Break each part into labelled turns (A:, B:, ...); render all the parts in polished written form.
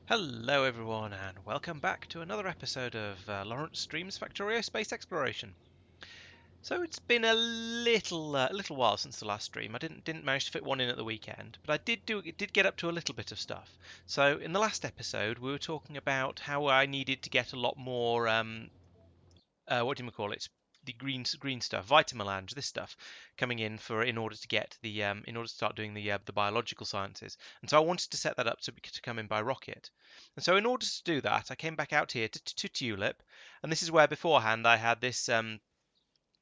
A: Hello everyone and welcome back to another episode of Laurence Streams Factorio Space Exploration. So it's been a little while since the last stream. I didn't manage to fit one in at the weekend, but I did get up to a little bit of stuff. So in the last episode we were talking about how I needed to get a lot more what do you call it? The green stuff, vitamelange, this stuff coming in order to get the in order to start doing the biological sciences. And so I wanted to set that up to come in by rocket. And so in order to do that, I came back out here to Tulip, and this is where beforehand I had this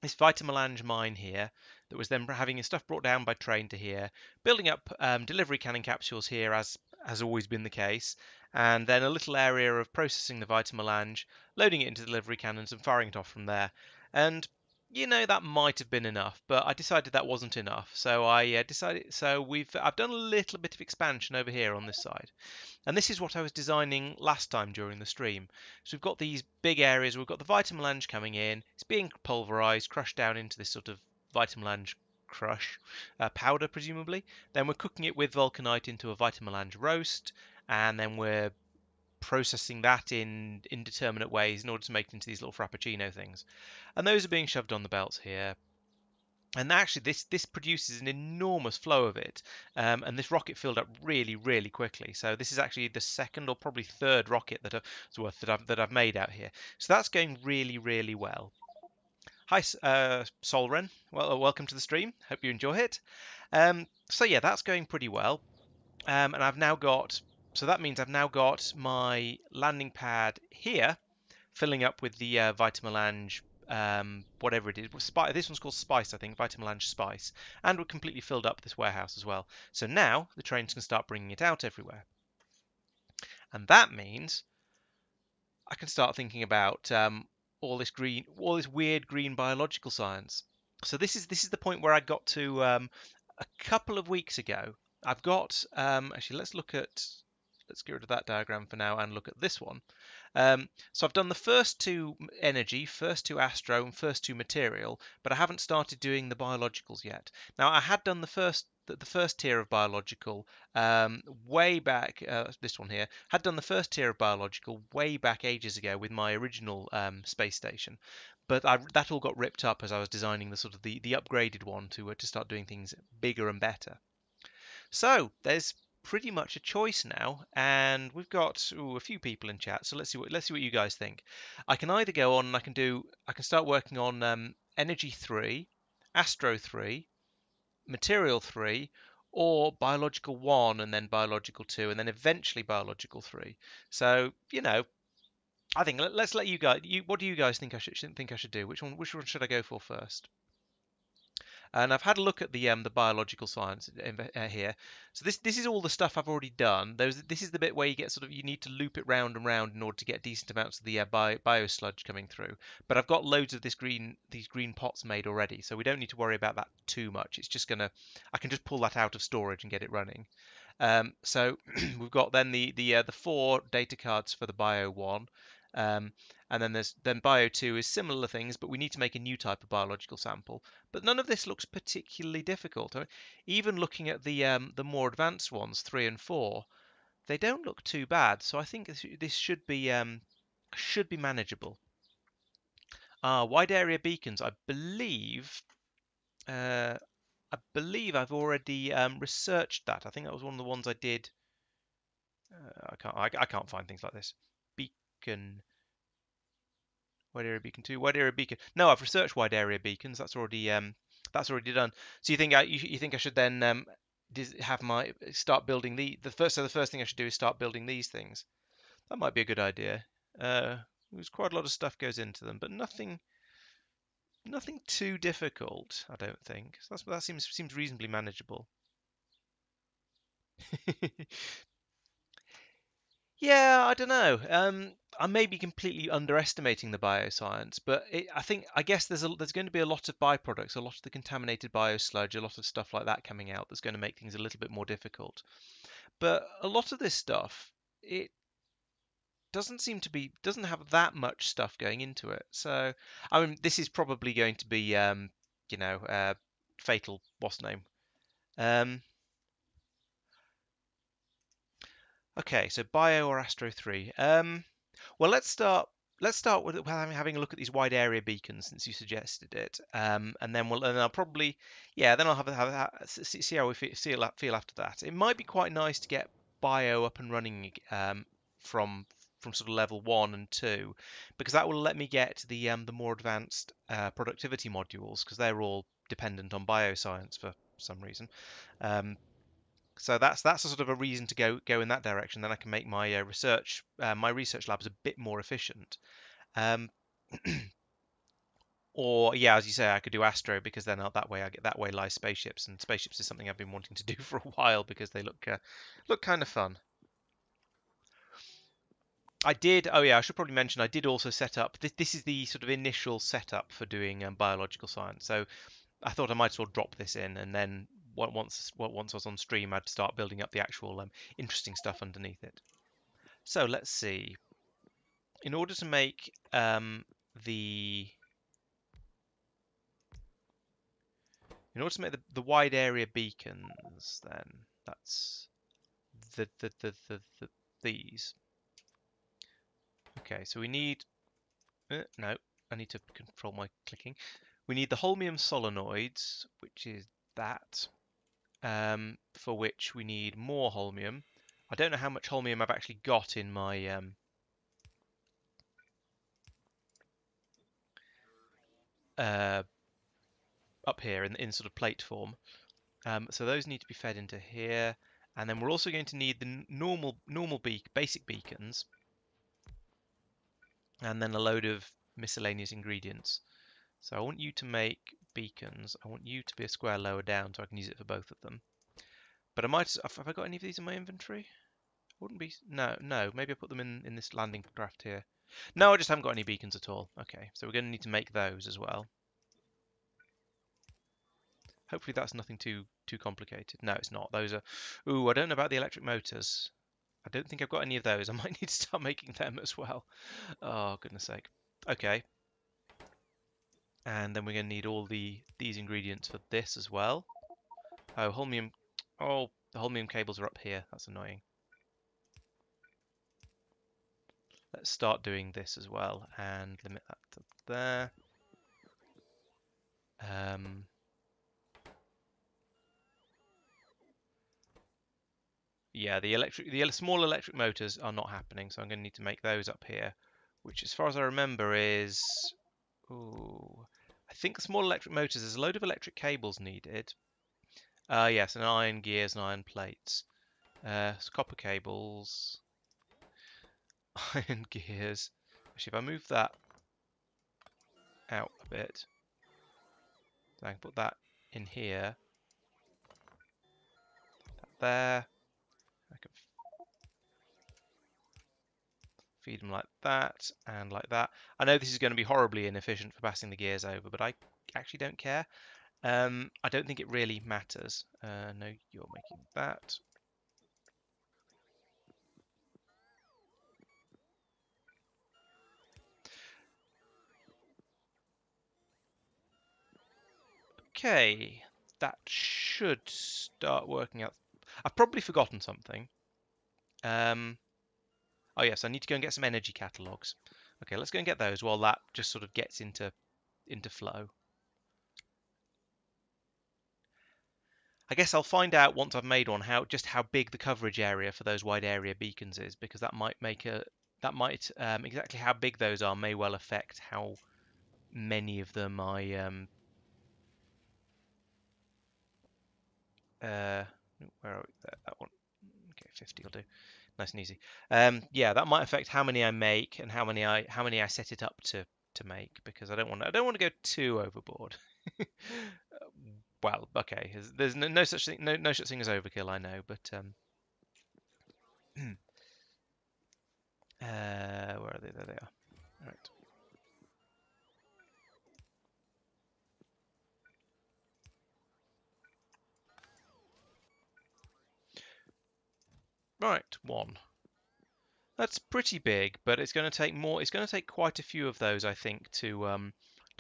A: vitamelange mine here that was then having his stuff brought down by train to here, building up delivery cannon capsules here as has always been the case, and then a little area of processing the vitamelange, loading it into delivery cannons and firing it off from there. And that might have been enough, but I decided that wasn't enough. So I decided. So I've done a little bit of expansion over here on this side. And this is what I was designing last time during the stream. So we've got these big areas, we've got the vitamelange coming in, it's being pulverized, crushed down into this sort of vitamelange crush powder, presumably. Then we're cooking it with vulcanite into a vitamelange roast, and then we're processing that in indeterminate ways in order to make it into these little frappuccino things. And those are being shoved on the belts here. And actually, this produces an enormous flow of it, and this rocket filled up really quickly. So this is actually the second or probably third rocket that I've made out here. So that's going really well. Hi, Solren. Well, welcome to the stream. Hope you enjoy it. So yeah, that's going pretty well. And I've now got. So that means I've now got my landing pad here filling up with the Vitamelange, whatever it is. This one's called Spice, I think, Vitamelange Spice, and we're completely filled up this warehouse as well. So now the trains can start bringing it out everywhere, and that means I can start thinking about all this weird green biological science. So this is the point where I got to a couple of weeks ago. I've got actually let's get rid of that diagram for now and look at this one. So I've done the first two energy, first two astro, and first two material, but I haven't started doing the biologicals yet. Now I had done the first tier of biological way back. This one here had done the first tier of biological way back ages ago with my original space station, but that all got ripped up as I was designing the upgraded one to start doing things bigger and better. So there's pretty much a choice now, and we've got a few people in chat. So let's see what you guys think. I can either go on and I can start working on Energy 3, Astro 3, Material 3, or Biological 1 and then Biological 2 and then eventually Biological 3. So I think let's let you guys. What do you guys think I should do? Which one should I go for first? And I've had a look at the biological science here. So this is all the stuff I've already done. This is the bit where you need to loop it round and round in order to get decent amounts of the bio sludge coming through. But I've got loads of these green pots made already, so we don't need to worry about that too much. I can just pull that out of storage and get it running. So we've got then the four data cards for the bio one. Um, and then bio 2 is similar things, but we need to make a new type of biological sample. But none of this looks particularly difficult. I mean, even looking at the more advanced ones, 3 and 4, they don't look too bad. So I think this should be manageable. Wide area beacons. Uh, I believe I've already researched that. I think that was one of the ones I did. I can't find things like this. Beacon. Wide area beacon 2, wide area beacon. No, I've researched wide area beacons. That's already done. So you think I should then have my start building the first thing I should do is start building these things. That might be a good idea. There's quite a lot of stuff goes into them, but nothing too difficult, I don't think. So that seems reasonably manageable. Yeah, I don't know. I may be completely underestimating the bioscience, but I guess there's going to be a lot of byproducts, a lot of the contaminated biosludge, a lot of stuff like that coming out that's going to make things a little bit more difficult. But a lot of this stuff, it doesn't have that much stuff going into it. So, I mean, this is probably going to be, fatal. What's the name? Um, Okay, so Bio or Astro 3. Well, let's start with having a look at these wide area beacons since you suggested it, and then I'll probably, yeah, then I'll see how we feel after that. It might be quite nice to get Bio up and running from from sort of level 1 and 2, because that will let me get the more advanced productivity modules, because they're all dependent on bioscience for some reason. Um, so that's a sort of a reason to go in that direction. Then I can make my research labs a bit more efficient. Um, or yeah, as you say, I could do Astro, because then that way lies spaceships, and spaceships is something I've been wanting to do for a while because they look kind of fun. I did. Oh yeah, I should probably mention I did also set up. This is the sort of initial setup for doing biological science. So I thought I might as well drop this in, and then once I was on stream, I'd start building up the actual interesting stuff underneath it. So let's see. In order to make the the wide area beacons, then that's the these. Okay, so we need no, I need to control my clicking. We need the holmium solenoids, which is that, for which we need more holmium. I don't know how much holmium I've actually got in my uh, up here in sort of plate form. So those need to be fed into here, and then we're also going to need the normal basic beacons, and then a load of miscellaneous ingredients. So I want you to make beacons. I want you to be a square lower down so I can use it for both of them. But I might have I got any of these in my inventory? Wouldn't be no. Maybe I put them in this landing craft here. No, I just haven't got any beacons at all. Okay, so we're going to need to make those as well. Hopefully that's nothing too complicated. No, it's not. Those are. Ooh, I don't know about the electric motors. I don't think I've got any of those. I might need to start making them as well. Oh, goodness sake. Okay. And then we're going to need all these ingredients for this as well. Oh, holmium. Oh, the holmium cables are up here. That's annoying. Let's start doing this as well and limit that to there. Um, yeah, the small electric motors are not happening, so I'm going to need to make those up here, which, as far as I remember, is. Ooh, I think the small electric motors. There's a load of electric cables needed. Yes, and iron gears and iron plates. Copper cables, iron gears. Actually, if I move that out a bit, I can put that in here, that there. I can feed them like that and like that. I know this is going to be horribly inefficient for passing the gears over, but I actually don't care. I don't think it really matters. No, you're making that. Okay, that should start working out. I've probably forgotten something. Um, oh yes, I need to go and get some energy catalogs. Okay, let's go and get those while that just sort of gets into flow. I guess I'll find out once I've made one how big the coverage area for those wide area beacons is, because that might exactly how big those are may well affect how many of them I where are we? That one. Okay, 50 will do. Nice and easy. Yeah, that might affect how many I make and how many I set it up to make, because I don't want to go too overboard. Well, okay, there's no such thing no such thing as overkill, I know, but where are they? There they are. All right. Right, one. That's pretty big, but it's going to take more. It's going to take quite a few of those, I think, to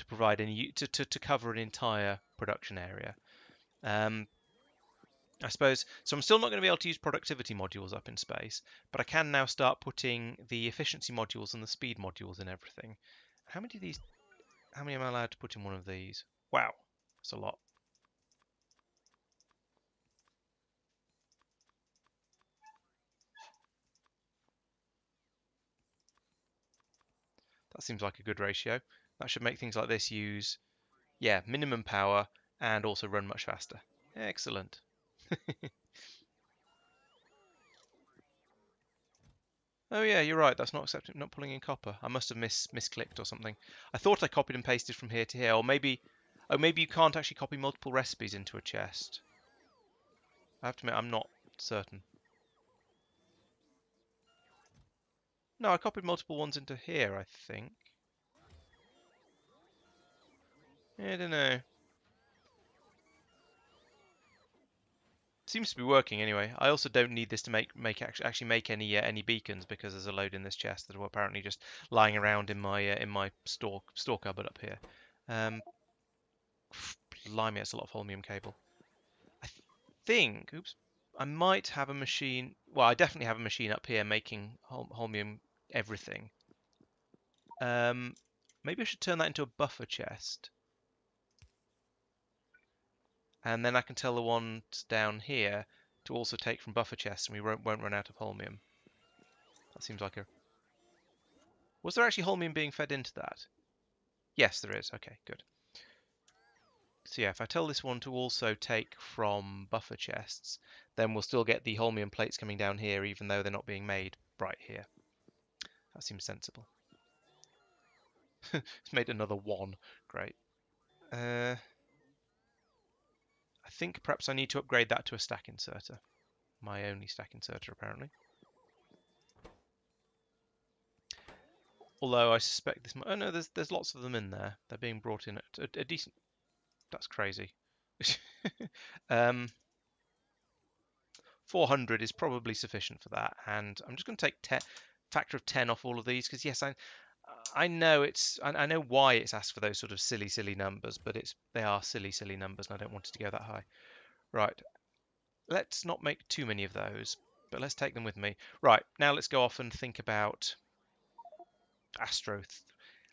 A: provide to cover an entire production area. Um, I suppose, so I'm still not going to be able to use productivity modules up in space, but I can now start putting the efficiency modules and the speed modules in everything. How many of these, how many am I allowed to put in one of these? Wow, that's a lot. That seems like a good ratio. That should make things like this use, yeah, minimum power and also run much faster. Excellent. Oh yeah, you're right. That's not accepting, not pulling in copper. I must have misclicked or something. I thought I copied and pasted from here to here, or maybe, oh maybe you can't actually copy multiple recipes into a chest. I have to admit, I'm not certain. No, I copied multiple ones into here, I think. I don't know. Seems to be working anyway. I also don't need this to actually make any beacons because there's a load in this chest that are apparently just lying around in my store cupboard up here. Um, Blimey, it's a lot of holmium cable. I think, oops, I might have a machine. Well, I definitely have a machine up here making holmium everything. Maybe I should turn that into a buffer chest, and then I can tell the ones down here to also take from buffer chests, and we won't run out of holmium. That seems like a. Was there actually holmium being fed into that? Yes, there is. Okay, good. So yeah, if I tell this one to also take from buffer chests, then we'll still get the holmium plates coming down here, even though they're not being made right here. That seems sensible. It's made another one. Great. I think perhaps I need to upgrade that to a stack inserter. My only stack inserter, apparently. Although I suspect this. Oh no, there's lots of them in there. They're being brought in at a decent. That's crazy. 400 is probably sufficient for that, and I'm just going to take factor of 10 off all of these because yes, I know I know why it's asked for those sort of silly numbers, but they are silly numbers, and I don't want it to go that high. Right, let's not make too many of those, but let's take them with me. Right, now let's go off and think about Astro.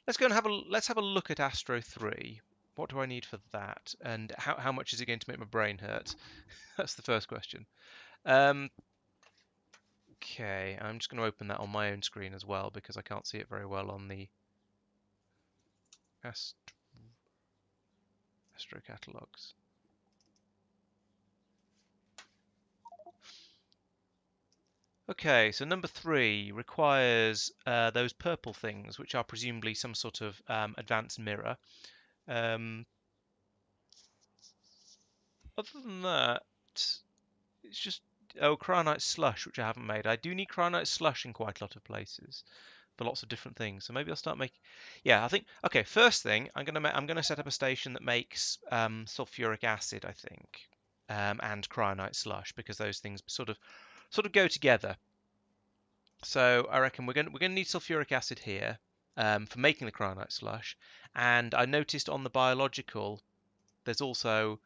A: Let's have a look at Astro 3. What do I need for that, and how much is it going to make my brain hurt? That's the first question. Um, okay, I'm just going to open that on my own screen as well because I can't see it very well on the Astro catalogs. Okay, so number 3 requires those purple things, which are presumably some sort of advanced mirror. Um, Other than that, it's just cryonite slush, which I haven't made. I do need cryonite slush in quite a lot of places for lots of different things. So maybe I'll start making. Yeah, I think. Okay, first thing I'm gonna set up a station that makes sulfuric acid, I think, and cryonite slush because those things sort of go together. So I reckon we're gonna need sulfuric acid here for making the cryonite slush, and I noticed on the biological there's also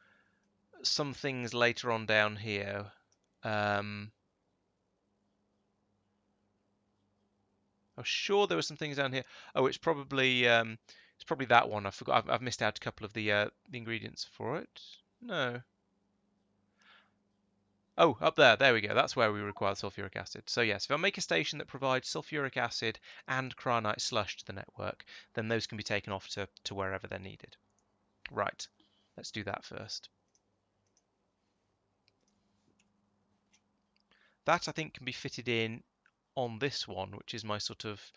A: some things later on down here. Um, I was sure there were some things down here. Oh, it's probably that one. I forgot. I've missed out a couple of the ingredients for it. No. Oh, up there. There we go. That's where we require sulfuric acid. So yes, if I make a station that provides sulfuric acid and cryonite slush to the network, then those can be taken off to wherever they're needed. Right. Let's do that first. That I think can be fitted in on this one, which is my sort of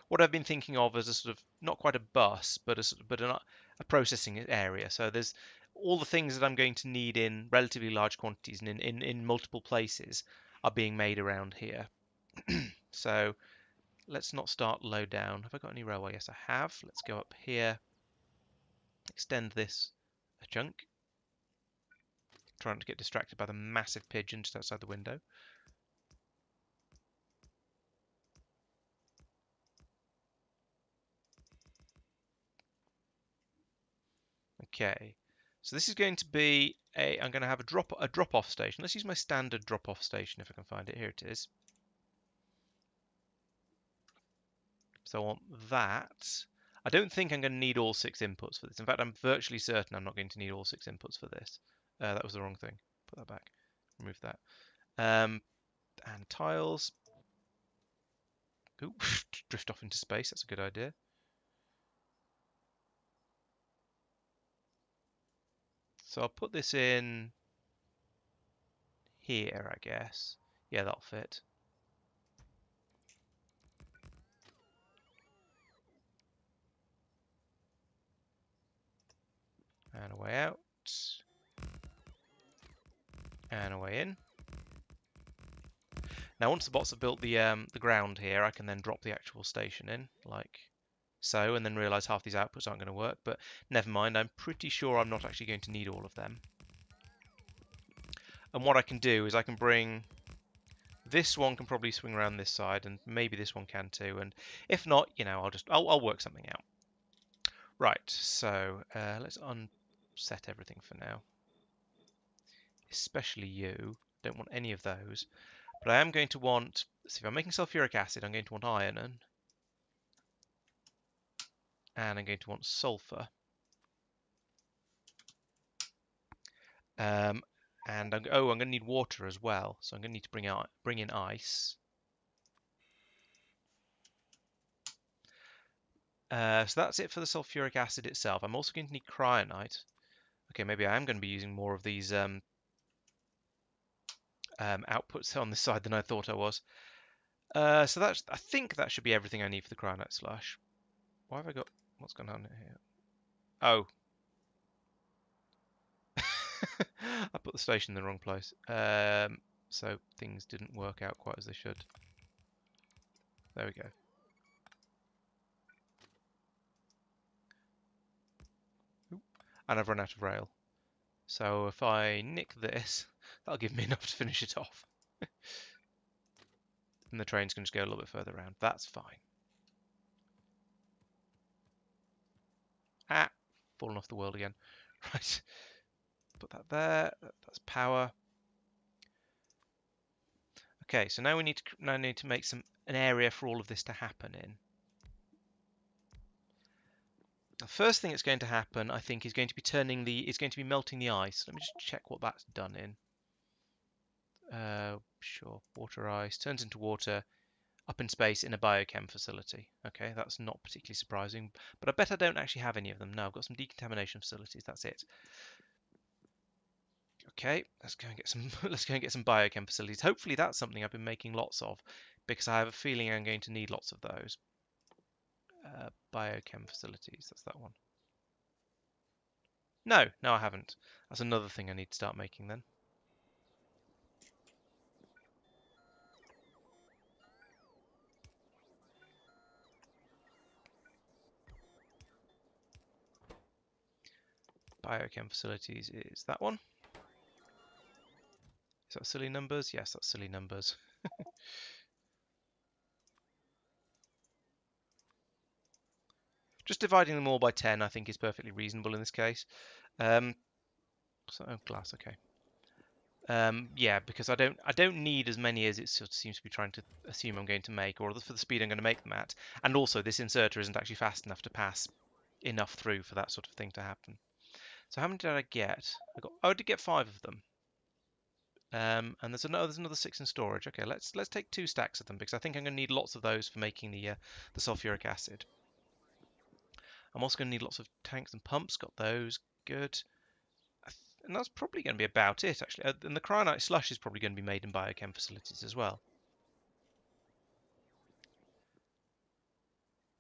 A: what I've been thinking of as a sort of not quite a bus, but a processing area. So there's all the things that I'm going to need in relatively large quantities and in multiple places are being made around here. So let's not start low down. Have I got any railway? Yes, I have. Let's go up here, extend this a chunk. Trying to get distracted by the massive pigeon just outside the window. Okay, So this is going to be I'm going to have a drop-off station. Let's use my standard drop-off station if I can find it. Here it is. So I want that. I don't think I'm going to need all 6 inputs for this. In fact, I'm virtually certain I'm not going to need all 6 inputs for this. That was the wrong thing. Put that back. Remove that. And tiles. Ooh, drift off into space. That's a good idea. So I'll put this in here, I guess. Yeah, that'll fit. And a way out. And a way in. Now, once the bots have built the ground here, I can then drop the actual station in, like so, and then realise half these outputs aren't going to work. But never mind, I'm pretty sure I'm not actually going to need all of them. And what I can do is I can bring this one can probably swing around this side, and maybe this one can too. And if not, you know, I'll work something out. Right. So let's unset everything for now, especially you. Don't want any of those. But I am going to want. See, if I'm making sulfuric acid, I'm going to want iron, and I'm going to want sulfur. And I'm going to need water as well, so I'm going to need to bring in ice. So that's it for the sulfuric acid itself. I'm also going to need cryonite. Okay, maybe I am going to be using more of these outputs on this side than I thought I was. So I think that should be everything I need for the cryonite slush. Why have I got... What's going on here? Oh. I put the station in the wrong place. So things didn't work out quite as they should. There we go. And I've run out of rail. So if I nick this, that'll give me enough to finish it off. And the trains can just go a little bit further around. That's fine. Ah, fallen off the world again. Right, put that there. That's power. Okay, so now we need to make an area for all of this to happen in. The first thing that's going to happen, I think, is going to be melting the ice. Let me just check what that's done in. Sure, water ice turns into water up in space in a biochem facility. Okay, that's not particularly surprising, but I bet I don't actually have any of them. No, I've got some decontamination facilities. That's it. Okay, let's go and get some. Let's go and get some biochem facilities. Hopefully, that's something I've been making lots of, because I have a feeling I'm going to need lots of those. Biochem facilities. That's that one. No, I haven't. That's another thing I need to start making then. Biochem facilities is that one. Is that silly numbers? Yes, that's silly numbers. Just dividing them all by 10, I think, is perfectly reasonable in this case. So, oh, glass, okay. Yeah, because I don't need as many as it sort of seems to be trying to assume I'm going to make, or for the speed I'm going to make them at. And also, this inserter isn't actually fast enough to pass enough through for that sort of thing to happen. So how many did I get? I did get 5 of them. And there's another 6 in storage. Okay, let's take 2 stacks of them, because I think I'm going to need lots of those for making the sulfuric acid. I'm also going to need lots of tanks and pumps. Got those. Good. And that's probably going to be about it, actually. And the cryonite slush is probably going to be made in biochem facilities as well.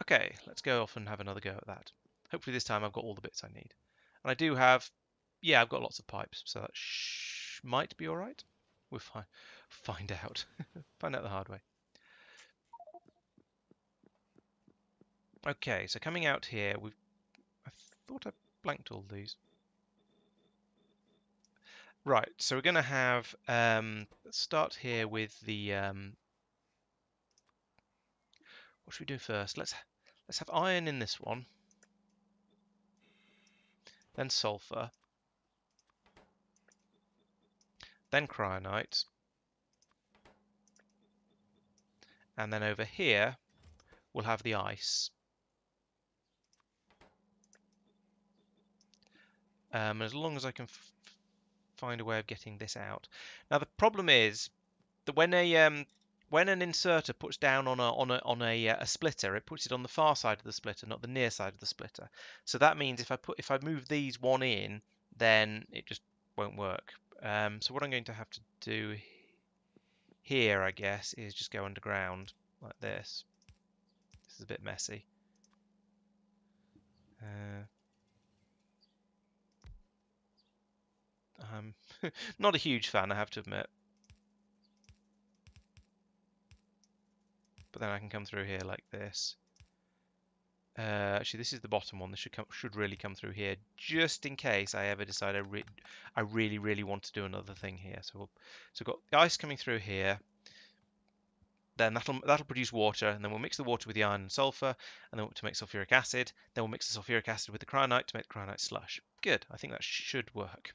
A: Okay, let's go off and have another go at that. Hopefully this time I've got all the bits I need. And I do have... Yeah, I've got lots of pipes, so that might be all right. We'll find out. Find out the hard way. Okay, so coming out here, I thought I blanked all these. Right, so we're going to have let's start here with the what should we do first? Let's have iron in this one, then sulfur, then cryonite, and then over here we'll have the ice. As long as I can find a way of getting this out. Now the problem is that when an inserter puts down on a splitter, it puts it on the far side of the splitter, not the near side of the splitter. So that means if I move these one in, then it just won't work. So what I'm going to have to do here, I guess, is just go underground like this. This is a bit messy. I'm not a huge fan, I have to admit. But then I can come through here like this. Actually, this is the bottom one. This should really come through here, just in case I ever decide I really want to do another thing here. So we've got the ice coming through here. Then that'll produce water, and then we'll mix the water with the iron and sulfur, and then to make sulfuric acid. Then we'll mix the sulfuric acid with the cryonite to make the cryonite slush. Good. I think that should work.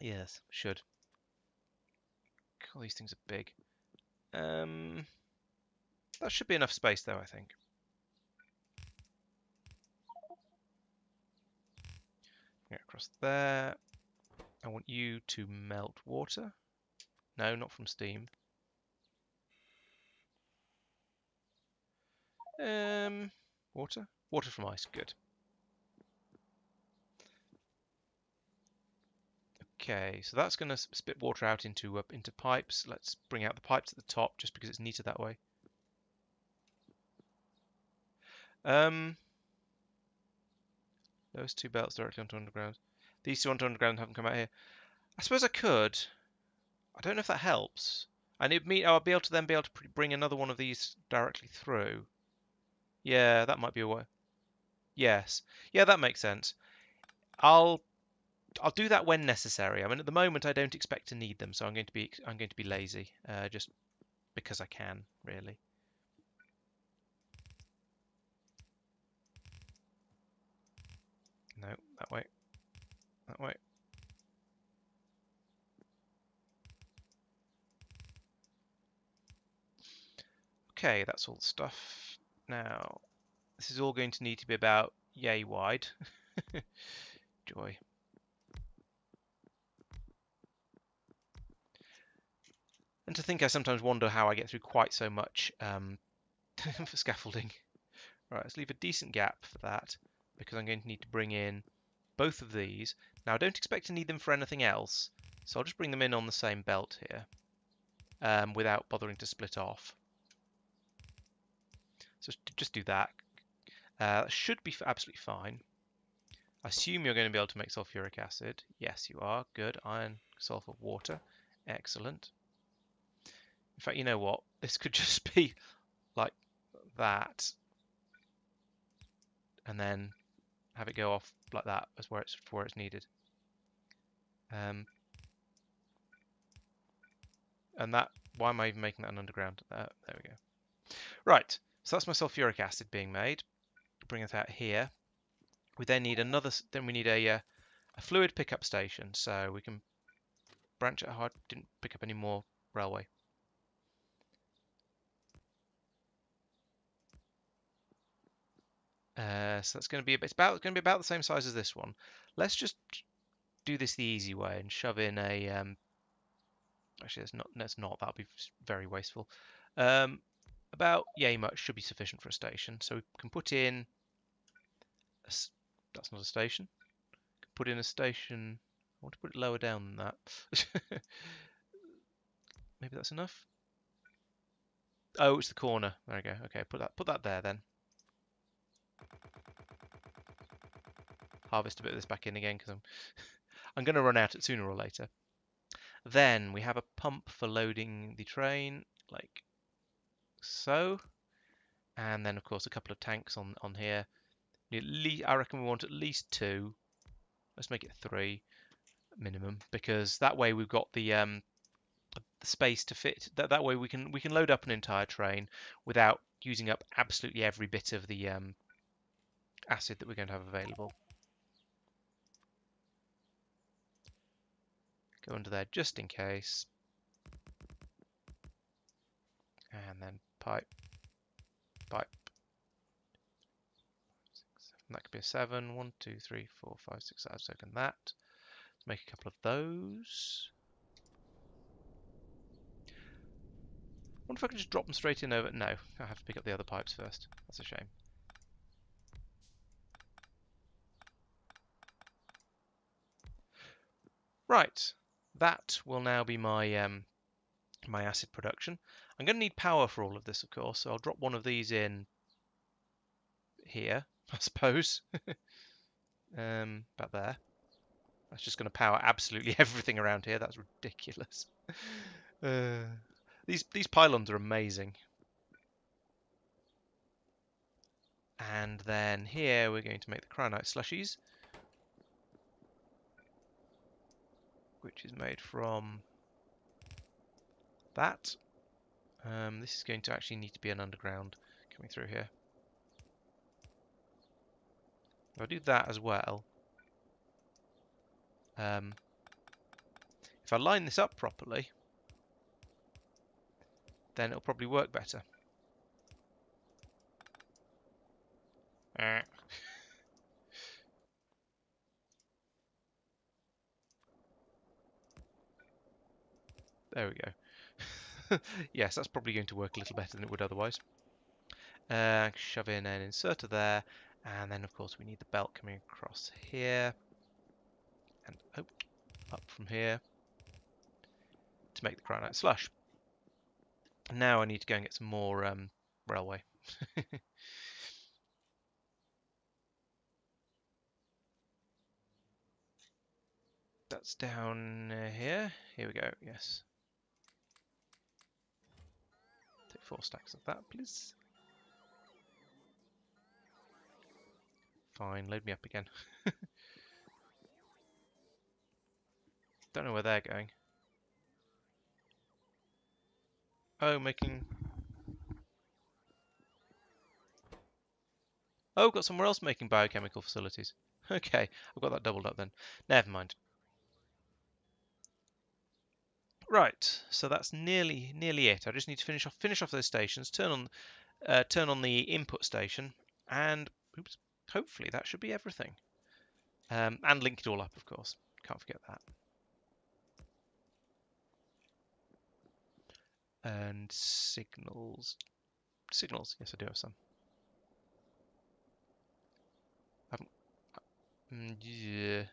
A: Yes, should. All these things are big. That should be enough space, though, I think. Get across there. I want you to melt water. No, not from steam. Water? Water from ice, good. Okay, so that's going to spit water out into pipes. Let's bring out the pipes at the top, just because it's neater that way. Those two belts directly onto underground. These two onto underground haven't come out here. I suppose I could. I don't know if that helps. And I'll be able to bring another one of these directly through. Yeah, that might be a way. Yes. Yeah, that makes sense. I'll do that when necessary. I mean, at the moment, I don't expect to need them, so I'm going to be lazy, just because I can, really. No, that way. That way. Okay, that's all the stuff. Now, this is all going to need to be about yay wide. Joy. And to think I sometimes wonder how I get through quite so much for scaffolding. Right, let's leave a decent gap for that, because I'm going to need to bring in both of these. Now, I don't expect to need them for anything else, so I'll just bring them in on the same belt here, without bothering to split off. So just do that. Should be absolutely fine. I assume you're going to be able to make sulfuric acid. Yes, you are. Good. Iron, sulfur, water. Excellent. In fact, you know what? This could just be like that, and then have it go off like that as where it's needed. And that, why am I even making that an underground? There we go. Right, so that's my sulfuric acid being made. Bring it out here. We then need a fluid pickup station, so we can branch it hard. Didn't pick up any more railway. So that's going to be about the same size as this one. Let's just do this the easy way and shove in a actually that's not that'll be very wasteful. About yay much should be sufficient for a station. So we can put in that's not a station. Put in a station. I want to put it lower down than that. Maybe that's enough. Oh, it's the corner. There we go. Okay, put that there then. Harvest a bit of this back in again because I'm going to run out it sooner or later. Then we have a pump for loading the train, like so, and then of course a couple of tanks on here. I reckon we want at least 2. Let's make it 3 minimum, because that way we've got the space to fit. That way we can load up an entire train without using up absolutely every bit of the acid that we're going to have available. Go under there just in case. And then pipe, pipe. And that could be a 7. 1, 2, 3, 4, 5, 6. I've taken that. Let's make a couple of those. I wonder if I can just drop them straight in over. No, I have to pick up the other pipes first. That's a shame. Right, that will now be my my acid production. I'm going to need power for all of this, of course, so I'll drop one of these in here, I suppose. About there. That's just going to power absolutely everything around here. That's ridiculous. These pylons are amazing. And then here we're going to make the cryonite slushies, which is made from that. This is going to actually need to be an underground coming through here. If I do that as well, if I line this up properly, then it'll probably work better. There we go. Yes, that's probably going to work a little better than it would otherwise. Shove in an inserter there, and then of course we need the belt coming across here, and up from here to make the cryonite slush. Now I need to go and get some more railway. That's down here. Here we go, yes. Take 4 stacks of that, please. Fine, load me up again. Don't know where they're going. Oh, making... Oh, got somewhere else making biochemical facilities. Okay, I've got that doubled up then. Never mind. Right, so that's nearly it. I just need to finish off those stations, turn on the input station, and oops, hopefully that should be everything. And link it all up, of course. Can't forget that. And signals. Signals, yes, I do have some. Yeah.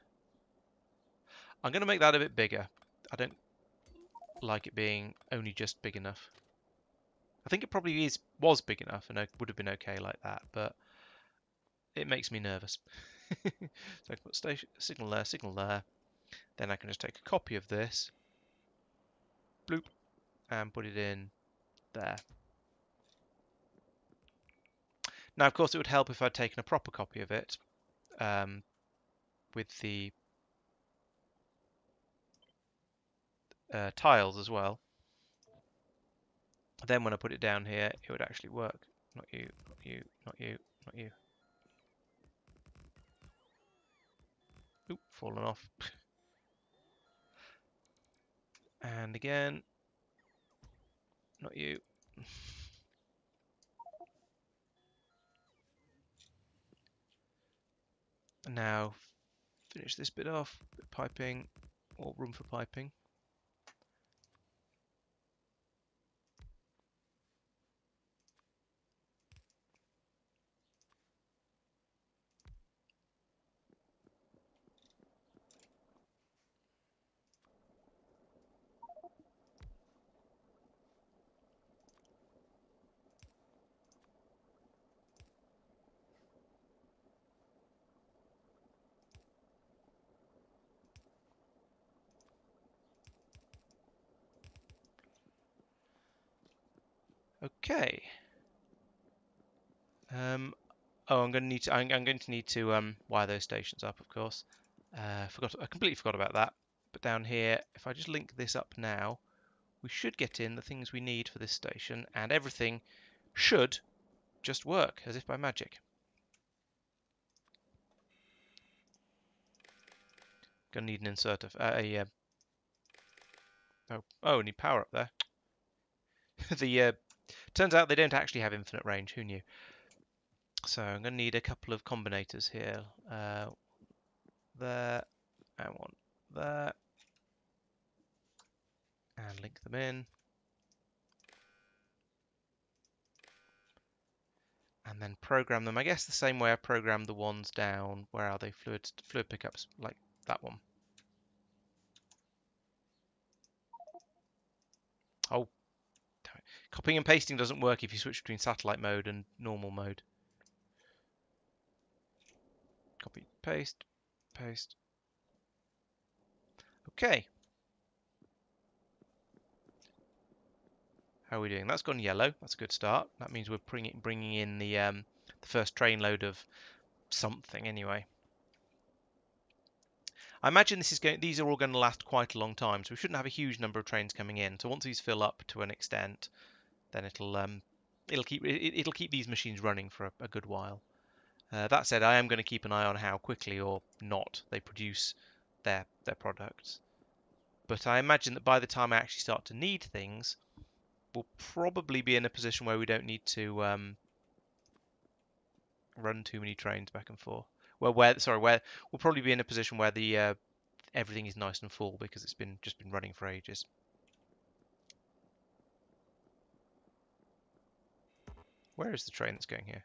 A: I'm going to make that a bit bigger. I don't like it being only just big enough. I think it probably was big enough and it would have been okay like that, but it makes me nervous. So I can put signal there. Then I can just take a copy of this, bloop, and put it in there. Now, of course, it would help if I'd taken a proper copy of it with the tiles as well. Then when I put it down here, it would actually work. Not you, not you, not you, not you. Oop, fallen off. And again, not you. Now, finish this bit off. Bit of piping, or room for piping. Okay. Oh, I'm going to need to wire those stations up, of course. I completely forgot about that. But down here, if I just link this up now, we should get in the things we need for this station, and everything should just work as if by magic. Gonna need an inserter, Oh, need power up there. The turns out they don't actually have infinite range. Who knew? So I'm going to need a couple of combinators here. There, and one there, and link them in. And then program them, I guess the same way I programmed the ones down. Where are they? Fluid pickups, like that one. Oh, copying and pasting doesn't work if you switch between satellite mode and normal mode. Copy, paste, paste. Okay. How are we doing? That's gone yellow. That's a good start. That means we're bringing in the first train load of something anyway. I imagine these are all going to last quite a long time, so we shouldn't have a huge number of trains coming in. So once these fill up to an extent, then it'll keep these machines running for a good while. That said, I am going to keep an eye on how quickly or not they produce their products. But I imagine that by the time I actually start to need things, we'll probably be in a position where we don't need to run too many trains back and forth. Well, where we'll probably be in a position where the everything is nice and full because it's just been running for ages. Where is the train that's going here?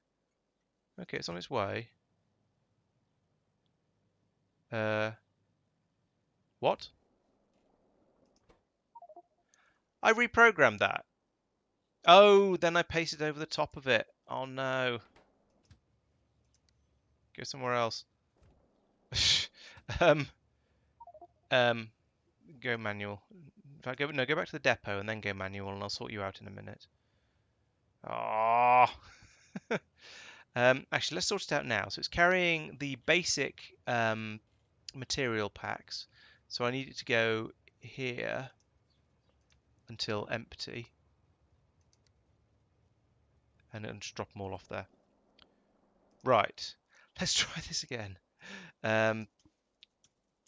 A: Okay, it's on its way. What? I reprogrammed that. Oh, then I pasted over the top of it. Oh no. Go somewhere else. um, um, go manual. If I go back to the depot and then go manual, and I'll sort you out in a minute. Oh. Actually, let's sort it out now. So it's carrying the basic material packs. So I need it to go here until empty, and then just drop them all off there. Right. Let's try this again. Minus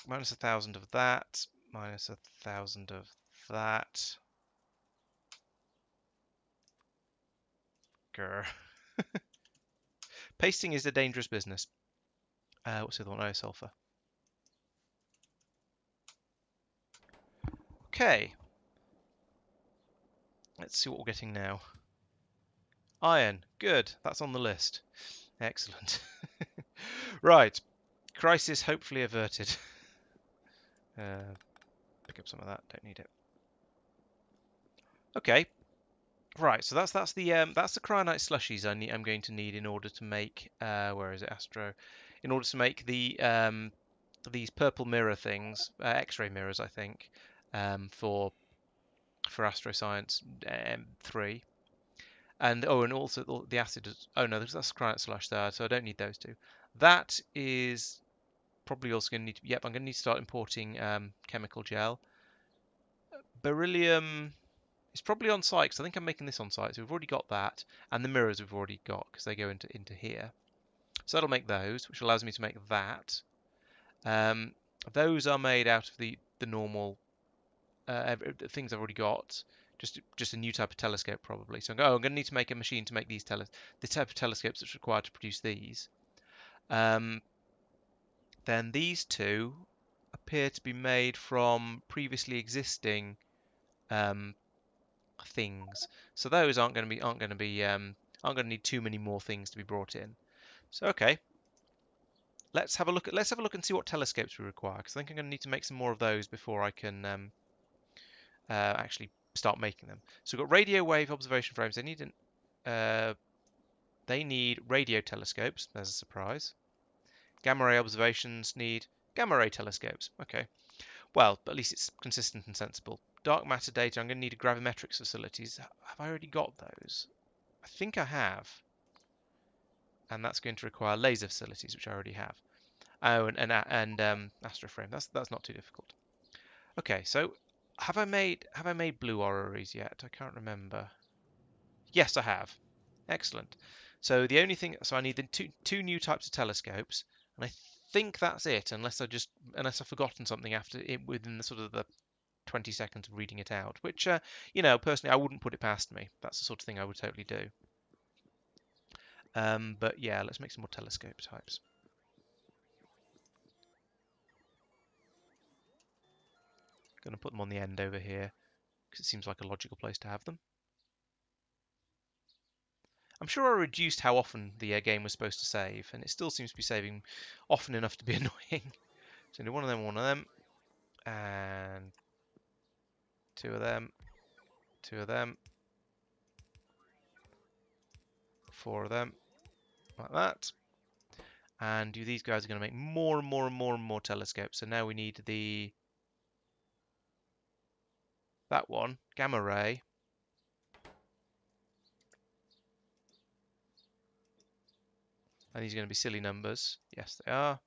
A: 1,000 of that, minus 1,000 of that. Grr. Pasting is a dangerous business. What's the other one? Oh, sulfur. Okay. Let's see what we're getting now. Iron. Good. That's on the list. Excellent. Right. Crisis hopefully averted. Pick up some of that. Don't need it. Okay. Right. So that's the cryonite slushies I'm going to need in order to make where is it, Astro? In order to make these purple mirror things, X-ray mirrors, I think, for Astro Science 3. And also the acid. Oh no, that's cryonite slush there, so I don't need those two. That is probably also going to need. Yep, I'm going to need to start importing chemical gel. Beryllium is probably on site because I think I'm making this on site. So we've already got that, and the mirrors we've already got because they go into here. So that'll make those, which allows me to make that. Those are made out of the normal things I've already got. Just a new type of telescope probably. So I'm going to need to make a machine to make the type of telescopes that's required to produce these. Then these two appear to be made from previously existing things. So those aren't going to need too many more things to be brought in. So okay, let's have a look and see what telescopes we require because I think I'm going to need to make some more of those before I can actually start making them. So we've got radio wave observation frames. They need radio telescopes. There's a surprise. Gamma ray observations need gamma ray telescopes. Okay. Well, but at least it's consistent and sensible. Dark matter data. I'm going to need a gravimetrics facilities. Have I already got those? I think I have. And that's going to require laser facilities, which I already have. Oh, and astroframe. That's not too difficult. Okay, so have I made blue orreries yet? I can't remember. Yes, I have. Excellent. So the only thing, so I need the two new types of telescopes, and I think that's it, unless I've forgotten something after it within the sort of the 20 seconds of reading it out, which, you know, personally, I wouldn't put it past me. That's the sort of thing I would totally do. But yeah, let's make some more telescope types. Going to put them on the end over here because it seems like a logical place to have them. I'm sure I reduced how often the game was supposed to save, and it still seems to be saving often enough to be annoying. So do one of them, and two of them, four of them, like that. And these guys are going to make more and more and more and more telescopes. So now we need that one, gamma ray. And these are going to be silly numbers. Yes, they are.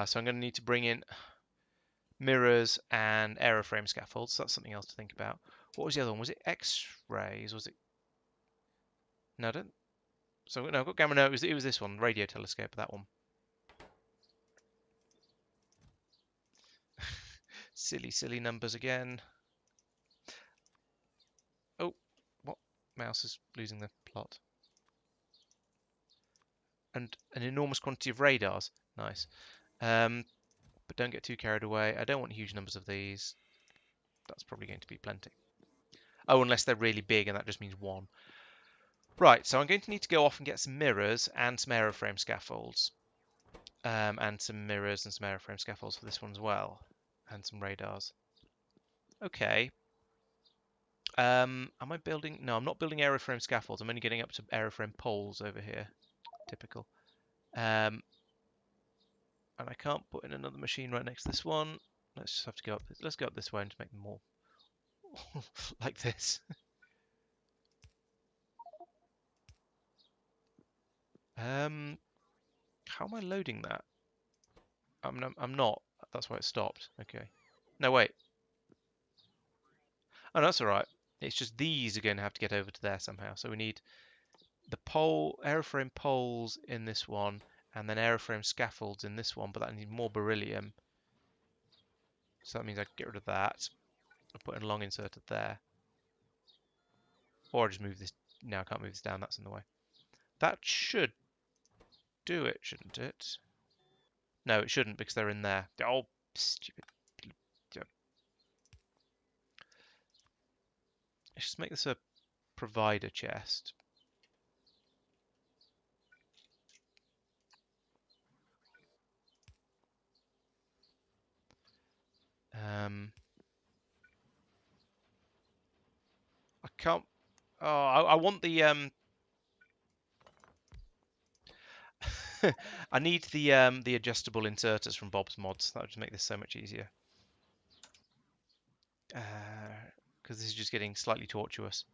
A: So I'm going to need to bring in mirrors and aeroframe scaffolds. That's something else to think about. What was the other one? Was it X-rays? Was it? No, I don't. So no, I've got gamma. No, it was this one, radio telescope. That one. Silly numbers again. Oh, what? Mouse is losing the plot. And an enormous quantity of radars. Nice. But don't get too carried away. I don't want huge numbers of these. That's probably going to be plenty. Oh, unless they're really big, and that just means one. Right, so I'm going to need to go off and get some mirrors and some aeroframe scaffolds. And some mirrors and some aeroframe scaffolds for this one as well. And some radars. Okay. Am I building? No, I'm not building aeroframe scaffolds. I'm only getting up to aeroframe poles over here. Typical. And I can't put in another machine right next to this one. Let's just have to go up. Let's go up this way and to make them more like this. How am I loading that? I'm not. That's why it stopped. Okay. No, wait. Oh, no, that's all right. It's just these are going to have to get over to there somehow. So we need the aeroframe poles in this one, and then aeroframe scaffolds in this one, but that needs more beryllium. So that means I can get rid of that. I'll put in a long inserted there. Or I just move this. No, I can't move this down. That's in the way. That should do it, shouldn't it? No, it shouldn't because they're in there. Oh, stupid. Let's just make this a provider chest. I can't. Oh, I want the I need the adjustable inserters from Bob's Mods. That would just make this so much easier. Because this is just getting slightly tortuous.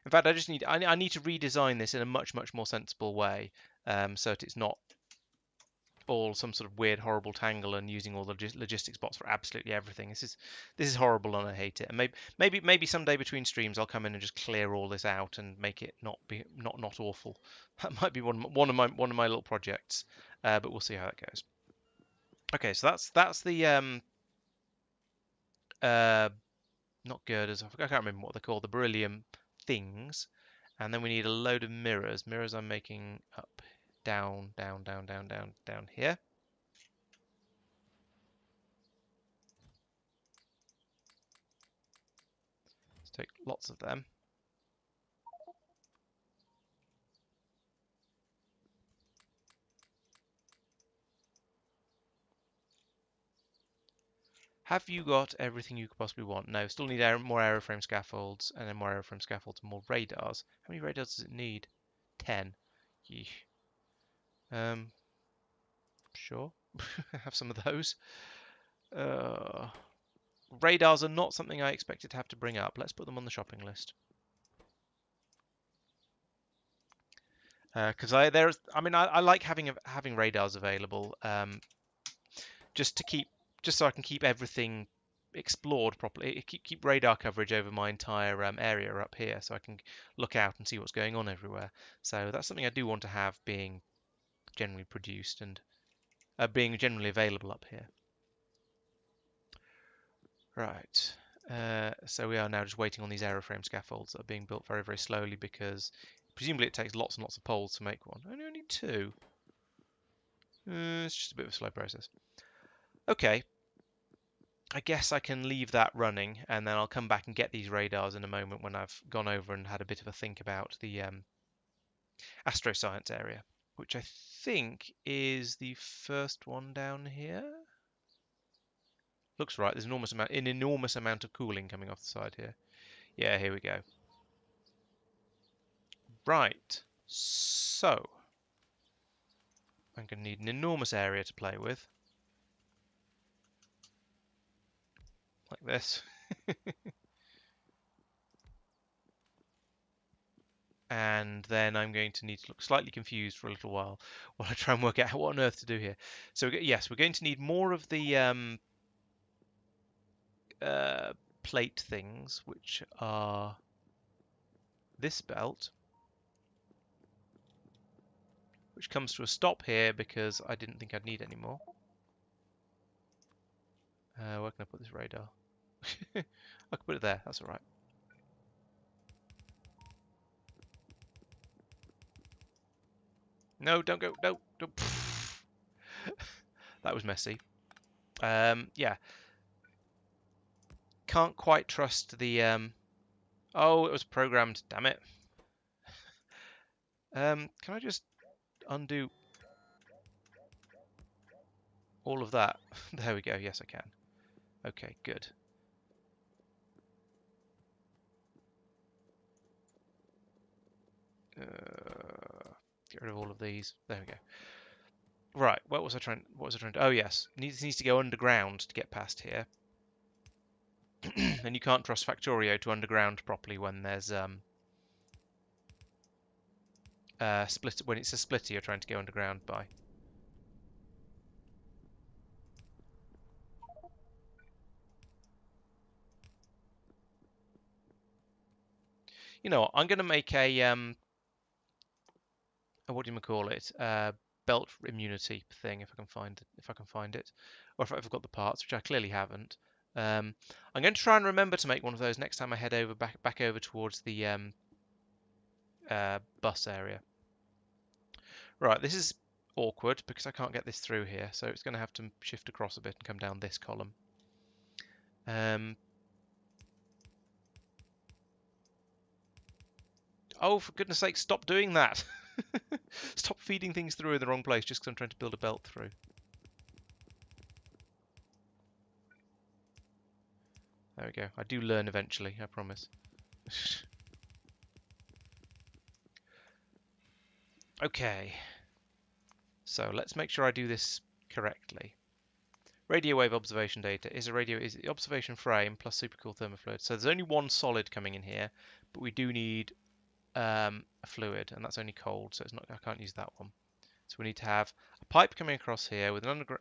A: In fact, I need to redesign this in a much more sensible way, so that it's not all some sort of weird, horrible tangle and using all the logistics bots for absolutely everything. This is horrible and I hate it. And maybe someday between streams I'll come in and just clear all this out and make it not awful. That might be one of my little projects, but we'll see how that goes. Okay, so that's the not girders. I can't remember what they're called. The beryllium things, and then we need a load of mirrors. Mirrors I'm making up, down here. Let's take lots of them. Have you got everything you could possibly want? No, still need more aeroframe scaffolds, and then more aeroframe scaffolds, and more radars. How many radars does it need? 10. Yeesh. Sure. Have some of those. Radars are not something I expected to have to bring up. Let's put them on the shopping list. Because I like having radars available. just to keep, just so I can keep everything explored properly. Keep radar coverage over my entire area up here, so I can look out and see what's going on everywhere. So that's something I do want to have being generally produced and being generally available up here. Right. So we are now just waiting on these aeroframe scaffolds that are being built very, very slowly because presumably it takes lots and lots of poles to make one. Only two. It's just a bit of a slow process. Okay. I guess I can leave that running and then I'll come back and get these radars in a moment when I've gone over and had a bit of a think about the astroscience area, which I think is the first one down here. Looks right. There's an enormous amount of cooling coming off the side here. Yeah, here we go. Right. So I'm going to need an enormous area to play with, like this. And then I'm going to need to look slightly confused for a little while I try and work out what on earth to do here. So yes, we're going to need more of the plate things, which are this belt, which comes to a stop here because I didn't think I'd need any more. Where can I put this radar? I can put it there, that's alright. No, don't go, no, don't. That was messy. Yeah. Can't quite trust the, oh, it was programmed, damn it. Can I just undo all of that? There we go, yes I can. Okay, good. Get rid of all of these. There we go. Right, what was I trying to... Oh yes, needs to go underground to get past here. And you can't trust Factorio to underground properly when there's split, when it's a splitter you're trying to go underground by. You know what, I'm going to make a what do you call it? Belt immunity thing if I can find it, or if I've got the parts, which I clearly haven't. I'm going to try and remember to make one of those next time I head over back over towards the bus area. Right, this is awkward because I can't get this through here, so it's going to have to shift across a bit and come down this column. Oh, for goodness sake, stop doing that! Stop feeding things through in the wrong place just because I'm trying to build a belt through. There we go. I do learn eventually, I promise. Okay. So let's make sure I do this correctly. Radio wave observation data is the observation frame plus supercooled thermofluid. So there's only one solid coming in here, but we do need a fluid, and that's only cold, so it's not. I can't use that one. So we need to have a pipe coming across here with an underground.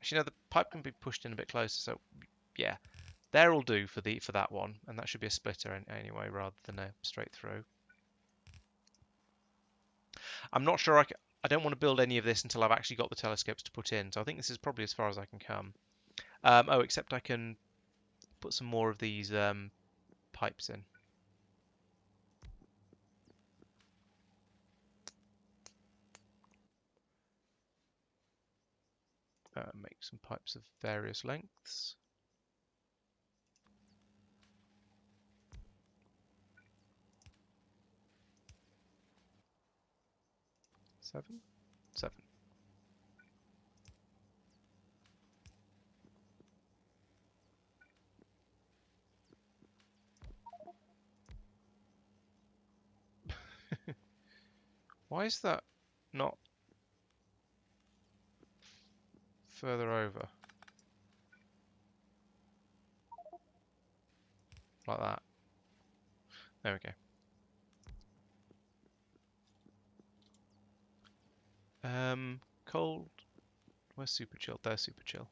A: Actually, no, the pipe can be pushed in a bit closer. So yeah, there'll do for that one, and that should be a splitter anyway, rather than a straight through. I'm not sure I don't want to build any of this until I've actually got the telescopes to put in, so I think this is probably as far as I can come. Oh, except I can put some more of these pipes in. Make some pipes of various lengths. Seven. Why is that not further over? Like that. There we go. Cold Where's super chill? There's super chill.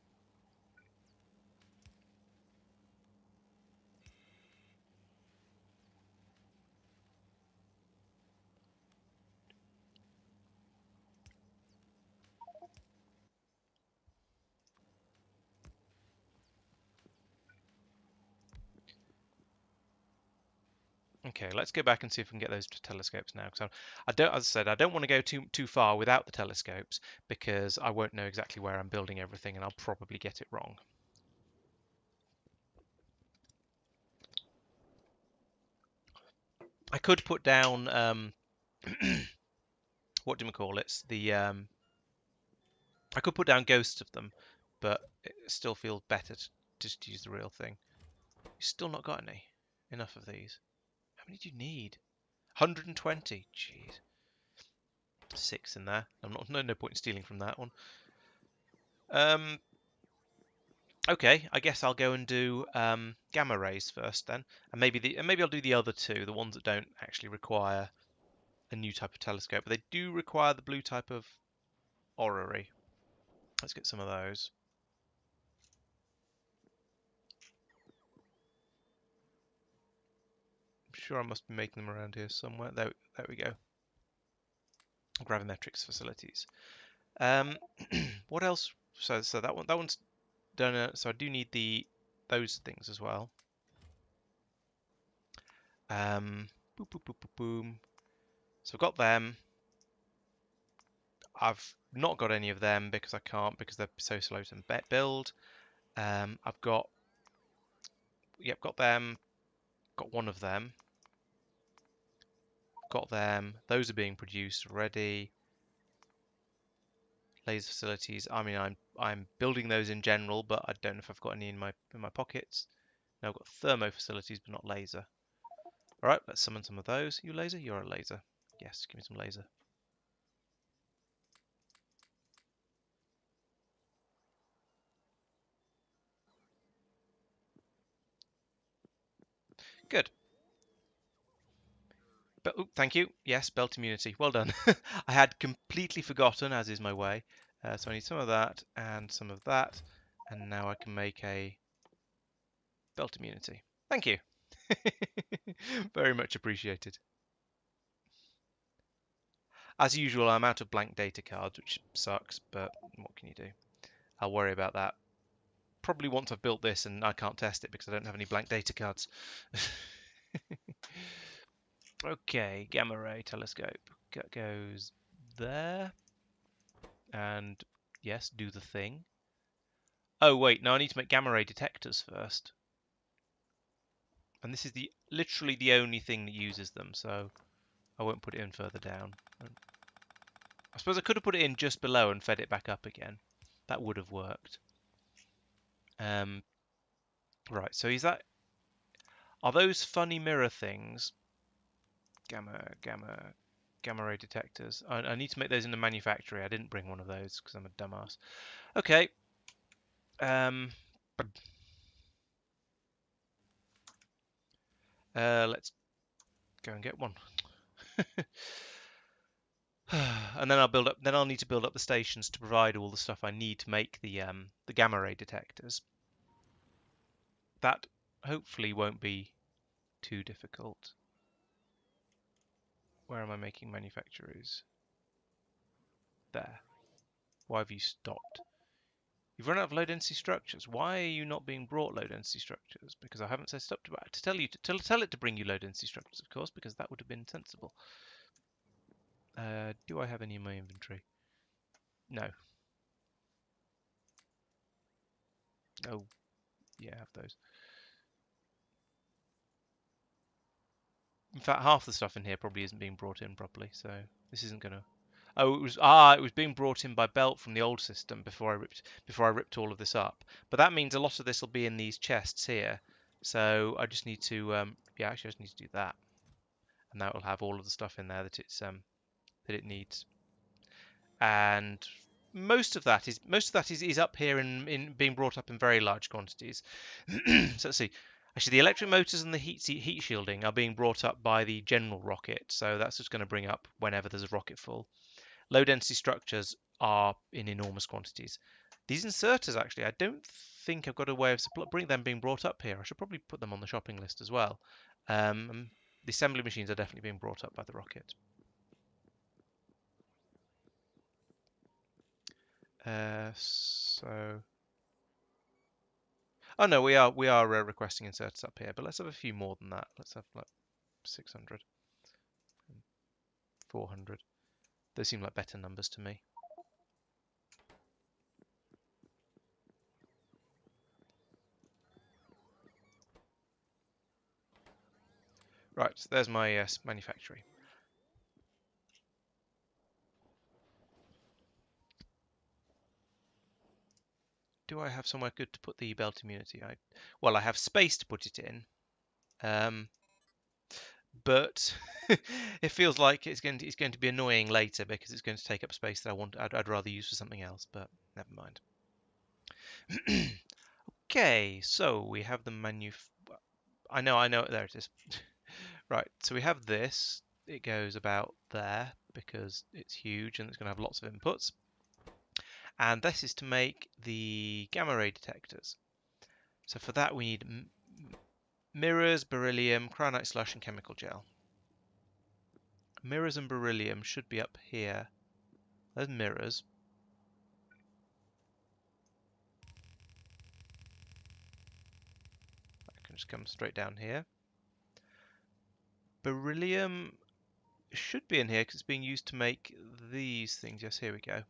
A: Okay, let's go back and see if we can get those telescopes now. Because I don't, as I said, I don't want to go too far without the telescopes because I won't know exactly where I'm building everything, and I'll probably get it wrong. I could put down what do we call it? I could put down ghosts of them, but it still feels better to just use the real thing. You've still not got any enough of these. How many do you need? 120. Jeez. 6 in there. I'm not no point in stealing from that one. Okay, I guess I'll go and do gamma rays first then, and maybe I'll do the other two, the ones that don't actually require a new type of telescope, but they do require the blue type of orrery. Let's get some of those. I'm sure I must be making them around here somewhere. There we go. Gravimetrics facilities. What else? So that one's done. So I do need those things as well. Boom, boom, boom, boom, boom. So I've got them. I've not got any of them because I can't because they're so slow to build. I've got got them. Got one of them. Got them. Those are being produced already. Laser facilities. I mean, I'm building those in general, but I don't know if I've got any in my pockets. Now I've got thermo facilities, but not laser. All right, let's summon some of those. You laser? You're a laser. Yes, give me some laser. Good. But, thank you. Yes, belt immunity. Well done. I had completely forgotten, as is my way. So I need some of that and some of that. And now I can make a belt immunity. Thank you. Very much appreciated. As usual, I'm out of blank data cards, which sucks, but what can you do? I'll worry about that. Probably once I've built this and I can't test it because I don't have any blank data cards. Okay, gamma ray telescope goes there. And yes, do the thing. Oh wait, no, I need to make gamma ray detectors first. And this is literally the only thing that uses them, so I won't put it in further down. I suppose I could have put it in just below and fed it back up again. That would have worked. Right, so are those funny mirror things? Gamma ray detectors. I need to make those in the manufactory. I didn't bring one of those because I'm a dumbass. Okay. Let's go and get one. And then I'll need to build up the stations to provide all the stuff I need to make the gamma ray detectors. That hopefully won't be too difficult. Where am I making manufacturers? There. Why have you stopped? You've run out of low density structures. Why are you not being brought low density structures? Because I haven't set it up to tell you to tell it to bring you low density structures, of course, because that would have been sensible. Do I have any in my inventory? No. Oh, yeah, I have those. In fact, half the stuff in here probably isn't being brought in properly, so this isn't gonna. Oh, it was being brought in by belt from the old system before I ripped all of this up. But that means a lot of this will be in these chests here. So I just need to yeah, actually I just need to do that, and that will have all of the stuff in there that it needs. And most of that is up here in being brought up in very large quantities. So let's see. Actually, the electric motors and the heat shielding are being brought up by the general rocket, so that's just going to bring up whenever there's a rocket full. Low density structures are in enormous quantities. These inserters, actually, I don't think I've got a way of being brought up here. I should probably put them on the shopping list as well. The assembly machines are definitely being brought up by the rocket. Oh no, we are requesting inserters up here, but let's have a few more than that. Let's have like 600, 400. Those seem like better numbers to me. Right, so there's my manufactory. Do I have somewhere good to put the belt immunity? Well, I have space to put it in, but it feels like it's going to be annoying later because it's going to take up space that I'd rather use for something else. But never mind. Okay, so we have the I know. There it is. Right, so we have this. It goes about there because it's huge and it's going to have lots of inputs. And this is to make the gamma ray detectors. So for that we need mirrors, beryllium, cryonite slush, and chemical gel. Mirrors and beryllium should be up here. There's mirrors. I can just come straight down here. Beryllium should be in here because it's being used to make these things. Yes, here we go.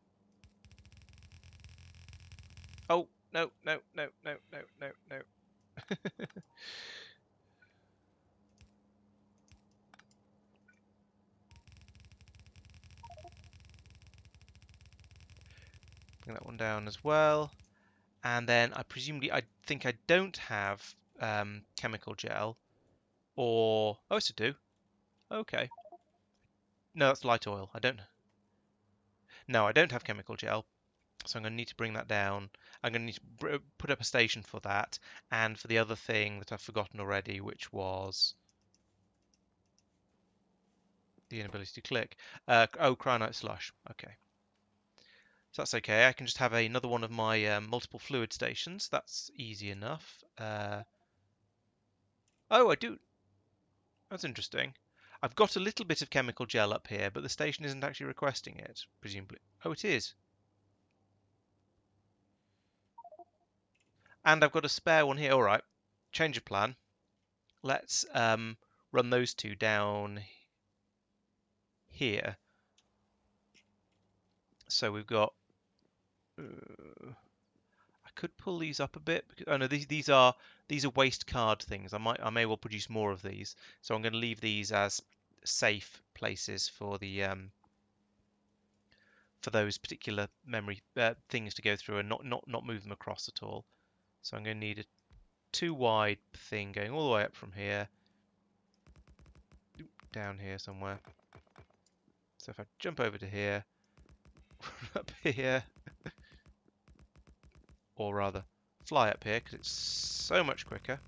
A: Oh, no, no, no, no, no, no, no. Bring that one down as well. And then I think I don't have chemical gel, or oh, yes, I do. Okay, no, that's light oil. No, I don't have chemical gel, so I'm going to need to bring that down. I'm going to need to put up a station for that, and for the other thing that I've forgotten already, which was the inability to click. Oh, cryonite slush. Okay. So that's okay. I can just have another one of my multiple fluid stations. That's easy enough. Oh, I do. That's interesting. I've got a little bit of chemical gel up here, but the station isn't actually requesting it, presumably. Oh, it is. And I've got a spare one here. All right. Change of plan. Let's run those two down here. So we've got... I could pull these up a bit. Oh no, these are waste card things. I may well produce more of these. So I'm going to leave these as safe places for the for those particular memory things to go through and not move them across at all. So I'm going to need a too wide thing going all the way up from here down here somewhere. So if I jump over to here, up here, or rather fly up here because it's so much quicker.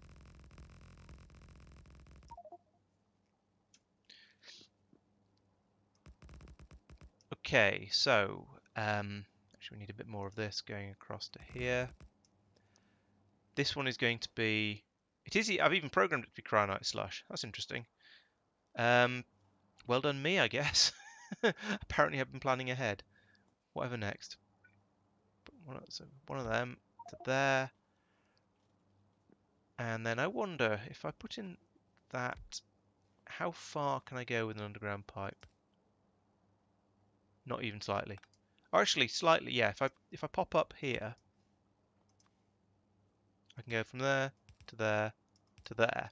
A: Okay, so actually we need a bit more of this going across to here. This one is going to be... I've even programmed it to be cryonite slush. That's interesting. Well done me, I guess. Apparently I've been planning ahead. Whatever next. So one of them to there. And then I wonder if I put in that, how far can I go with an underground pipe? Not even slightly. Or actually slightly, yeah. If I pop up here, I can go from there to there to there.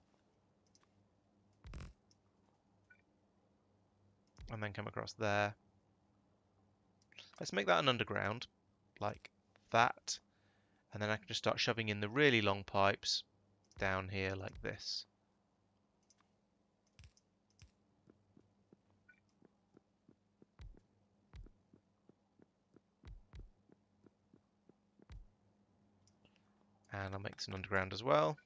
A: And then come across there. Let's make that an underground, like that. And then I can just start shoving in the really long pipes down here like this. And I'll make some underground as well.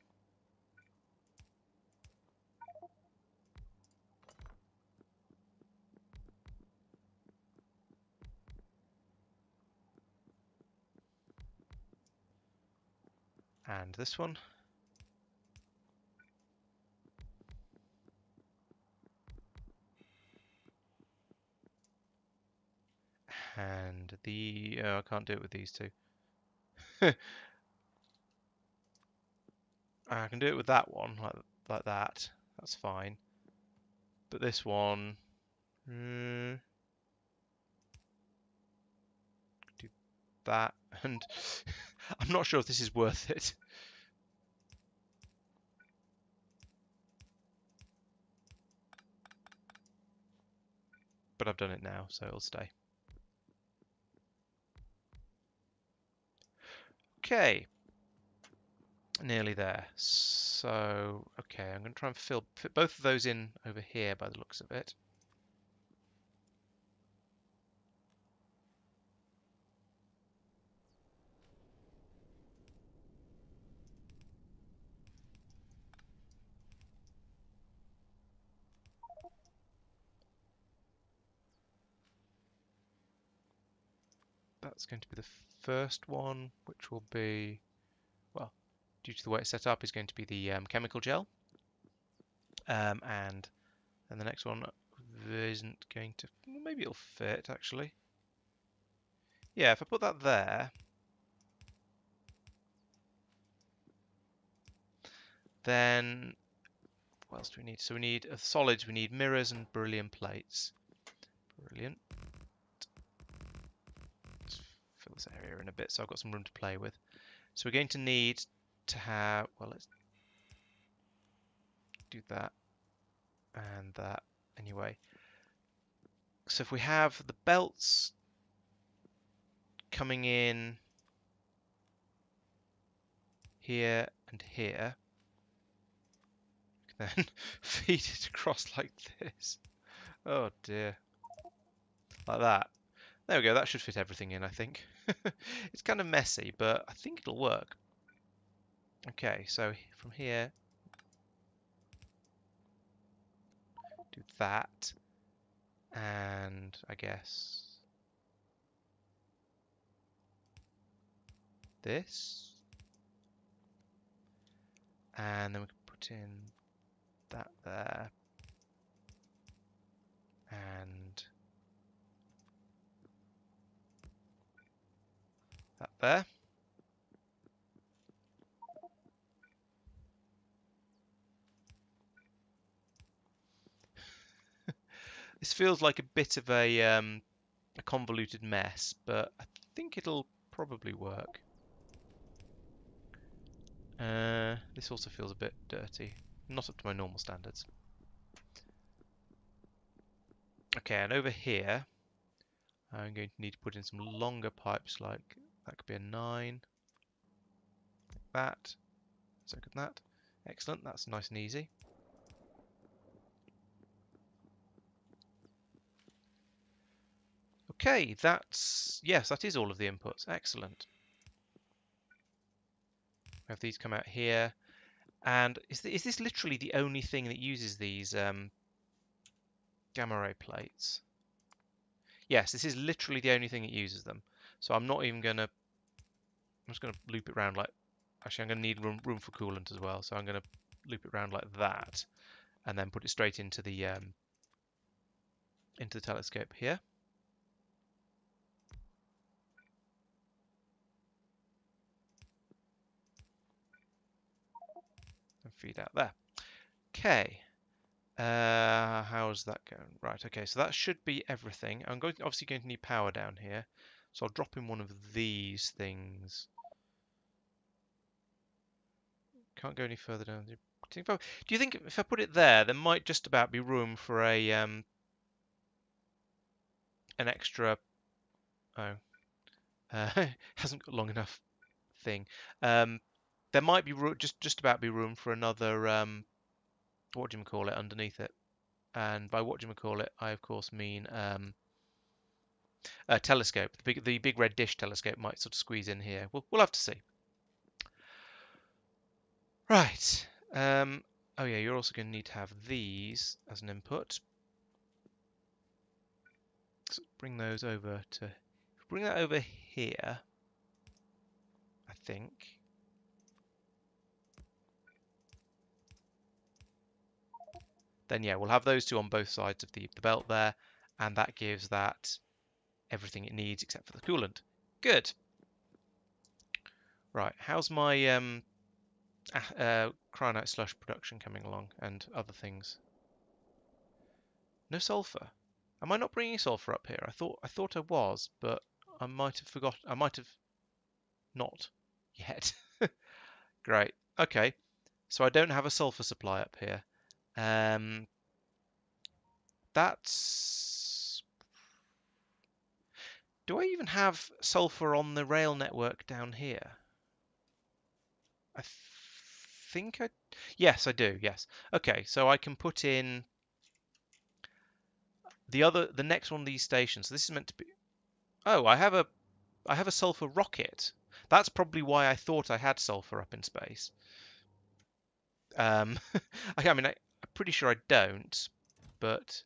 A: And this one. And the... oh, I can't do it with these two. I can do it with that one, like that. That's fine. But this one... do that. And I'm not sure if this is worth it. But I've done it now, so it'll stay. Okay. Nearly there. So, okay, I'm going to try and fit both of those in over here by the looks of it. That's going to be the first one, which will be, well, due to the way it's set up, is going to be the chemical gel. And the next one isn't going to, well, maybe it'll fit actually. Yeah, if I put that there, then what else do we need? So we need solids, we need mirrors and beryllium plates. Brilliant. Let's fill this area in a bit so I've got some room to play with. So we're going to need to have, well, let's do that and that anyway. So if we have the belts coming in here and here, we can then feed it across like this. Oh dear. Like that. There we go, that should fit everything in, I think. It's kind of messy, but I think it'll work. Okay, so from here, do that, and I guess this, and then we can put in that there, and that there. This feels like a bit of a convoluted mess, but I think it'll probably work. This also feels a bit dirty, not up to my normal standards. Okay, and over here, I'm going to need to put in some longer pipes, like that could be a 9, like that. So could that. Excellent, that's nice and easy. Okay, yes, that is all of the inputs. Excellent. We have these come out here. And is this literally the only thing that uses these gamma ray plates? Yes, this is literally the only thing that uses them. So I'm not even going to... I'm just going to loop it around like... Actually, I'm going to need room for coolant as well. So I'm going to loop it around like that. And then put it straight into the telescope here. And feed out there. Okay. How's that going? Right, okay, so that should be everything. I'm obviously going to need power down here. So I'll drop in one of these things. Can't go any further down. Do you think if I put it there, there might just about be room for a an extra... Oh, hasn't got long enough thing. There might be just about be room for another what do you call it underneath it. And by what do you call it, I of course mean a telescope. The big red dish telescope might sort of squeeze in here. We'll have to see. Right. Oh yeah, you're also going to need to have these as an input. So bring those over to... Bring that over here, I think. then yeah, we'll have those two on both sides of the belt there, and that gives that everything it needs except for the coolant. Good. Right, how's my cryonite slush production coming along and other things? No sulfur. Am I not bringing sulfur up here? I thought I was, but I might have forgot. I might have not yet. Great. Okay. So I don't have a sulfur supply up here. Um, that's. Do I even have sulfur on the rail network down here? I think I. Yes, I do. Yes. Okay. So I can put in the next one of these stations. So this is meant to be. Oh, I have a sulfur rocket. That's probably why I thought I had sulfur up in space. I mean, I'm pretty sure I don't, but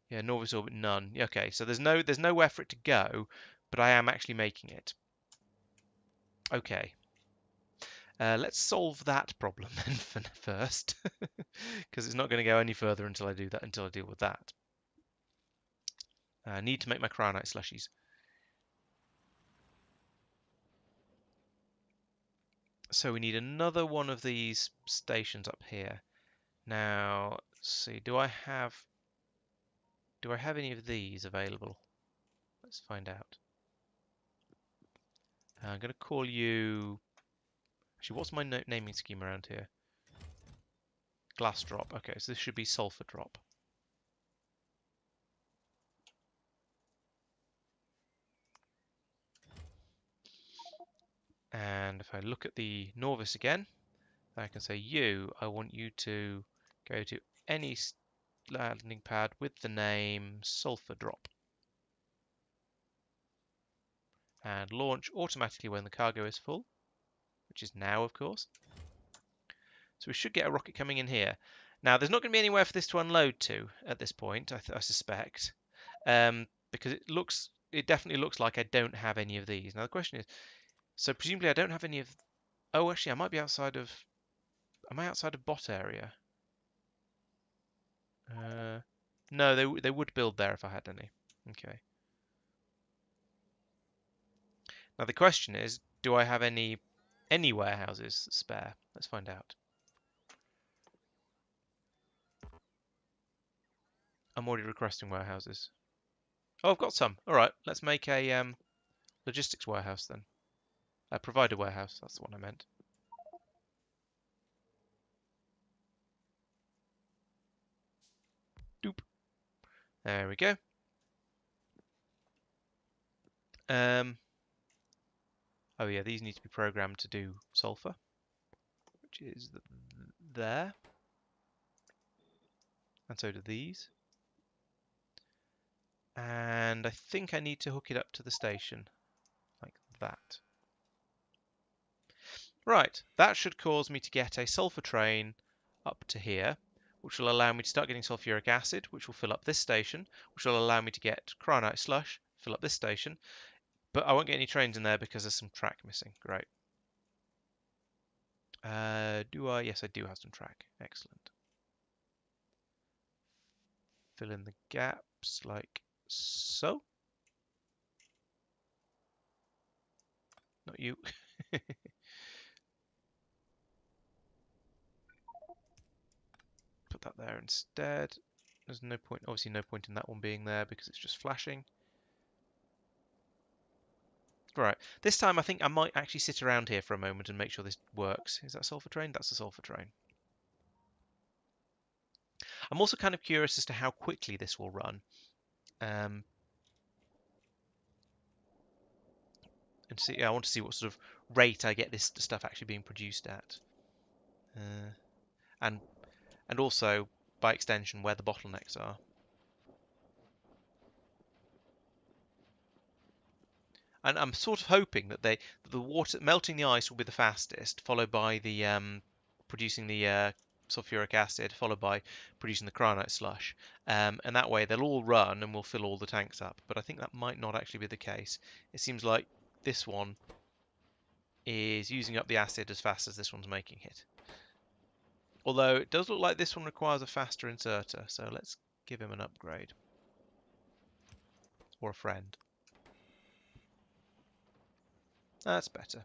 A: yeah, Norvis orbit none. Okay, so there's nowhere for it to go, but I am actually making it. Okay, let's solve that problem then first, because it's not going to go any further until I do that. Until I deal with that. I need to make my cryonite slushies. So we need another one of these stations up here. Now, let's see, do I have any of these available? Let's find out. I'm going to call you. Actually, what's my naming scheme around here? Glass drop. Okay, so this should be sulfur drop. And if I look at the Norvis again, I can say I want you to go to any landing pad with the name sulfur drop. And launch automatically when the cargo is full, which is now, of course. So we should get a rocket coming in here. Now, there's not going to be anywhere for this to unload to at this point, I suspect, because it definitely looks like I don't have any of these. Now, the question is, so presumably I don't have any of. Oh, actually, I might be outside of. Am I outside of bot area? No, they would build there if I had any. Okay. Now the question is, do I have any warehouses spare? Let's find out. I'm already requesting warehouses. Oh, I've got some. All right, let's make a logistics warehouse then. A provider warehouse. That's the one I meant. Doop. There we go. Oh yeah, these need to be programmed to do sulfur, which is there. And so do these. And I think I need to hook it up to the station, like that. Right, that should cause me to get a sulfur train up to here, which will allow me to start getting sulfuric acid, which will fill up this station, which will allow me to get cryonite slush, fill up this station, but I won't get any trains in there because there's some track missing. Great. Do I? Yes, I do have some track. Excellent. Fill in the gaps like so. Not you. Put that there instead. There's no point, obviously no point in that one being there because it's just flashing. Right, this time I think I might actually sit around here for a moment and make sure this works. Is that a sulfur train? That's a sulfur train. I'm also kind of curious as to how quickly this will run. And see, I want to see what sort of rate I get this stuff actually being produced at. And also, by extension, where the bottlenecks are. And I'm sort of hoping that the water melting the ice will be the fastest, followed by the producing the sulfuric acid, followed by producing the cryonite slush. And that way they'll all run and we'll fill all the tanks up. But I think that might not actually be the case. It seems like this one is using up the acid as fast as this one's making it. Although it does look like this one requires a faster inserter, so let's give him an upgrade. Or a friend. That's better.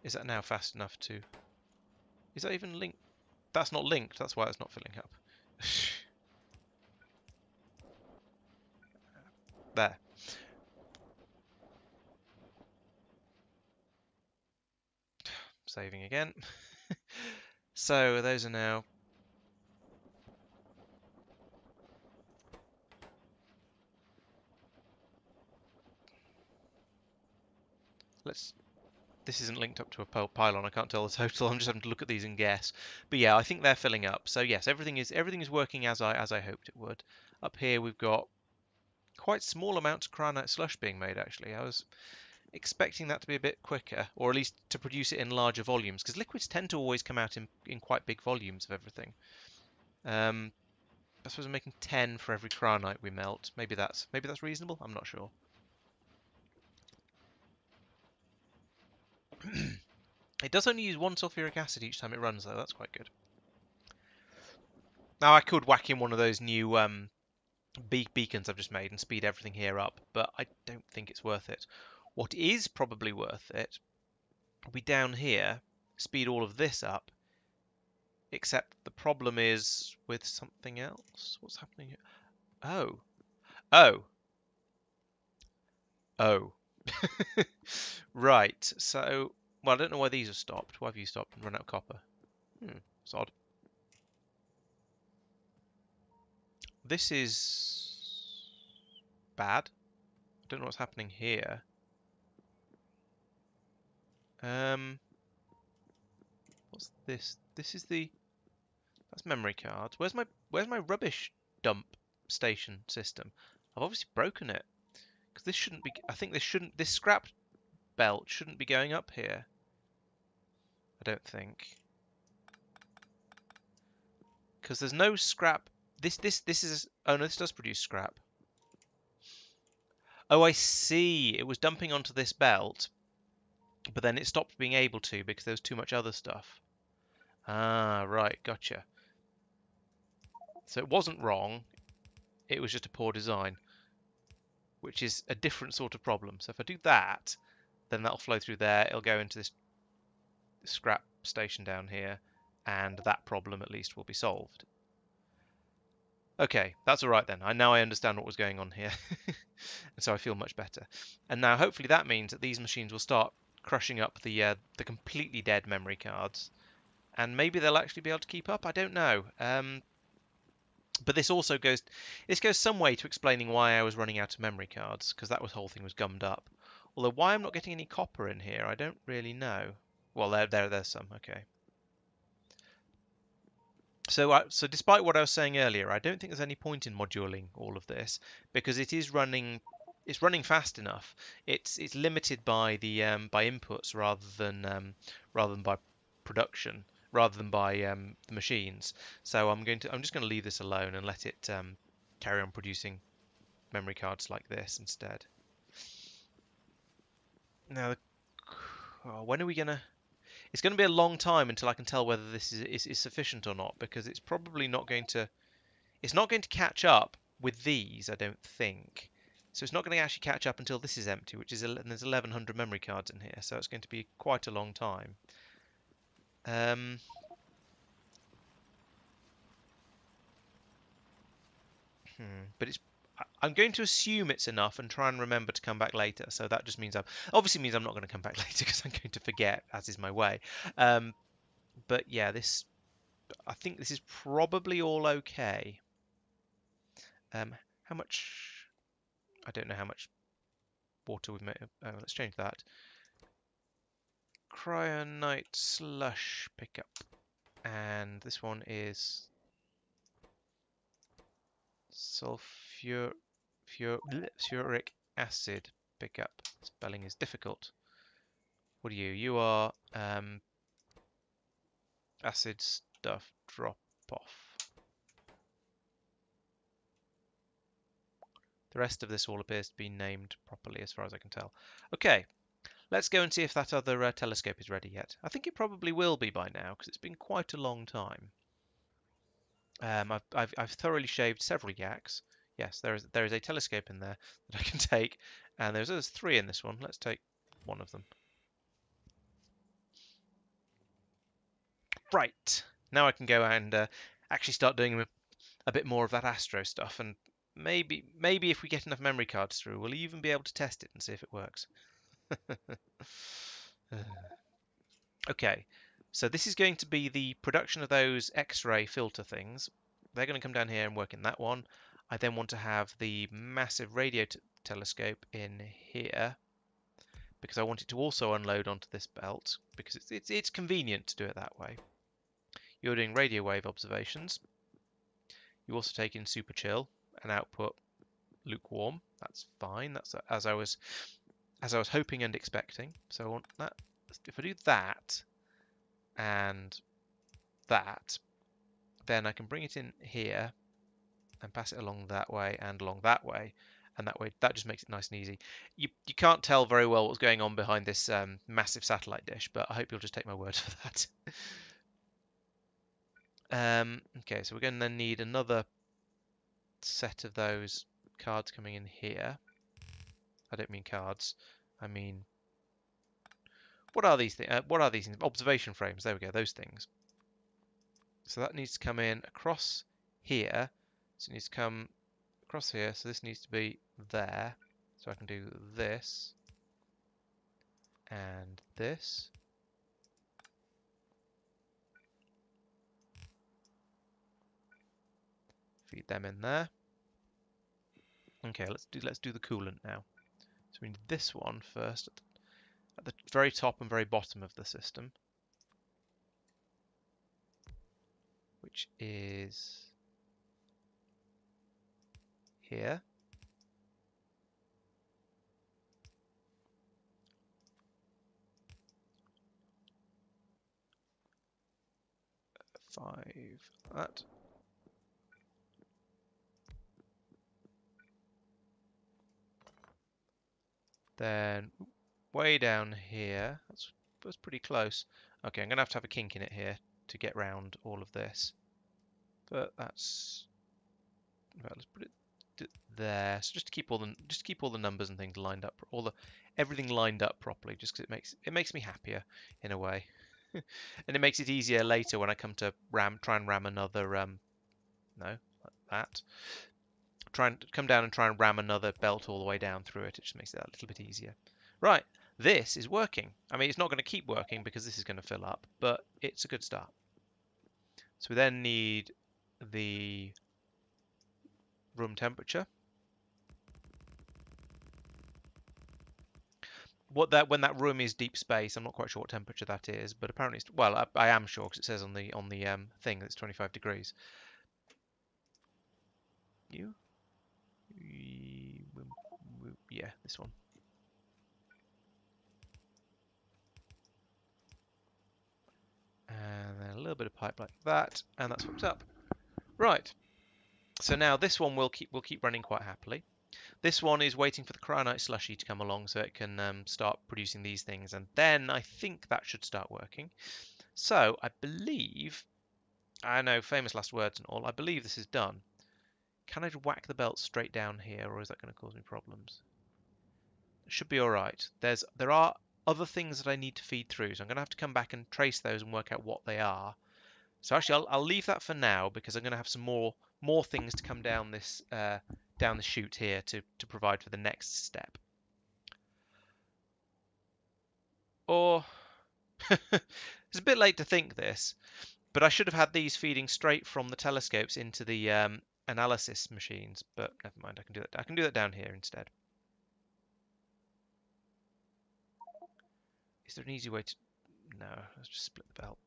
A: Is that now fast enough to... Is that even linked? That's not linked, that's why it's not filling up. There. Saving again. So those are now... This isn't linked up to a pylon, I can't tell the total, I'm just having to look at these and guess. But yeah, I think they're filling up. So yes, everything is working as I hoped it would. Up here we've got quite small amounts of cryonite slush being made actually. I was expecting that to be a bit quicker, or at least to produce it in larger volumes, because liquids tend to always come out in quite big volumes of everything. I suppose I'm making 10 for every cryonite we melt. Maybe that's reasonable. I'm not sure. It does only use 1 sulfuric acid each time it runs, though. That's quite good. Now I could whack in one of those new beacons I've just made and speed everything here up, but I don't think it's worth it. What is probably worth it will be down here, speed all of this up, except the problem is with something else. What's happening here? Oh. Oh. Oh. Right, so... Well, I don't know why these have stopped. Why have you stopped and run out of copper? It's odd. This is... bad. I don't know what's happening here. What's this? This is the... That's memory cards. Where's my rubbish dump station system? I've obviously broken it. Because this shouldn't be... I think this scrap belt shouldn't be going up here. I don't think. Because there's no scrap. This is... Oh no, this does produce scrap. Oh, I see. It was dumping onto this belt, but then it stopped being able to because there was too much other stuff. Ah, right, gotcha. So it wasn't wrong. It was just a poor design, which is a different sort of problem. So if I do that, then that'll flow through there. It'll go into this scrap station down here, and that problem at least will be solved. Okay, that's all right then. Now I understand what was going on here, and so I feel much better. And now hopefully that means that these machines will start crushing up the completely dead memory cards, and maybe they'll actually be able to keep up. I don't know. But this goes some way to explaining why I was running out of memory cards, because that whole thing was gummed up. Although why I'm not getting any copper in here, I don't really know. Well, there's some. Okay. So despite what I was saying earlier, I don't think there's any point in moduling all of this because it's running fast enough. It's limited by the by inputs rather than by production, rather than by the machines. So I'm just going to leave this alone and let it carry on producing memory cards like this instead. Now, when are we gonna? It's going to be a long time until I can tell whether this is sufficient or not, because it's probably not going to... It's not going to catch up with these, I don't think. So it's not going to actually catch up until this is empty, which is... And there's 1,100 memory cards in here, so it's going to be quite a long time. But I'm going to assume it's enough and try and remember to come back later. So that just means obviously means I'm not going to come back later because I'm going to forget, as is my way. But yeah, I think this is probably all okay. How much? I don't know how much water we've made. Let's change that. Cryonite slush pickup, and this one is sulfuric acid pickup. Spelling is difficult. What are you? You are acid stuff drop off. The rest of this all appears to be named properly as far as I can tell. Okay, Let's go and see if that other telescope is ready yet. I think it probably will be by now because it's been quite a long time. I've thoroughly shaved several yaks. Yes, there is a telescope in there that I can take, and there's 3 in this one. Let's take one of them. Right, now I can go and actually start doing a bit more of that Astro stuff, and maybe if we get enough memory cards through, we'll even be able to test it and see if it works. Okay, so this is going to be the production of those X-ray filter things. They're going to come down here and work in that one. I then want to have the massive radio telescope in here because I want it to also unload onto this belt because it's convenient to do it that way. You're doing radio wave observations. You also take in super chill and output lukewarm. That's fine. That's as I was hoping and expecting. So I want that. If I do that and that, then I can bring it in here and pass it along that way and along that way, and that way that just makes it nice and easy. You can't tell very well what's going on behind this massive satellite dish, but I hope you'll just take my word for that. Okay, so we're going to then need another set of those cards coming in here. I don't mean cards. I mean, what are these things? What are these things? Observation frames. There we go. Those things. So that needs to come in across here. So it needs to come across here. So this needs to be there. So I can do this and this. Feed them in there. Okay, let's do the coolant now. So we need this one first at the very top and very bottom of the system, which is here. Five. That. Then way down here. That's pretty close. Okay, I'm gonna have to have a kink in it here to get round all of this. But that's right, let's put it there. So just to keep all the numbers and things lined up, everything lined up properly, just because it makes me happier in a way, and it makes it easier later when I come to try and ram another no, like that. Try and come down and try and ram another belt all the way down through it. It just makes it a little bit easier. Right, this is working. I mean, it's not going to keep working because this is going to fill up, but it's a good start. So we then need the room temperature. When that room is deep space, I'm not quite sure what temperature that is, but apparently it's, well, I am sure because it says on the thing that it's 25 degrees. Yeah, this one. And then a little bit of pipe like that, and that's hooked up. Right. So now this one will keep running quite happily. This one is waiting for the cryonite slushy to come along so it can start producing these things, and then I think that should start working. So I believe, I know, famous last words and all, I believe this is done. Can I whack the belt straight down here, or is that going to cause me problems? It should be all right. There are other things that I need to feed through, so I'm going to have to come back and trace those and work out what they are. So actually, I'll leave that for now because I'm going to have some more things to come down this down the chute here to provide for the next step. Or it's a bit late to think this, but I should have had these feeding straight from the telescopes into the analysis machines. But never mind, I can do that. I can do that down here instead. Is there an easy way to? No, let's just split the belt.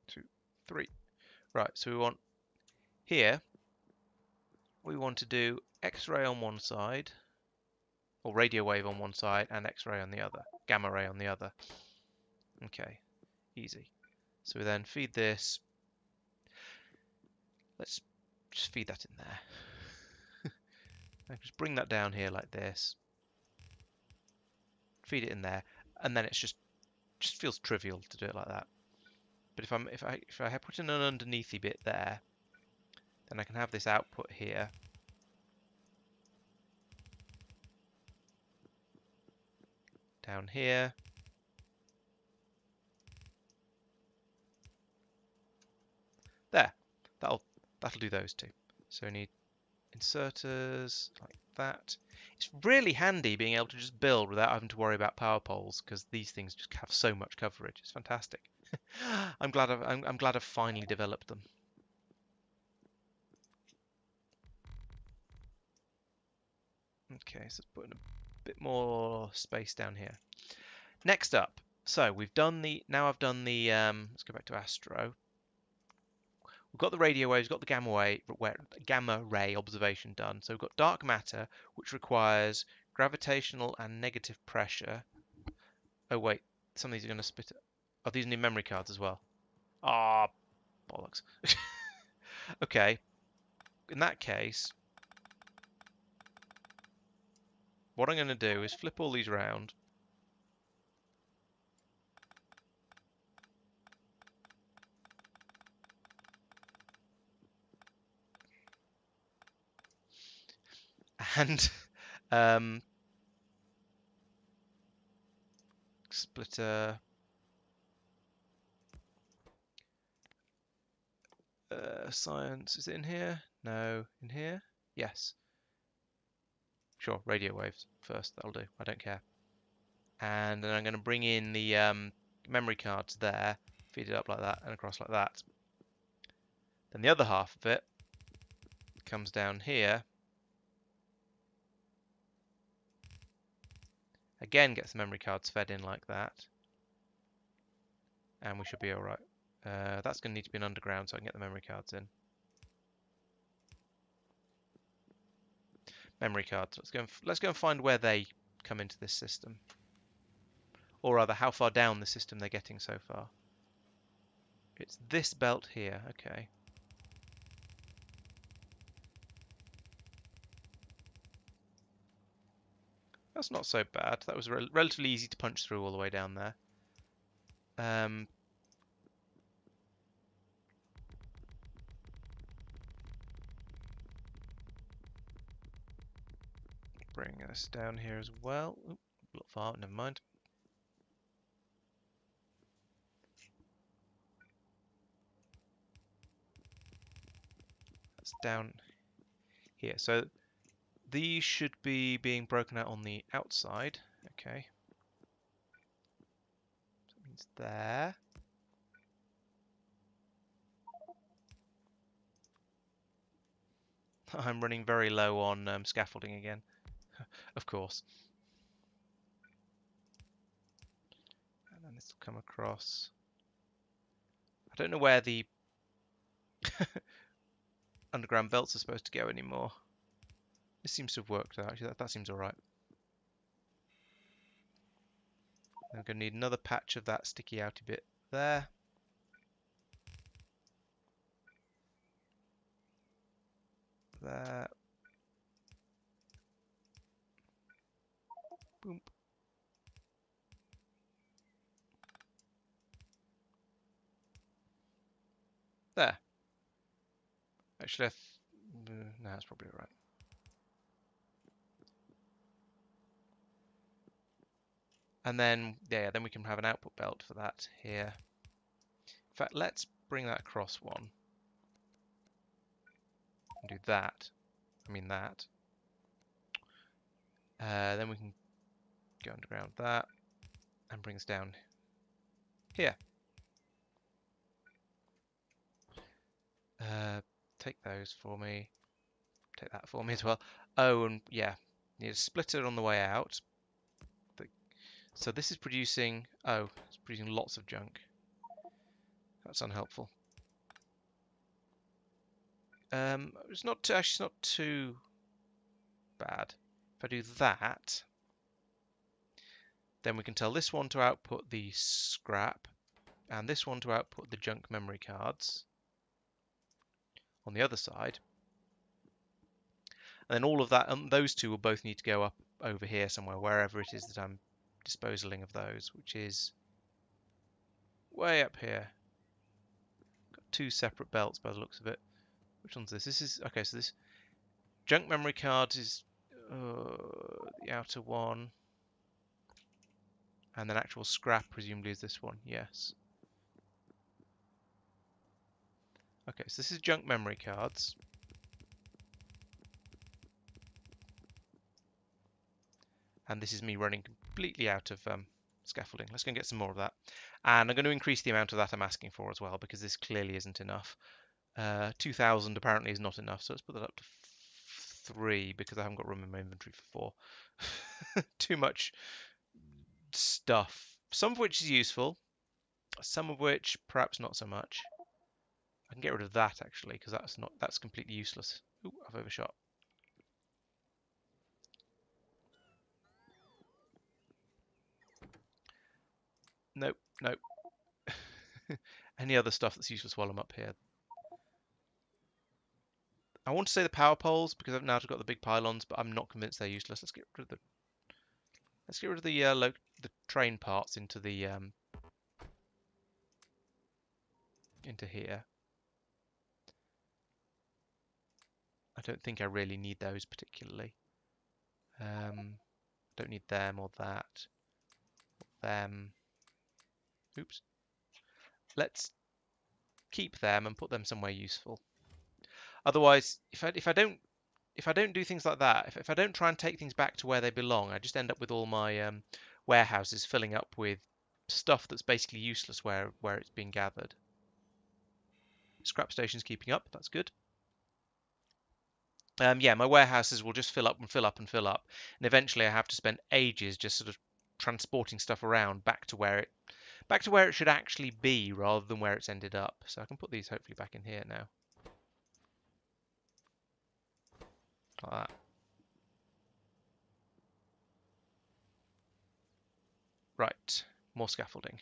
A: Two, three. Right, so we want here. We want to do X-ray on one side, or radio wave on one side, and X-ray on the other, gamma ray on the other. Okay, easy. So we then feed this Let's just feed that in there. Just bring that down here like this. Feed it in there, and then it's just feels trivial to do it like that. But if I put in an underneathy bit there, then I can have this output here. Down here. There. That'll do those two. So we need inserters like that. It's really handy being able to just build without having to worry about power poles, because these things just have so much coverage. It's fantastic. I'm glad I've finally developed them. Okay, so let's put in a bit more space down here. Next up, so we've done the. Now I've done the. Let's go back to Astro. We've got the radio waves, we've got the gamma ray observation done. So we've got dark matter, which requires gravitational and negative pressure. Oh wait, some of these are going to split. Oh, these need memory cards as well. Ah, bollocks. Okay, in that case, what I'm going to do is flip all these around. And splitter science, is it in here? No, in here? Yes. Sure, radio waves first, that'll do, I don't care. And then I'm going to bring in the memory cards there, feed it up like that and across like that. Then the other half of it comes down here. Again, gets the memory cards fed in like that. And we should be alright. That's going to need to be an underground so I can get the memory cards in. Memory cards. Let's go and find where they come into this system. Or rather, how far down the system they're getting so far. It's this belt here. Okay. That's not so bad. That was relatively easy to punch through all the way down there. Bring this down here as well. Oop, a lot far, never mind. That's down here. So these should be being broken out on the outside. Okay. So that means there. I'm running very low on scaffolding again, of course. And then this will come across. I don't know where the underground belts are supposed to go anymore. This seems to have worked out. Actually, that seems alright. I'm going to need another patch of that sticky outy bit there. There. Boom. There. Actually, no, that's probably alright. And then, yeah, then we can have an output belt for that here. In fact, let's bring that across one. And do that. I mean that. Then we can go underground that. And bring us down here. Take those for me. Take that for me as well. Oh, and yeah, need a splitter on the way out. So this is producing. Oh, it's producing lots of junk. That's unhelpful. It's not actually it's not too bad. If I do that, then we can tell this one to output the scrap, and this one to output the junk memory cards. on the other side. And then all of that, and those two will both need to go up over here somewhere, wherever it is that I'm disposaling of those, which is way up here. Got two separate belts by the looks of it. Which one's this? This is, okay, so this junk memory card is the outer one. And then actual scrap presumably is this one, yes. Okay, so this is junk memory cards. And this is me running completely out of scaffolding. Let's go and get some more of that. And I'm going to increase the amount of that I'm asking for as well, because this clearly isn't enough. 2,000 apparently is not enough, so let's put that up to 3, because I haven't got room in my inventory for 4. Too much stuff. Some of which is useful, some of which perhaps not so much. I can get rid of that actually, because that's completely useless. Ooh, I've overshot. Nope, nope. Any other stuff that's useless while I'm up here? I want to say the power poles because I've now got the big pylons, but I'm not convinced they're useless. Let's get rid of the train parts into the into here. I don't think I really need those particularly. Don't need them or that. Them. Oops. Let's keep them and put them somewhere useful. Otherwise, if I don't do things like that, if I don't try and take things back to where they belong, I just end up with all my warehouses filling up with stuff that's basically useless where it's being gathered. Scrap station's keeping up. That's good. Yeah, my warehouses will just fill up and fill up and fill up, and eventually I have to spend ages just sort of transporting stuff around back to where it should actually be rather than where it's ended up. So I can put these hopefully back in here now. Like that. Right, more scaffolding.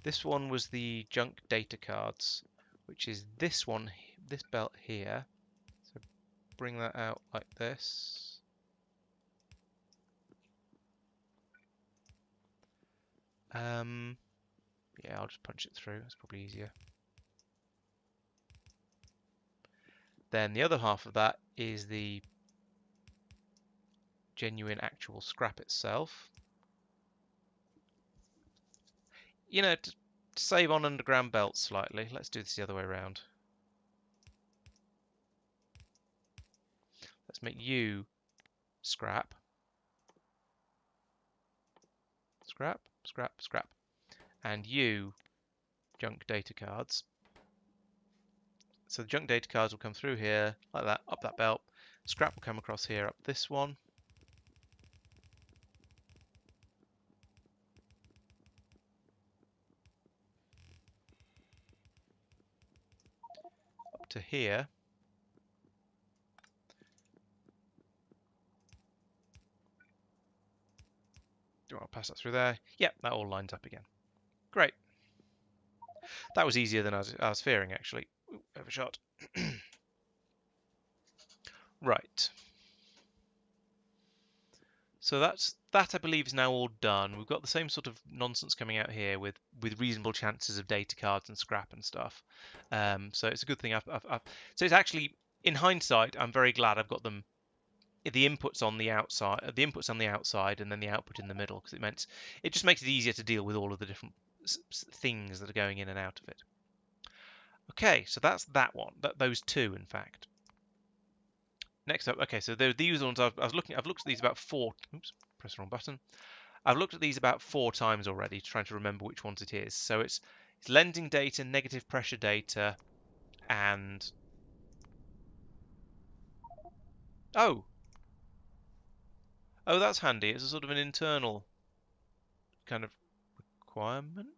A: This one was the junk data cards, which is this one, this belt here. So bring that out like this. Yeah, I'll just punch it through. That's probably easier. Then the other half of that is the genuine actual scrap itself. You know, to save on underground belts slightly, let's do this the other way around. Let's make you scrap. Scrap, scrap, scrap. And you junk data cards. So the junk data cards will come through here, like that, up that belt. Scrap will come across here, up this one. Up to here. I'll pass that through there. Yep, that all lines up again. Great. That was easier than I was fearing, actually. Ooh, overshot. Right. So that I believe is now all done. We've got the same sort of nonsense coming out here with reasonable chances of data cards and scrap and stuff. So it's a good thing. So it's actually, in hindsight, I'm very glad I've got them. The inputs on the outside, and then the output in the middle, because it just makes it easier to deal with all of the different things that are going in and out of it. Okay, so that's that one. Those two, in fact. Next up, okay, so these ones I've looked at these about 4. Oops, press the wrong button. I've looked at these about 4 times already, trying to remember which ones it is. So it's lending data, negative pressure data, and oh, that's handy. It's a sort of an internal kind of requirement.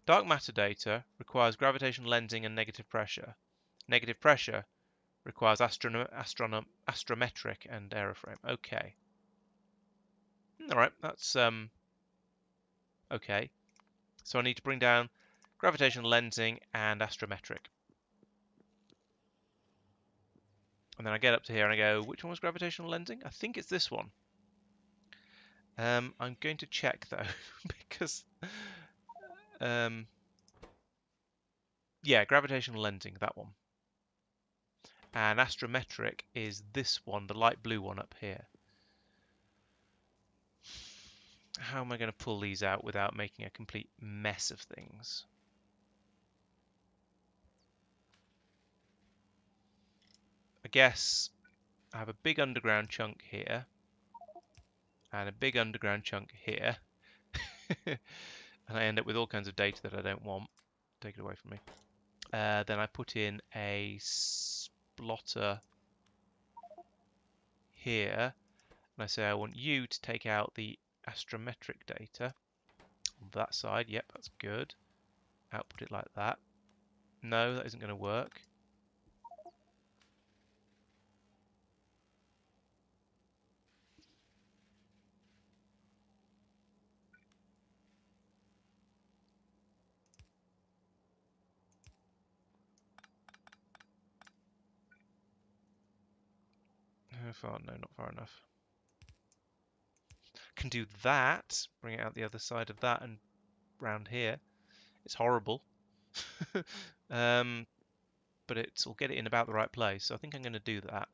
A: Dark matter data requires gravitational lensing and negative pressure. Negative pressure Requires astrometric and aeroframe. Okay. All right, that's okay. So I need to bring down gravitational lensing and astrometric. And then I get up to here and I go, which one was gravitational lensing? I think it's this one. I'm going to check though, because yeah, gravitational lensing, that one. And astrometric is this one, the light blue one up here. How am I going to pull these out without making a complete mess of things? I guess I have a big underground chunk here and a big underground chunk here. And I end up with all kinds of data that I don't want. Take it away from me. Then I put in a splotter here, and I say I want you to take out the astrometric data on that side. Yep, that's good. Output it like that. No, that isn't going to work. How far? No, not far enough. Can do that. Bring it out the other side of that and round here. It's horrible. But it'll get it in about the right place. So I think I'm going to do that.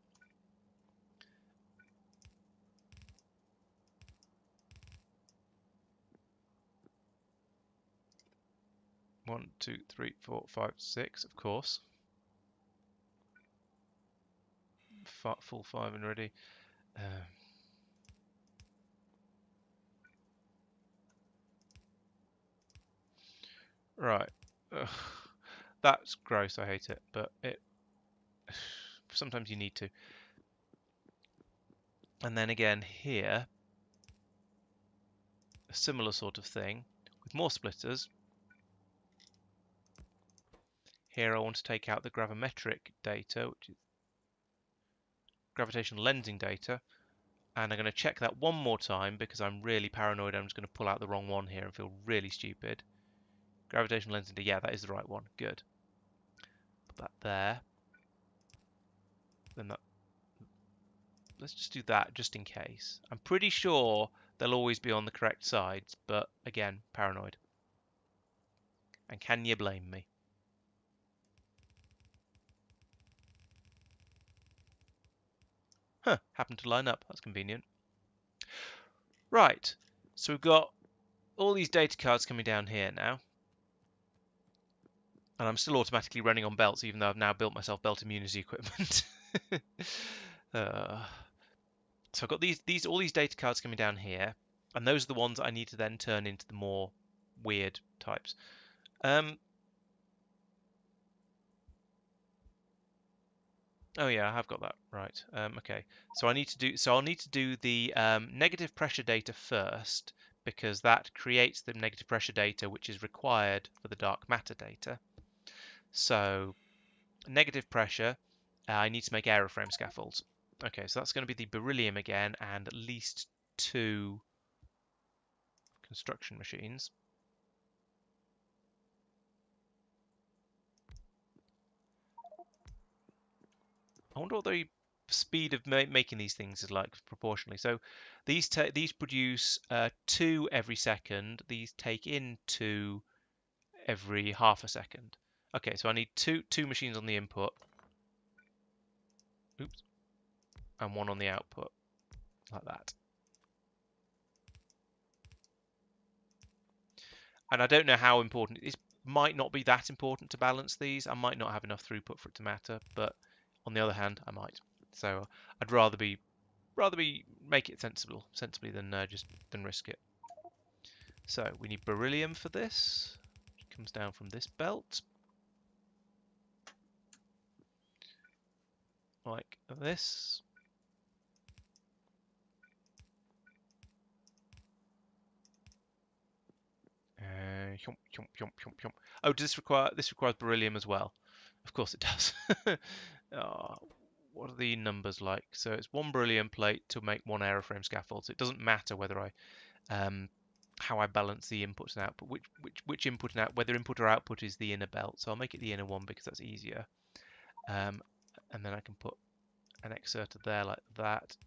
A: One, two, three, four, five, six, of course. Full five and ready. Right. Ugh. That's gross, I hate it, but sometimes you need to. And then again here, a similar sort of thing with more splitters. Here I want to take out the gravimetric data, which is gravitational lensing data, and I'm going to check that one more time because I'm really paranoid. I'm just going to pull out the wrong one here and feel really stupid. Gravitational lensing data, yeah, that is the right one. Good. Put that there. Then that. Let's just do that just in case. I'm pretty sure they'll always be on the correct sides, but again, paranoid. And can you blame me? Huh, happened to line up. That's convenient. Right, so we've got all these data cards coming down here now. And I'm still automatically running on belts, even though I've now built myself belt immunity equipment. So I've got all these data cards coming down here, and those are the ones I need to then turn into the more weird types. Oh yeah, I have got that right. Okay, so I'll need to do the negative pressure data first because that creates the negative pressure data which is required for the dark matter data. So negative pressure, I need to make aeroframe scaffolds. Okay, so that's going to be the beryllium again and at least 2 construction machines. I wonder what the speed of making these things is like proportionally. So these produce 2 every second. These take in 2 every half a second. Okay, so I need two machines on the input. Oops. And 1 on the output, like that. And I don't know how important it might not be that important to balance these. I might not have enough throughput for it to matter, but on the other hand, I might. So I'd rather make it sensibly than than risk it. So we need beryllium for this, which comes down from this belt, like this. Oh, does this requires beryllium as well? Of course it does. Oh, what are the numbers like? So it's 1 beryllium plate to make 1 aeroframe scaffold. So it doesn't matter whether I how I balance the inputs and output, which input and out, whether input or output is the inner belt. So I'll make it the inner one because that's easier. And then I can put an exerter there like that.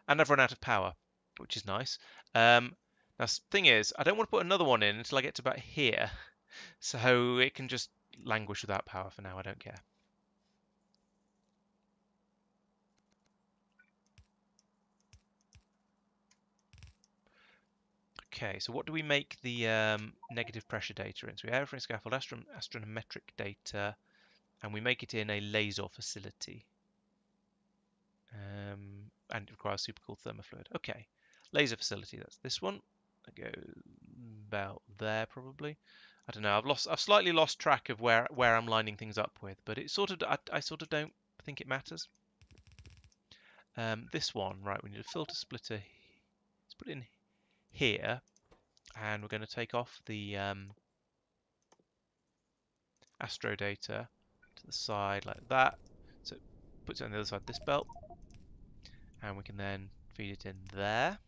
A: And I've run out of power, which is nice. Now, the thing is, I don't want to put another one in until I get to about here. So it can just languish without power for now. I don't care. Okay, so what do we make the negative pressure data in? So we airframe scaffold, astrometric data, and we make it in a laser facility. And it requires supercooled thermofluid. Okay, laser facility, that's this one. I go about there probably. I don't know. I've slightly lost track of where I'm lining things up with, but it sort of I sort of don't think it matters. This one, right? We need a filter splitter. Let's put it in here, and we're going to take off the astro data to the side like that. So it puts it on the other side of this belt, and we can then feed it in there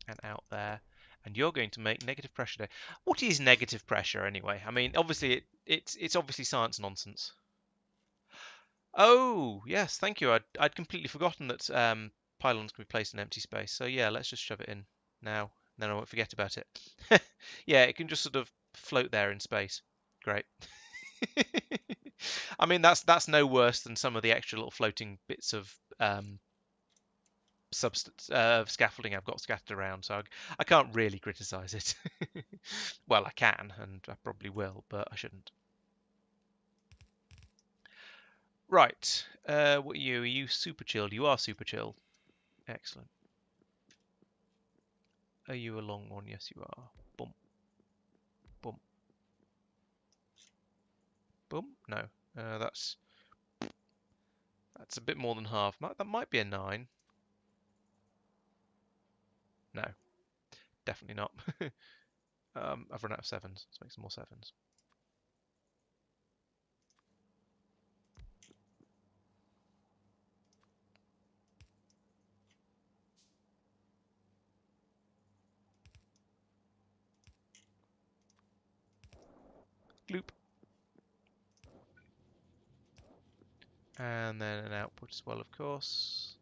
A: and out there. And you're going to make negative pressure data. What is negative pressure anyway? I mean, obviously it's obviously science nonsense. Oh yes, thank you. I'd completely forgotten that pylons can be placed in empty space. So yeah, let's just shove it in now. Then I won't forget about it. Yeah, it can just sort of float there in space. Great. I mean, that's no worse than some of the extra little floating bits of substance scaffolding I've got scattered around, so I can't really criticise it. Well, I can, and I probably will, but I shouldn't. Right, what are you? Are you super chilled? You are super chill. Excellent. Are you a long one? Yes, you are. Boom, boom, boom. No, that's a bit more than half. That might be a 9. No, definitely not. I've run out of 7s. Let's make some more 7s. Gloop. And then an output as well, of course.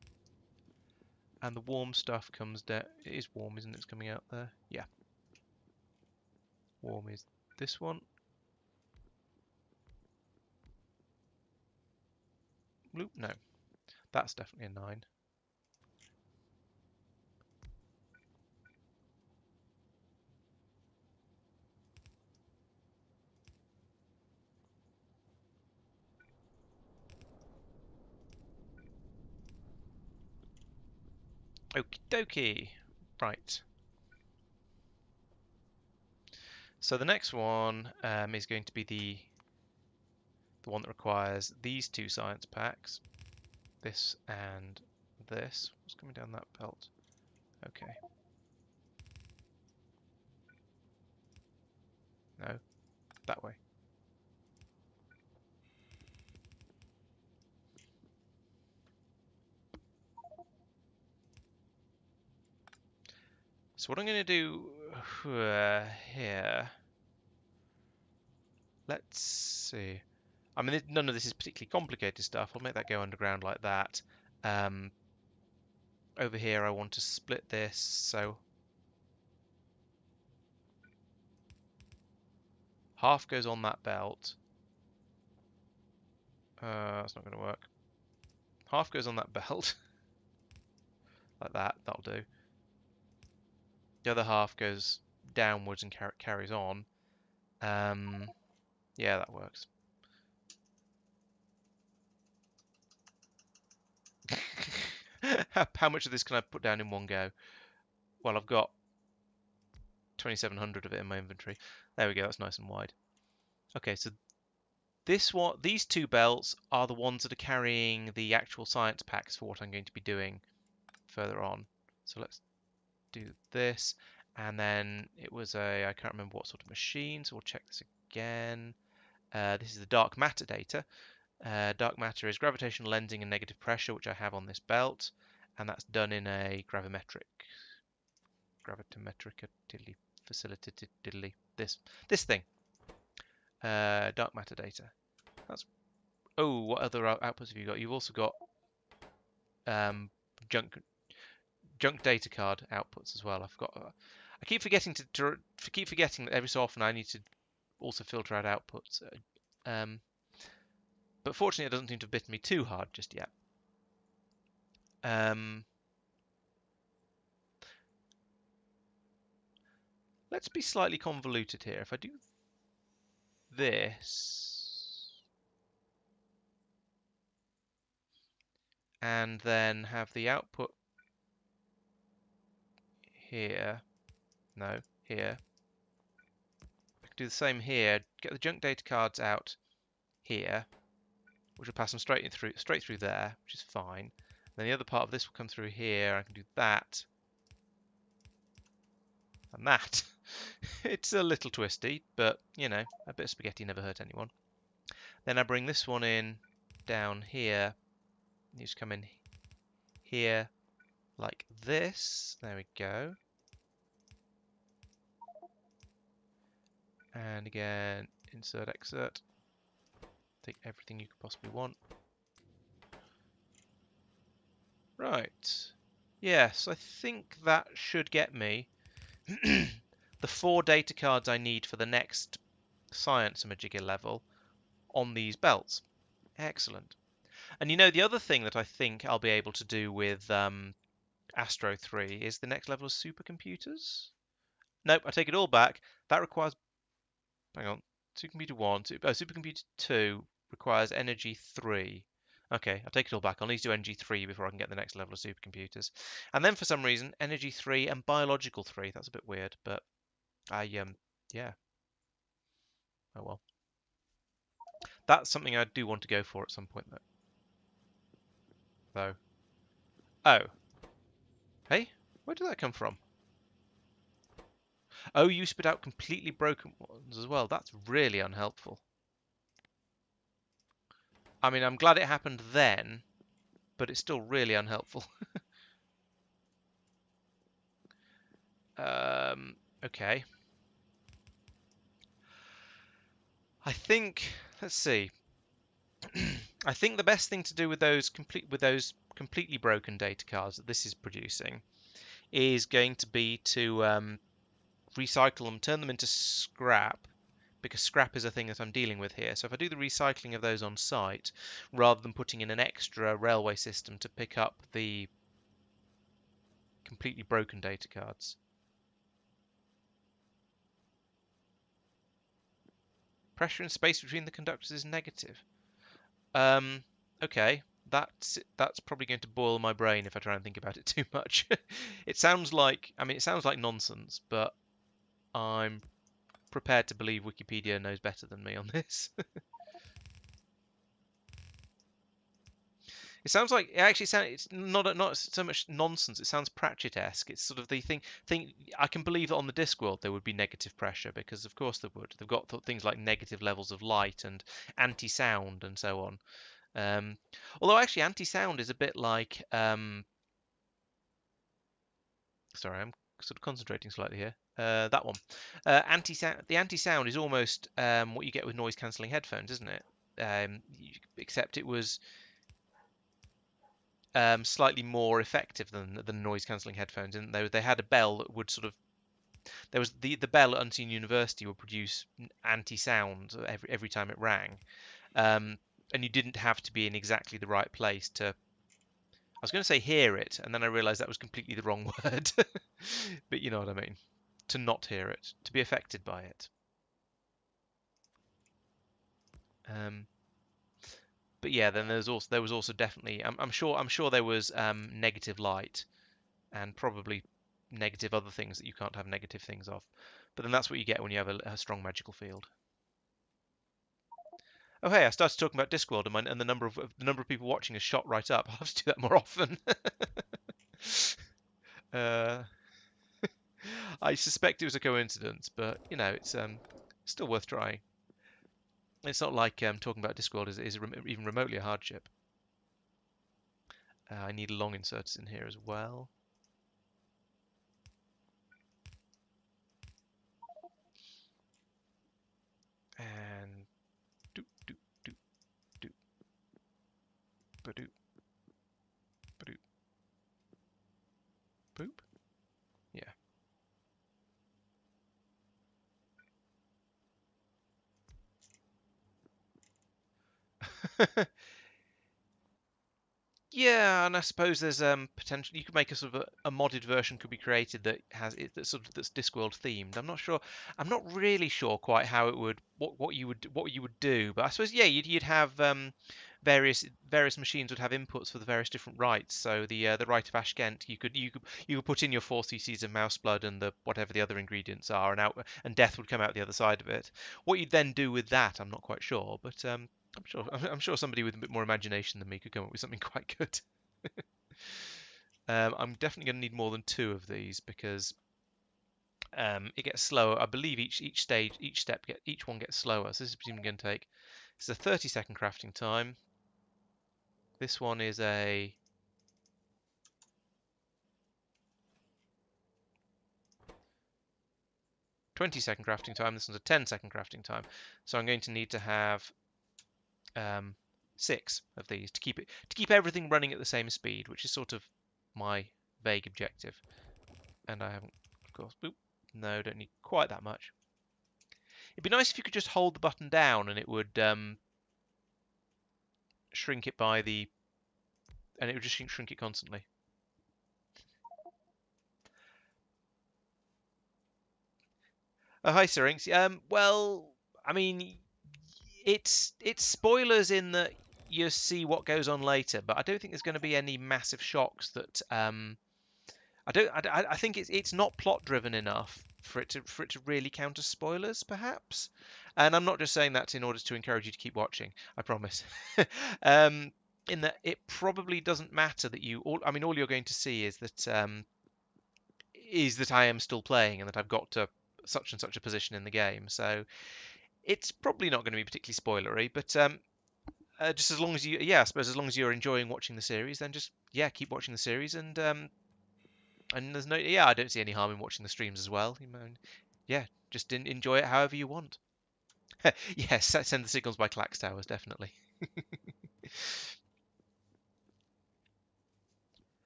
A: And the warm stuff comes down. It is warm, isn't it? It's coming out there. Yeah. Warm is this one. Bloop. No. That's definitely a 9. Okie dokie. Right. So the next one is going to be the one that requires these 2 science packs. This and this. What's coming down that belt? Okay. No. That way. So what I'm going to do here, let's see. I mean, none of this is particularly complicated stuff. I'll make that go underground like that. Over here, I want to split this, so half goes on that belt. That's not going to work. Half goes on that belt, like that. That'll do. The other half goes downwards and carries on. Yeah, that works. How much of this can I put down in one go? Well, I've got 2,700 of it in my inventory. There we go. That's nice and wide. Okay, so these 2 belts are the ones that are carrying the actual science packs for what I'm going to be doing further on. So let's do this. And then it was I can't remember what sort of machine, so we'll check this again. This is the dark matter data. Dark matter is gravitational lensing and negative pressure, which I have on this belt, and that's done in a gravimetric facility this thing. Dark matter data. That's what other outputs have you got? You've also got junk data card outputs as well. I keep forgetting keep forgetting that every so often I need to also filter out outputs. But fortunately, it doesn't seem to have bitten me too hard just yet. Let's be slightly convoluted here. If I do this and then have the output here, no, here. I can do the same here. Get the junk data cards out here, which will pass them straight through there, which is fine. Then the other part of this will come through here. I can do that and that. It's a little twisty, but you know, a bit of spaghetti never hurt anyone. Then I bring this one in down here. You just come in here like this. There we go. And again, insert, exert. Take everything you could possibly want. Right. Yes, I think that should get me the 4 data cards I need for the next science majigger level on these belts. Excellent. And you know, the other thing that I think I'll be able to do with Astro 3 is the next level of supercomputers. Nope, I take it all back. That requires... Hang on. Supercomputer 1, Supercomputer 2 requires energy 3. Okay, I'll take it all back. I'll need to do energy 3 before I can get the next level of supercomputers. And then for some reason, energy 3 and biological 3. That's a bit weird, but yeah. Oh well. That's something I do want to go for at some point, though. Oh. Hey, where did that come from? Oh, you spit out completely broken ones as well. That's really unhelpful. I mean, I'm glad it happened then, but it's still really unhelpful. Okay. I think, let's see. I think the best thing to do with those completely broken data cards that this is producing is going to be to recycle them, turn them into scrap, because scrap is a thing that I'm dealing with here. So if I do the recycling of those on site, rather than putting in an extra railway system to pick up the completely broken data cards. Pressure and space between the conductors is negative. Okay, that's probably going to boil my brain if I try and think about it too much. It sounds like nonsense, but I'm prepared to believe Wikipedia knows better than me on this. It sounds like it's not so much nonsense. It sounds Pratchett-esque. It's sort of the thing. I can believe that on the Discworld there would be negative pressure because of course there would. They've got things like negative levels of light and anti-sound and so on. Although actually anti-sound is a bit like sorry, I'm sort of concentrating slightly here. That one. The anti-sound is almost what you get with noise cancelling headphones, isn't it? Except it was slightly more effective than noise cancelling headphones, and they had a bell that would sort of there was the bell at Unseen University would produce anti-sound every time it rang, and you didn't have to be in exactly the right place to. I was going to say hear it, and then I realised that was completely the wrong word, but you know what I mean. To not hear it, to be affected by it. But yeah, then there was also definitely I'm sure there was negative light and probably negative other things that you can't have negative things of. But then that's what you get when you have a strong magical field. Oh hey, I started talking about Discworld and the number of people watching has shot right up. I'll have to do that more often. uh, I suspect it was a coincidence, but you know it's still worth trying. It's not like talking about Discworld is even remotely a hardship. I need long inserters in here as well. And doop doop doop doop ba-doop ba-doop boop. Yeah. Yeah, and I suppose there's potential. You could make a sort of a modded version could be created that has it that's Discworld themed. I'm not sure. I'm not really sure quite how it would what you would do. But I suppose yeah, you'd have various machines would have inputs for the various different rights. So the right of Ashkent, you could put in your 4 cc's of mouse blood and the whatever the other ingredients are, and death would come out the other side of it. What you'd then do with that, I'm not quite sure, but I'm sure somebody with a bit more imagination than me could come up with something quite good. I'm definitely going to need more than two of these because it gets slower. I believe each one gets slower. So this is presumably going to take. This is a 30-second crafting time. This one is a 20-second crafting time. This one's a 10-second crafting time. So I'm going to need to have um, 6 of these to keep everything running at the same speed, which is sort of my vague objective. And I haven't, of course. Boop. No, don't need quite that much. It'd be nice if you could just hold the button down and it would shrink it by the, and it would just shrink it constantly. Oh, hi, Syrinx. Well, I mean, it's spoilers in that you see what goes on later, but I don't think there's going to be any massive shocks that I don't. I think it's not plot driven enough for it to really count as spoilers, perhaps. And I'm not just saying that in order to encourage you to keep watching. I promise. um, in that it probably doesn't matter that you all. I mean, all you're going to see is that I am still playing and that I've got to such and such a position in the game. So it's probably not going to be particularly spoilery, but just as long as yeah, I suppose as long as you're enjoying watching the series, then just yeah, keep watching the series and there's no, yeah, I don't see any harm in watching the streams as well. Yeah, just enjoy it however you want. Yes, send the signals by Clacks Towers, definitely.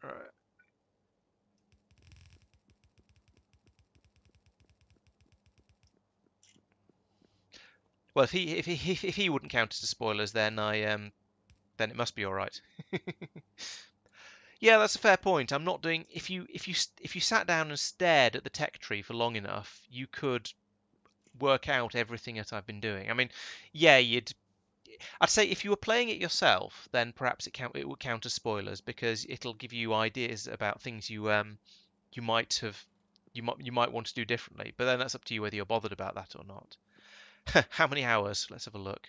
A: Right. Well, if he wouldn't count as spoilers, then it must be all right. Yeah, that's a fair point. I'm not doing. If you sat down and stared at the tech tree for long enough, you could work out everything that I've been doing. I mean, yeah, I'd say if you were playing it yourself, then perhaps it would count as spoilers because it'll give you ideas about things you might have you might want to do differently. But then that's up to you whether you're bothered about that or not. How many hours? Let's have a look.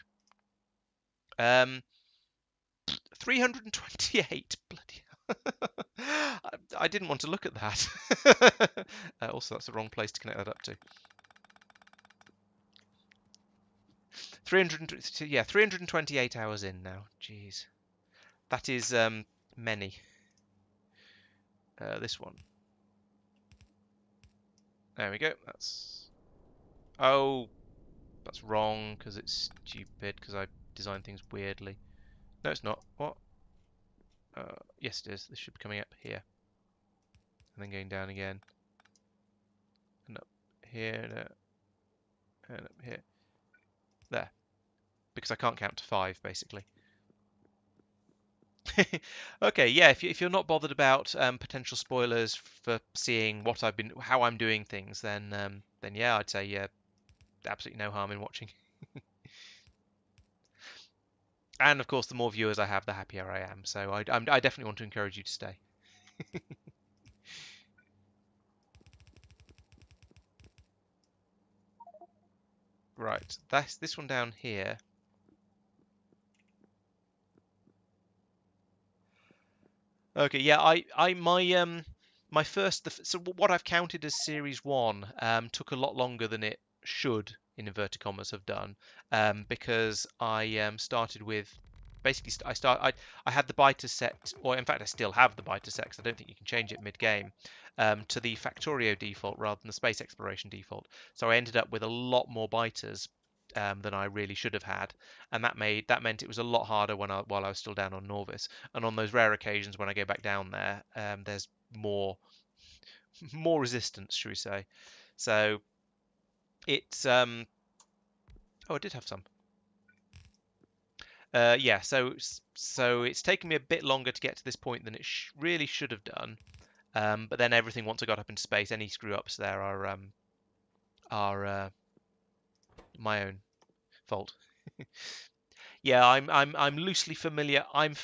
A: Um, 328. Bloody hell. I didn't want to look at that. Also, that's the wrong place to connect that up to. 300. Yeah, 328 hours in now. Jeez, that is many. This one. There we go. Oh, that's wrong because it's stupid because I designed things weirdly. No, it's not. What? Yes, it is. This should be coming up here and then going down again and up here and up here. There, because I can't count to 5 basically. Okay, yeah. If you're not bothered about potential spoilers for seeing how I'm doing things, then yeah, I'd say yeah, absolutely no harm in watching. And of course, the more viewers I have, the happier I am. So I definitely want to encourage you to stay. Right, that's this one down here. Okay, yeah, my first so what I've counted as series one took a lot longer than it in inverted commas have done, because I started with basically I had the biter set, or in fact I still have the biter set, 'cause I don't think you can change it mid game, to the Factorio default rather than the space exploration default. So I ended up with a lot more biters than I really should have had, and that meant it was a lot harder while I was still down on Norvis. And on those rare occasions when I go back down there, there's more more resistance, should we say? So it's oh, I did have some. Yeah, so it's taken me a bit longer to get to this point than it really should have done. But then everything, once I got up into space, any screw ups there are my own fault. Yeah, I'm loosely familiar. I'm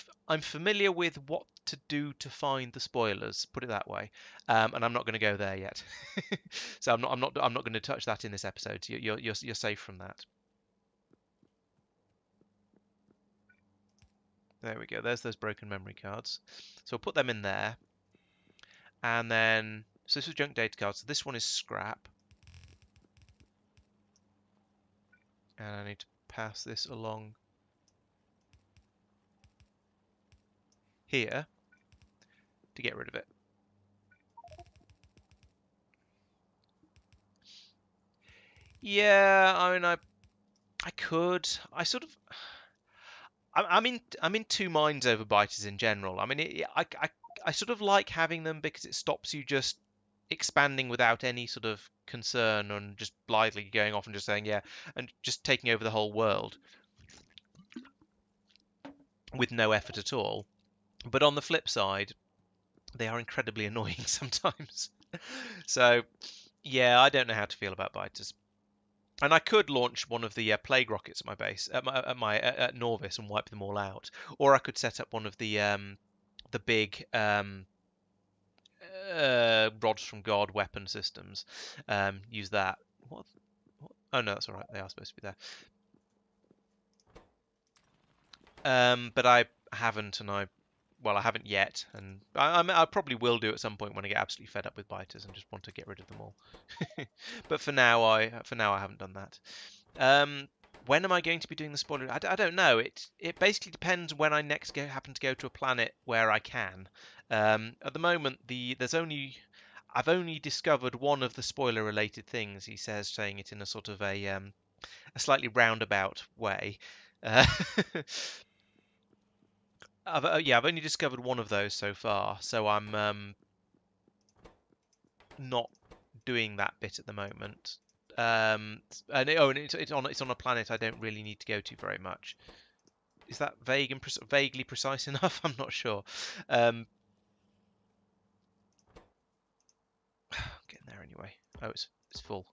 A: familiar with what to do to find the spoilers. Put it that way. And I'm not going to go there yet. So I'm not going to touch that in this episode. So you're safe from that. There we go. There's those broken memory cards. So we'll put them in there. And then, so this was junk data cards. So this one is scrap. And I need to pass this along here to get rid of it. Yeah, I mean, I could. I'm in two minds over biters in general. I mean, I sort of like having them because it stops you just expanding without any sort of concern and just blithely going off and just saying yeah and just taking over the whole world with no effort at all. But on the flip side, they are incredibly annoying sometimes. So yeah, I don't know how to feel about biters. And I could launch one of the plague rockets at my base at Norvis and wipe them all out, or I could set up one of the big rods from God weapon systems. Use that. What? Oh no, that's all right. They are supposed to be there. But I haven't, and I haven't yet, and I probably will do at some point when I get absolutely fed up with biters and just want to get rid of them all. But for now I haven't done that. Um, when am I going to be doing the spoiler? I don't know. It basically depends when I next happen to go to a planet where I can. At the moment, I've only discovered one of the spoiler related things. He says, saying it in a sort of a slightly roundabout way. Uh, I've only discovered one of those so far, so I'm not doing that bit at the moment. And it's on a planet I don't really need to go to very much. Is that vaguely precise enough? I'm not sure. Getting there anyway. Oh, it's full.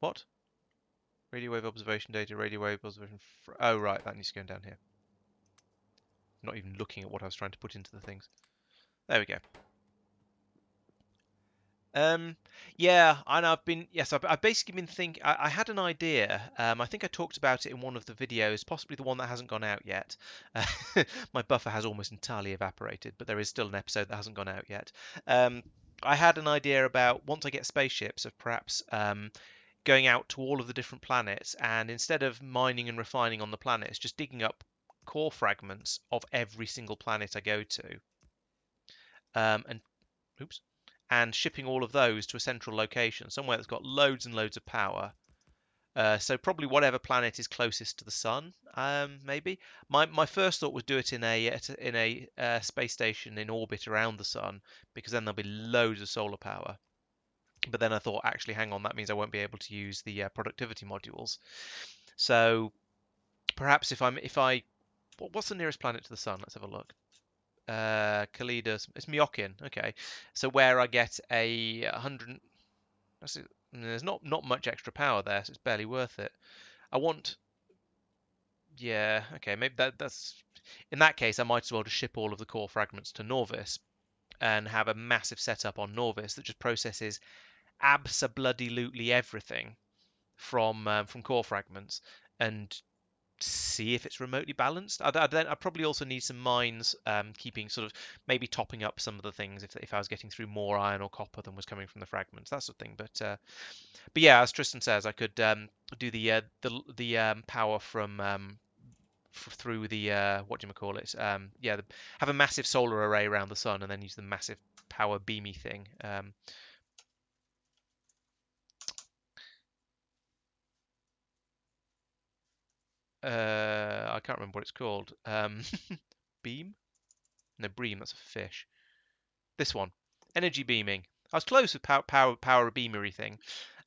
A: What? Radio wave observation data. Radio wave observation. Oh right, that needs to go down here. Not even looking at what I was trying to put into the things. There we go. Um, yeah, and I've basically been thinking. I had an idea. I think I talked about it in one of the videos, possibly the one that hasn't gone out yet. My buffer has almost entirely evaporated, but there is still an episode that hasn't gone out yet. I had an idea about once I get spaceships of perhaps going out to all of the different planets, and instead of mining and refining on the planets, just digging up core fragments of every single planet I go to, and oops, and shipping all of those to a central location, somewhere that's got loads and loads of power. So probably whatever planet is closest to the sun, maybe. My first thought was do it in a space station in orbit around the sun, because then there'll be loads of solar power. But then I thought, actually, hang on, that means I won't be able to use the productivity modules. So perhaps if I what's the nearest planet to the sun? Let's have a look. Kalidas. It's Myokin. Okay, so where I get a 100. There's not much extra power there, so it's barely worth it. I want. Yeah. Okay. Maybe that's. In that case, I might as well just ship all of the core fragments to Norvis and have a massive setup on Norvis that just processes abso-bloody-lutely everything from core fragments, and see if it's remotely balanced. I'd probably also need some mines, keeping sort of maybe topping up some of the things if I was getting through more iron or copper than was coming from the fragments, that sort of thing. But yeah, as Tristan says, I could do the power from through the what do you call it? Yeah, have a massive solar array around the sun, and then use the massive power beamy thing. I can't remember what it's called. Beam? No, bream. That's a fish. This one, energy beaming. I was close with power beamery thing.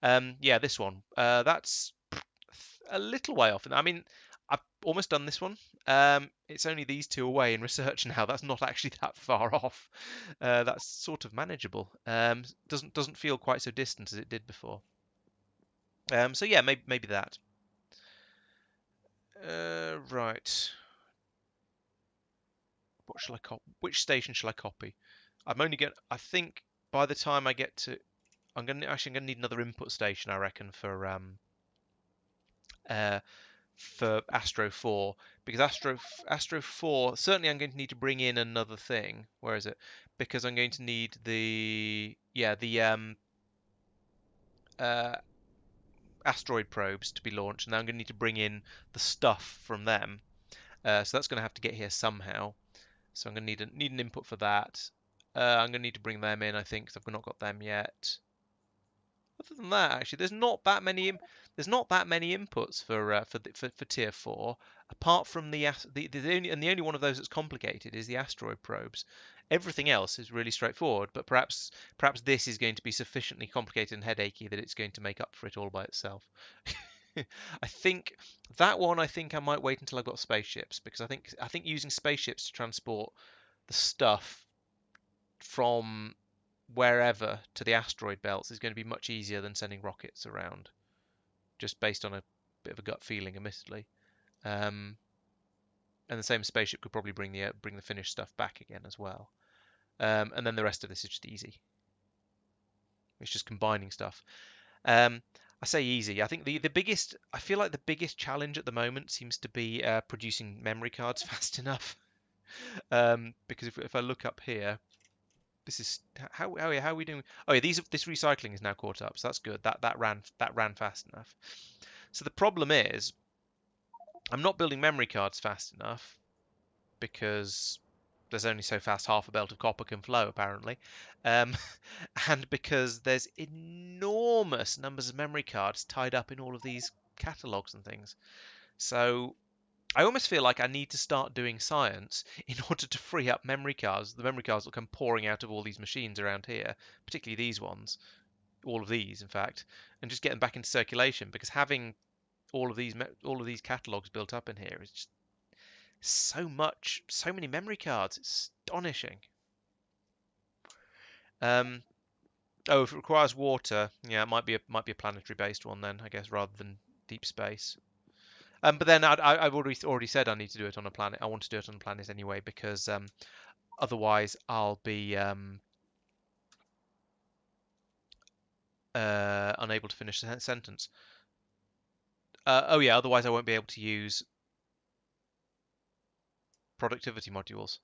A: Yeah, this one. That's a little way off. I mean, I've almost done this one. It's only these two away in research now. That's not actually that far off. That's sort of manageable. Doesn't feel quite so distant as it did before. So yeah, maybe that. Right. What shall I copy? Which station shall I copy? I think by the time I get to, I'm gonna need another input station, I reckon, uh, for Astro 4, because Astro 4, certainly I'm going to need to bring in another thing. Where is it? Because I'm going to need the uh, asteroid probes to be launched, and then I'm going to need to bring in the stuff from them. So that's going to have to get here somehow. So I'm going to need an input for that. I'm going to need to bring them in, I think, because I've not got them yet. Other than that, actually, there's not that many inputs for tier 4, apart from the only one of those that's complicated is the asteroid probes. Everything else is really straightforward, but perhaps this is going to be sufficiently complicated and headachy that it's going to make up for it all by itself. I think that one. I think I might wait until I've got spaceships, because I think using spaceships to transport the stuff from wherever to the asteroid belts is going to be much easier than sending rockets around, just based on a bit of a gut feeling, admittedly. Um, and the same spaceship could probably bring the finished stuff back again as well. And then the rest of this is just easy. It's just combining stuff. I say easy. I think the biggest I feel like the biggest challenge at the moment seems to be producing memory cards fast enough. Because if I look up here, this is how are we doing? Oh yeah, this recycling is now caught up, so that's good. That ran fast enough. So the problem is I'm not building memory cards fast enough because there's only so fast half a belt of copper can flow apparently, um, and because there's enormous numbers of memory cards tied up in all of these catalogs and things. So I almost feel like I need to start doing science in order to free up memory cards. The memory cards will come pouring out of all these machines around here, particularly these ones, all of these, in fact, and just get them back into circulation. Because having all of these catalogs built up in here is just so many memory cards. It's astonishing. Um, oh, if it requires water, yeah, it might be a planetary based one then, I guess, rather than deep space. But then I've already said I need to do it on a planet. I want to do it on a planet anyway because otherwise I'll be unable to finish the sentence. Oh yeah, otherwise I won't be able to use productivity modules.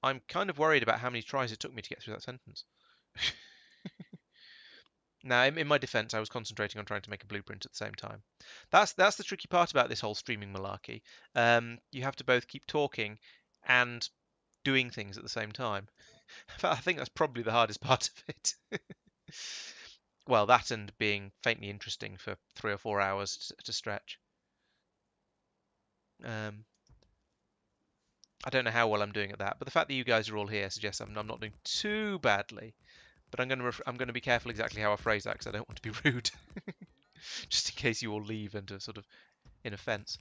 A: I'm kind of worried about how many tries it took me to get through that sentence. Now, in my defense, I was concentrating on trying to make a blueprint at the same time. That's the tricky part about this whole streaming malarkey. You have to both keep talking and doing things at the same time. I think that's probably the hardest part of it. Well, that and being faintly interesting for 3 or 4 hours to stretch. Um, I don't know how well I'm doing at that, but the fact that you guys are all here suggests I'm not doing too badly. But I'm gonna be careful exactly how I phrase that because I don't want to be rude, just in case you all leave and are sort of in offence.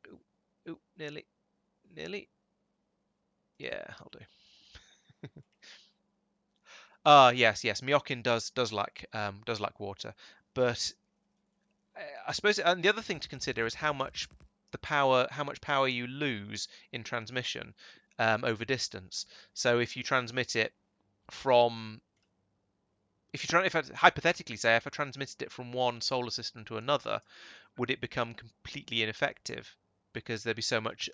A: Ooh, ooh, nearly. Yeah, I'll do. Ah, yes. Myokin does like water, but I suppose, and the other thing to consider is how much power you lose in transmission over distance. So if you transmit it from if I hypothetically say if I transmitted it from one solar system to another, would it become completely ineffective because there'd be so much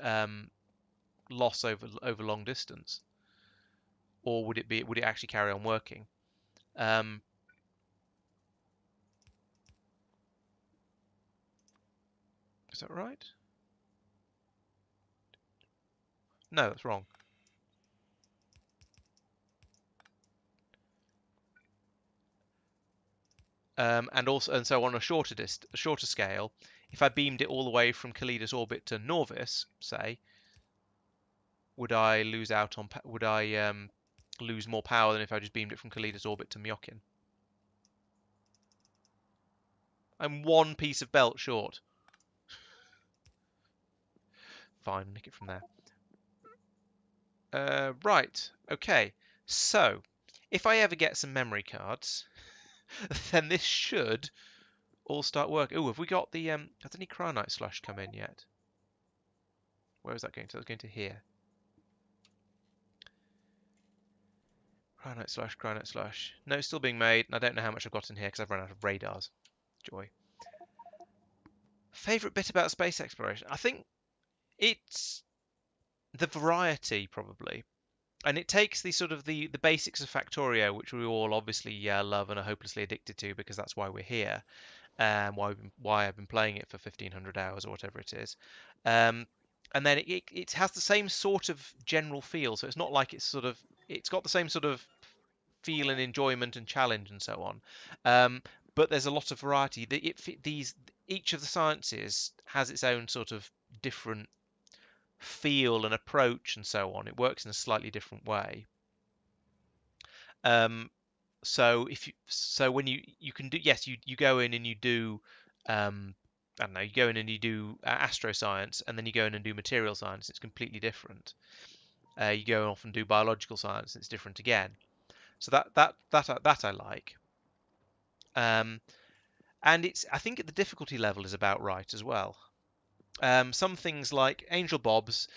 A: loss over long distance, or would it actually carry on working? Um, is that right? No, that's wrong. And so on a shorter scale, if I beamed it all the way from Callidas orbit to Norvis, say, would I lose out on would I lose more power than if I just beamed it from Callidas orbit to Myokin? I'm one piece of belt short. Fine, nick it from there. Right, okay. So, if I ever get some memory cards, then this should all start working. Oh, have we got the has any Cryonite slush come in yet? Where is that going to? That's going to here. Cryonite slush, Cryonite slush. No, it's still being made, and I don't know how much I've got in here because I've run out of radars. Joy. Favorite bit about space exploration? I think it's the variety, probably. And it takes the sort of the basics of Factorio, which we all obviously love and are hopelessly addicted to because that's why we're here, why I've been playing it for 1,500 hours or whatever it is. Um, and then it has the same sort of general feel, so it's not like it's got the same sort of feel and enjoyment and challenge and so on. But there's a lot of variety. Each of the sciences has its own sort of different feel and approach and so on. It works in a slightly different way. Um, so when you can do, yes, you go in and you do I don't know, you go in and you do astro science, and then you go in and do material science. It's completely different. You go off and do biological science. It's different again. So that I like. Um, and it's I think the difficulty level is about right as well. Some things like Angel Bob's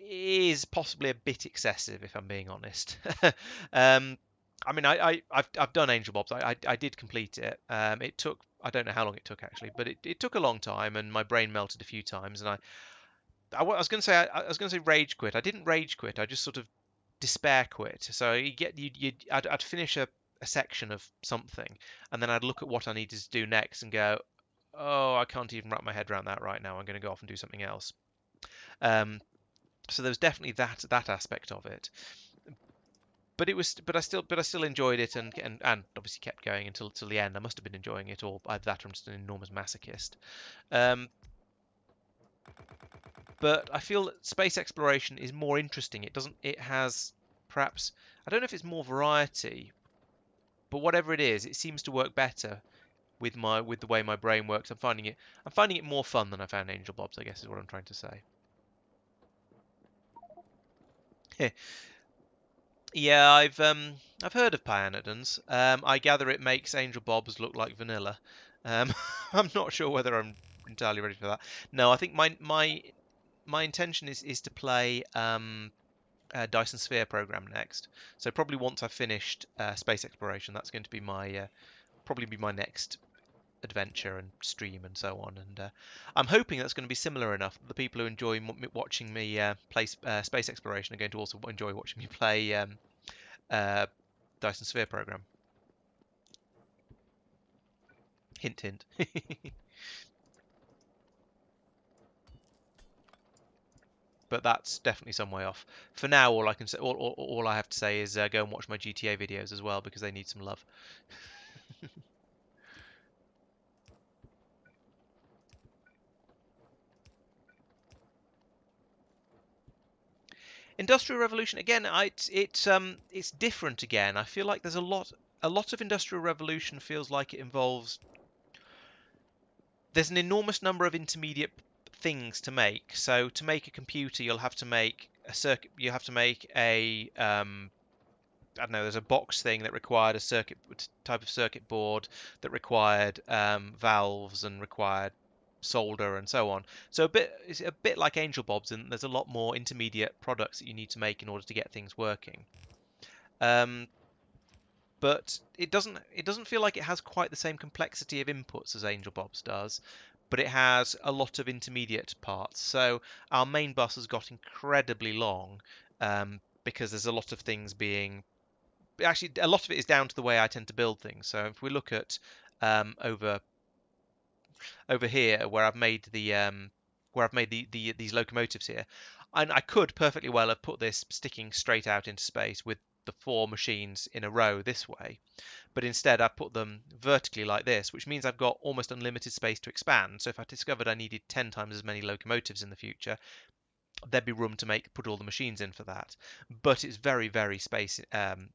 A: is possibly a bit excessive, if I'm being honest. um, I mean, I've done Angel Bob's. I did complete it. It took I don't know how long it took actually, but it took a long time, and my brain melted a few times. And I was going to say I was going to say rage quit. I didn't rage quit. I just sort of despair quit. So I'd finish a section of something, and then I'd look at what I needed to do next and go, oh, I can't even wrap my head around that right now. I'm going to go off and do something else. Um, so there was definitely that aspect of it. But I still enjoyed it and obviously kept going until the end. I must have been enjoying it, or either that or I'm just an enormous masochist. Um, but I feel that space exploration is more interesting. It has perhaps I don't know if it's more variety, but whatever it is, it seems to work better with the way my brain works. I'm finding it more fun than I found Angel Bob's, I guess is what I'm trying to say. Yeah, I've heard of Pyanodons. I gather it makes Angel Bob's look like vanilla. Um, I'm not sure whether I'm entirely ready for that. No, I think my intention is to play Dyson Sphere program next. So probably once I've finished space exploration, that's going to be my probably be my next adventure and stream and so on. And I'm hoping that's going to be similar enough that the people who enjoy watching me play space exploration are going to also enjoy watching me play uh, Dyson Sphere program. Hint, hint. But that's definitely some way off. For now, all I can say, all I have to say is go and watch my GTA videos as well because they need some love. Industrial Revolution again. It's different again. I feel like there's a lot of Industrial Revolution feels like it involves there's an enormous number of intermediate things to make. So to make a computer, you'll have to make a circuit. You have to make a I don't know. There's a box thing that required a circuit type of circuit board that required valves and required solder and so on. So it's a bit like Angel Bob's, and there's a lot more intermediate products that you need to make in order to get things working. Um, but it doesn't feel like it has quite the same complexity of inputs as Angel Bob's does, but it has a lot of intermediate parts. So our main bus has got incredibly long, because there's a lot of things being actually a lot of it is down to the way I tend to build things. So if we look at over here where I've made these locomotives here, and I could perfectly well have put this sticking straight out into space with the four machines in a row this way, but instead I put them vertically like this, which means I've got almost unlimited space to expand. So if I discovered I needed 10 times as many locomotives in the future, there'd be room to put all the machines in for that. But it's very space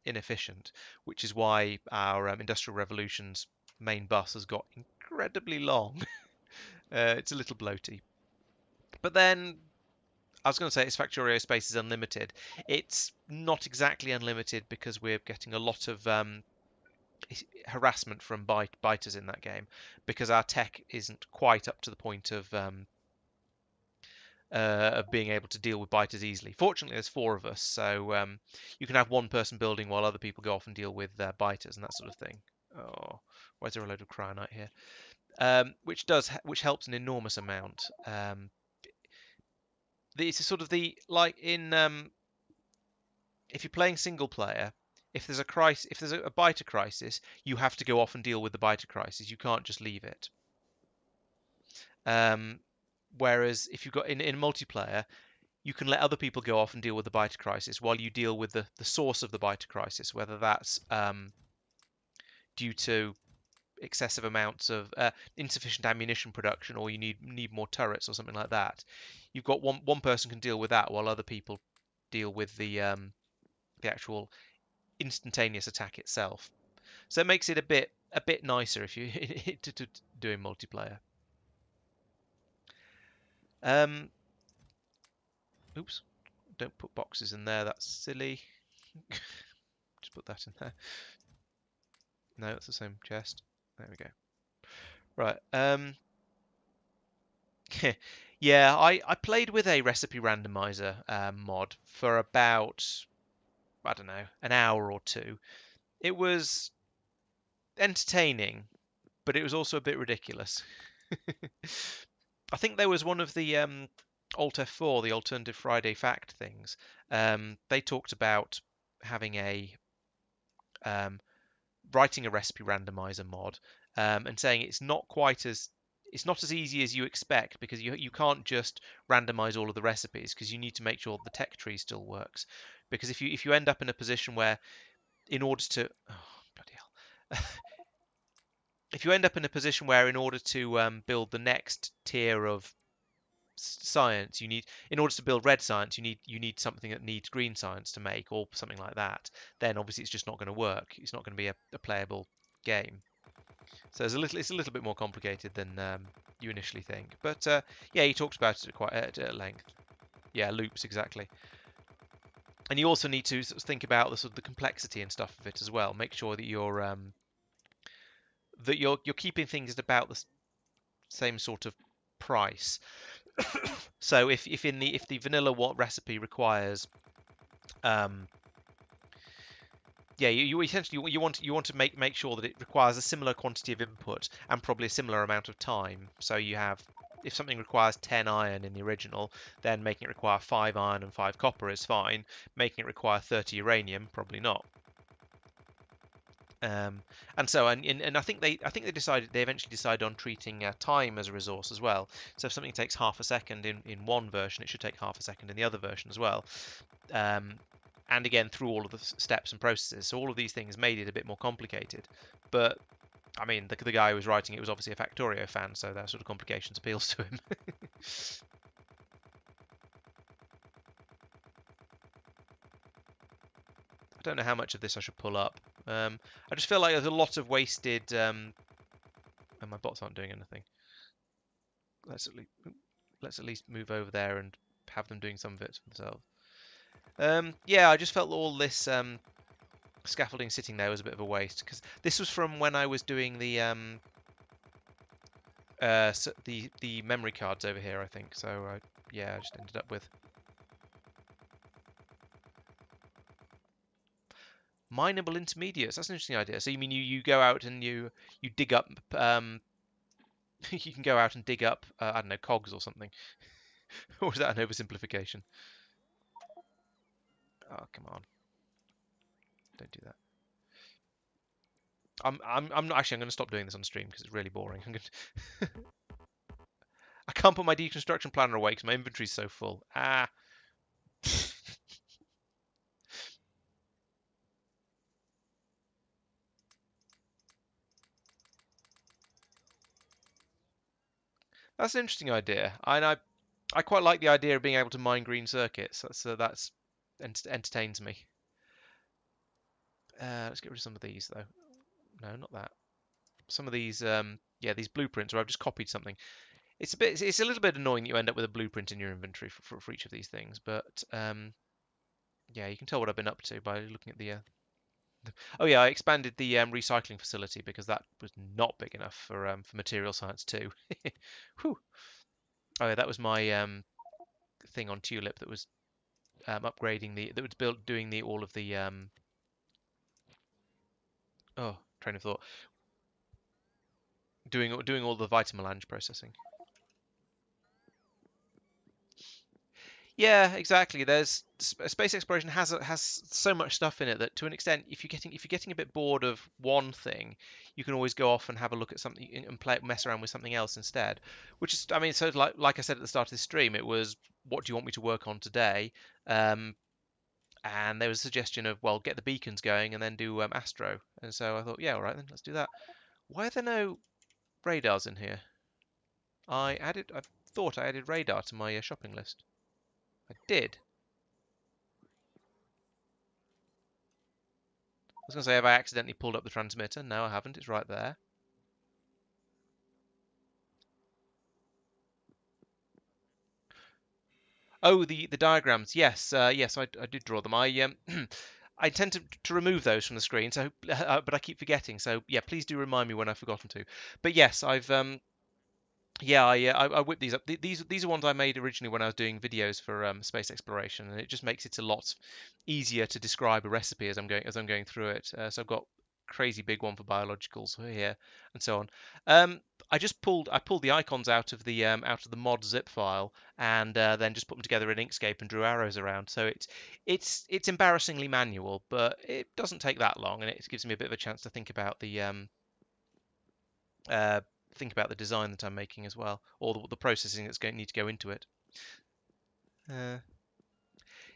A: inefficient, which is why our Industrial Revolution's main bus has got incredibly long. It's a little bloaty. But then I was going to say its Factorio space is unlimited. It's not exactly unlimited because we're getting a lot of harassment from biters in that game because our tech isn't quite up to the point of being able to deal with biters easily. Fortunately, there's four of us, so you can have one person building while other people go off and deal with biters and that sort of thing. Oh, why is there a load of cryonite here? Which helps an enormous amount. It's sort of the like in if you're playing single player, if there's a crisis, if there's a biter crisis, you have to go off and deal with the biter crisis. You can't just leave it. Um, whereas if you've got in multiplayer, you can let other people go off and deal with the biter crisis while you deal with the source of the biter crisis, whether that's due to excessive amounts of insufficient ammunition production, or you need more turrets or something like that. You've got one person can deal with that while other people deal with the actual instantaneous attack itself. So it makes it a bit nicer if you to doing multiplayer. Um, oops, don't put boxes in there. That's silly. Just put that in there. No, it's the same chest. There we go. Right. Yeah, I played with a recipe randomizer mod for about, I don't know, an hour or two. It was entertaining, but it was also a bit ridiculous. I think there was one of the Alt F4, the Alternative Friday Fact things. They talked about having a um, writing a recipe randomizer mod, and saying it's not as easy as you expect because you can't just randomize all of the recipes because you need to make sure the tech tree still works. Because if you end up in a position where in order to bloody hell if you end up in a position where in order to build the next tier of science in order to build red science you need something that needs green science to make or something like that, then obviously it's just not going to work. It's not going to be a playable game. So it's a little bit more complicated than you initially think. But yeah, he talks about it quite at length. Yeah, loops exactly. And you also need to sort of think about the sort of the complexity and stuff of it as well. Make sure that you're keeping things at about the same sort of price. So if the vanilla recipe requires yeah, you essentially you want to make sure that it requires a similar quantity of input and probably a similar amount of time. So you have if something requires 10 iron in the original, then making it require 5 iron and 5 copper is fine. Making it require 30 uranium, probably not. Um, and so and they eventually decided on treating time as a resource as well. So if something takes half a second in one version, it should take half a second in the other version as well. Um, and again through all of the steps and processes. So all of these things made it a bit more complicated. But I mean, the guy who was writing it was obviously a Factorio fan, so that sort of complications appeals to him. I don't know how much of this I should pull up. I just feel like there's a lot of wasted. And my bots aren't doing anything. Let's at least move over there and have them doing some of it themselves. Yeah, I just felt all this scaffolding sitting there was a bit of a waste because this was from when I was doing the memory cards over here, I think. So yeah, I just ended up with Mineable intermediates. That's an interesting idea. So you mean you go out and you dig up you can go out and dig up I don't know, cogs or something. Or is that an oversimplification? Oh, come on. Don't do that. I'm not actually. I'm going to stop doing this on stream because it's really boring. I can't put my deconstruction planner away because my inventory's so full. Ah. That's an interesting idea. I quite like the idea of being able to mine green circuits. That's entertains me. Let's get rid of some of these though. No, not that. Some of these, yeah, these blueprints where I've just copied something. It's a little bit annoying that you end up with a blueprint in your inventory for each of these things, but yeah, you can tell what I've been up to by looking at oh yeah, I expanded the recycling facility because that was not big enough for material science too. Whew. Oh yeah, that was my thing on Tulip that was upgrading that was built doing the all of the oh, train of thought, doing all the vitamelange processing. Yeah, exactly. There's space exploration has so much stuff in it that to an extent, if you're getting a bit bored of one thing, you can always go off and have a look at something and mess around with something else instead. Which is, I mean, so like I said at the start of this stream, it was what do you want me to work on today? Um, and there was a suggestion of well, get the beacons going and then do Astro. And so I thought, yeah, all right then, let's do that. Why are there no radars in here? I thought I added radar to my shopping list. I did. I was going to say, have I accidentally pulled up the transmitter? No, I haven't. It's right there. Oh, the diagrams. Yes, yes, I did draw them. I tend to remove those from the screen, so but I keep forgetting. So yeah, please do remind me when I've forgotten to. But yes, I've yeah, I whipped these up. These are ones I made originally when I was doing videos for space exploration, and it just makes it a lot easier to describe a recipe as I'm going through it. So I've got crazy big one for biologicals here and so on. Um, I pulled the icons out of the mod zip file and then just put them together in Inkscape and drew arrows around. So it's embarrassingly manual, but it doesn't take that long, and it gives me a bit of a chance to uh, think about the design that I'm making as well, or the processing that's going to need to go into it. Uh,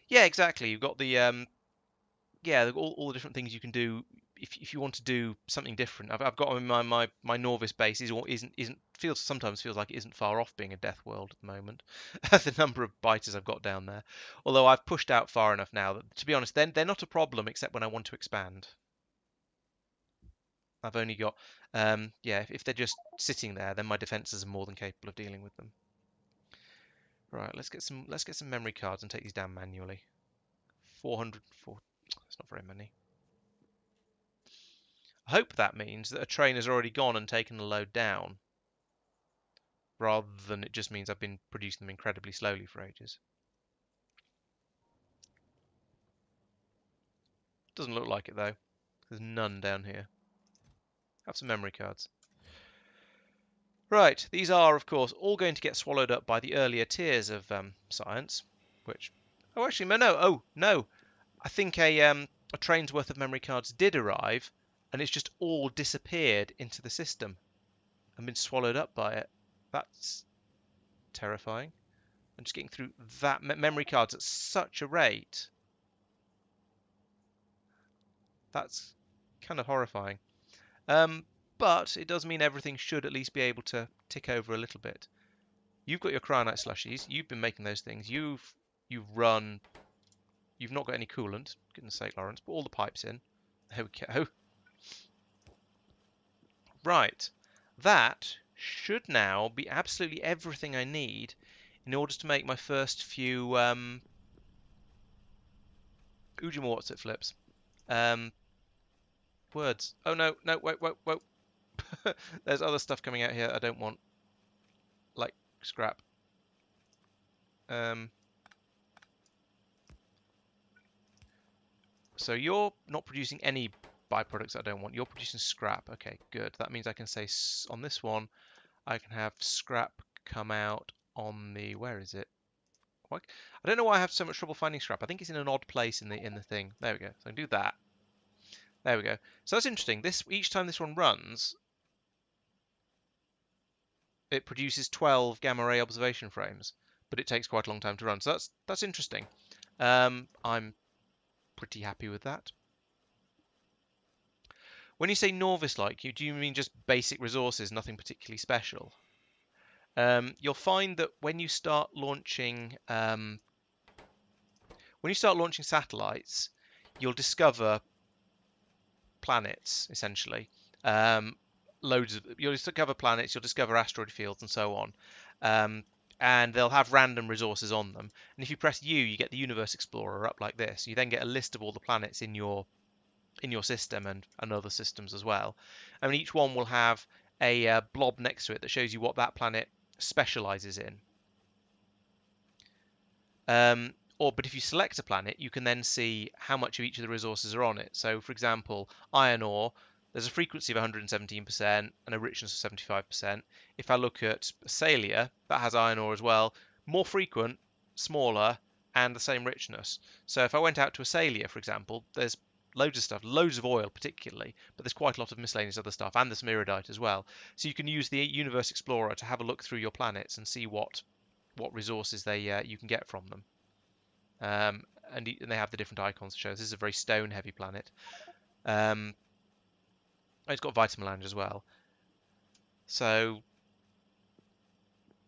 A: yeah, exactly. You've got the yeah, all the different things you can do if you want to do something different. I've got my Norvis base isn't feels sometimes feels like it isn't far off being a death world at the moment. The number of biters I've got down there, although I've pushed out far enough now that to be honest, then they're not a problem except when I want to expand. I've only got yeah, if they're just sitting there, then my defenses are more than capable of dealing with them. Right, let's get some memory cards and take these down manually. 404. That's not very many. I hope that means that a train has already gone and taken a load down, rather than it just means I've been producing them incredibly slowly for ages. Doesn't look like it though. There's none down here. Have some memory cards. Right, these are of course all going to get swallowed up by the earlier tiers of science, which oh actually no, oh no, I think a train's worth of memory cards did arrive, and it's just all disappeared into the system and been swallowed up by it. That's terrifying. I'm just getting through that memory cards at such a rate. That's kind of horrifying. Um, but it does mean everything should at least be able to tick over a little bit. You've got your cryonite slushies. You've been making those things. You've run. You've not got any coolant. Goodness sake, Laurence. Put all the pipes in. There we go. Right. That should now be absolutely everything I need in order to make my first few Ujima it flips. Um, words. Oh no, no, wait, wait, wait. There's other stuff coming out here I don't want, like scrap. Um, So you're not producing any byproducts I don't want. You're producing scrap. Okay, good. That means I can say on this one, I can have scrap come out on the, where is it? I don't know why I have so much trouble finding scrap. I think it's in an odd place in the thing. There we go. So I can do that. There we go. So that's interesting. This each time this one runs, it produces 12 gamma ray observation frames, but it takes quite a long time to run. So that's interesting. I'm pretty happy with that. When you say Norvis-like, do you mean just basic resources, nothing particularly special? You'll find that when you start launching satellites, you'll discover planets essentially. You'll discover planets, you'll discover asteroid fields, and so on. And they'll have random resources on them. And if you press U, you get the Universe Explorer up like this. You then get a list of all the planets in your system and other systems as well. I mean, each one will have a blob next to it that shows you what that planet specializes in. But if you select a planet, you can then see how much of each of the resources are on it. So, for example, iron ore, there's a frequency of 117% and a richness of 75%. If I look at Salia, that has iron ore as well, more frequent, smaller, and the same richness. So if I went out to Salia, for example, there's loads of stuff, loads of oil particularly, but there's quite a lot of miscellaneous other stuff, and there's iridite as well. So you can use the Universe Explorer to have a look through your planets and see what resources you can get from them. And they have the different icons to show. This is a very stone-heavy planet. It's got vitamin land as well. So,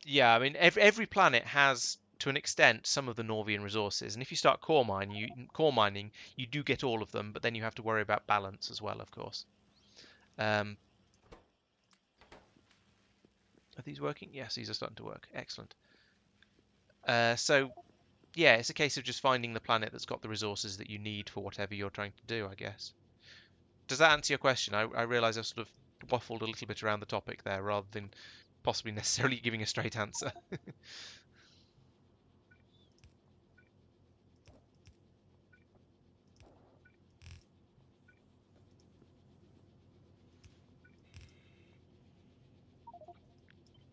A: yeah, I mean, every planet has, to an extent, some of the Norvian resources. And if you start core mining, you do get all of them, but then you have to worry about balance as well, of course. Are these working? Yes, these are starting to work. Excellent. So, yeah, it's a case of just finding the planet that's got the resources that you need for whatever you're trying to do, I guess. Does that answer your question? I realise I've sort of waffled a little bit around the topic there rather than possibly necessarily giving a straight answer.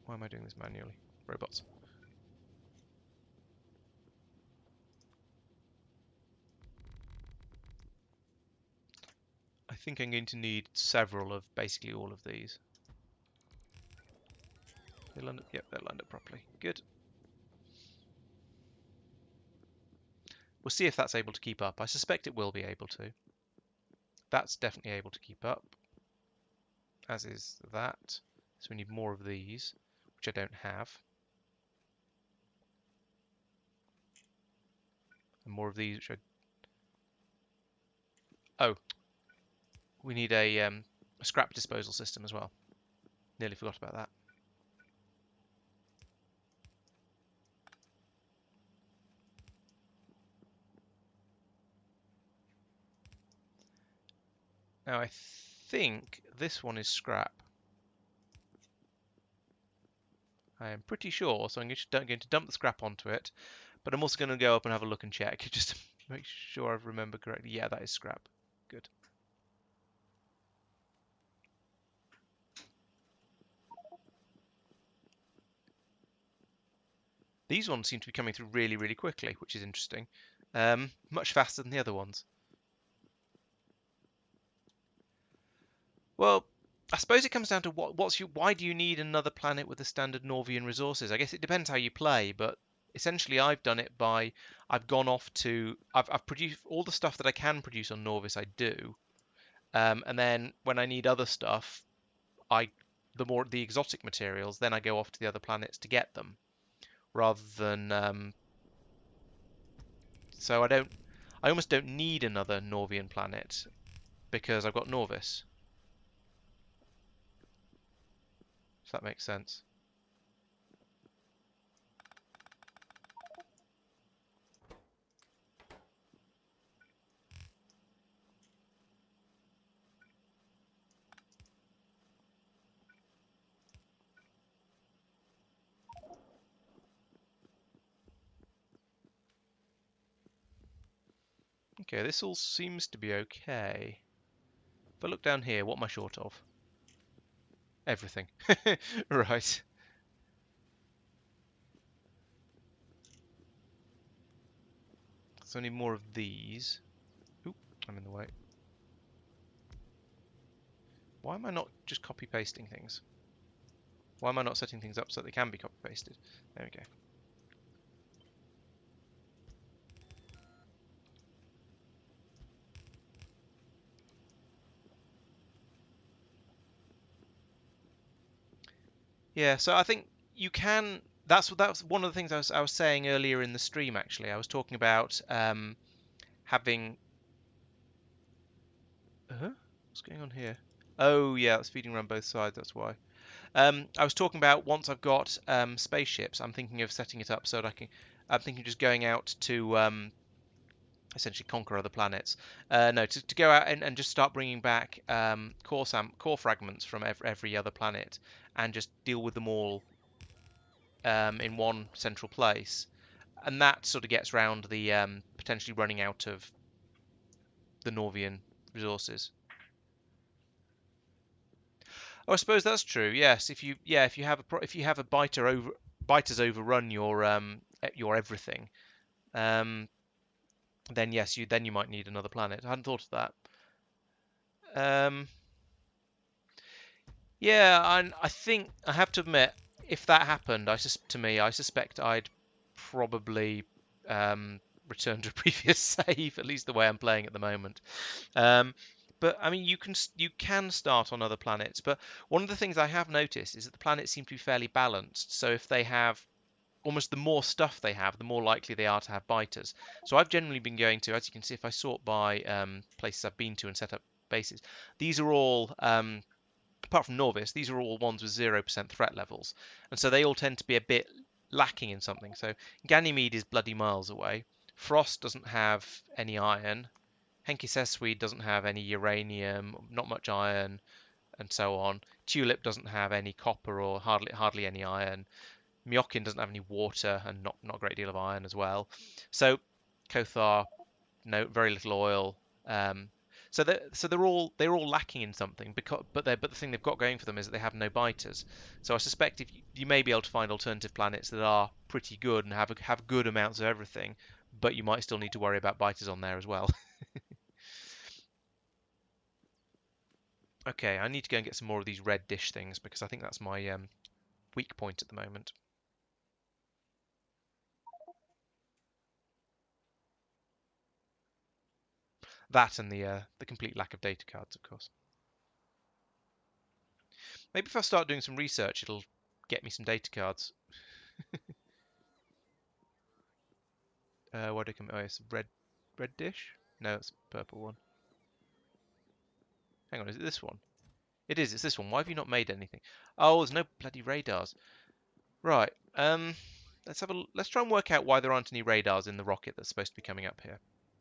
A: Why am I doing this manually? Robots. I think I'm going to need several of basically all of these. They lined up? Yep, they're lined up properly. Good. We'll see if that's able to keep up. I suspect it will be able to. That's definitely able to keep up, as is that. So we need more of these, which I don't have. And more of these, which oh, we need a scrap disposal system as well. Nearly forgot about that. Now I think this one is scrap. I am pretty sure, so I'm going to dump the scrap onto it, but I'm also going to go up and have a look and check, just to make sure I remember correctly. Yeah, that is scrap. Good. These ones seem to be coming through really, really quickly, which is interesting. Much faster than the other ones. Well, I suppose it comes down to why do you need another planet with the standard Norvian resources? I guess it depends how you play, but essentially I've done it by I've gone off to I've produced all the stuff that I can produce on Norvis. I do, and then when I need other stuff, the exotic materials, then I go off to the other planets to get them, rather than so I almost don't need another Norvian planet because I've got Norvis. If that makes sense. Okay, this all seems to be okay. But look down here, what am I short of? Everything. Right. So I need more of these. Oop, I'm in the way. Why am I not just copy pasting things? Why am I not setting things up so they can be copy pasted? There we go. Yeah, so I think you can. That's one of the things I was saying earlier in the stream. Actually, I was talking about having. What's going on here? Oh yeah, it's feeding around both sides. That's why. I was talking about once I've got spaceships, I'm thinking of setting it up so that I can. I'm thinking of just going out to essentially conquer other planets. No, to go out and just start bringing back core fragments from every other planet and just deal with them all in one central place. And that sort of gets round the potentially running out of the Norvian resources. Oh, I suppose that's true. Yes, if you have a biters overrun your everything, um, then yes, you might need another planet. I hadn't thought of that. Um, yeah, and I think I have to admit, if that happened, I suspect I'd probably return to a previous save, at least the way I'm playing at the moment. Um, but I mean, you can start on other planets. But one of the things I have noticed is that the planets seem to be fairly balanced. So if they have almost the more stuff they have, the more likely they are to have biters. So I've generally been going to, as you can see, if I sort by places I've been to and set up bases, these are all apart from Norvis, these are all ones with 0% threat levels. And so they all tend to be a bit lacking in something. So Ganymede is bloody miles away. Frost doesn't have any iron. Henkisesweed doesn't have any uranium, not much iron, and so on. Tulip doesn't have any copper or hardly any iron. Myokin doesn't have any water and not a great deal of iron as well. So Kothar, no, very little oil. Um, so they're all lacking in something but the thing they've got going for them is that they have no biters. So I suspect if you may be able to find alternative planets that are pretty good and have good amounts of everything, but you might still need to worry about biters on there as well. Okay, I need to go and get some more of these red dish things because I think that's my weak point at the moment. That and the complete lack of data cards, of course. Maybe if I start doing some research, it'll get me some data cards. Where do I come? Oh, it's red dish. No, it's a purple one. Hang on, is it this one? It is. It's this one. Why have you not made anything? Oh, there's no bloody radars. Right. Let's try and work out why there aren't any radars in the rocket that's supposed to be coming up here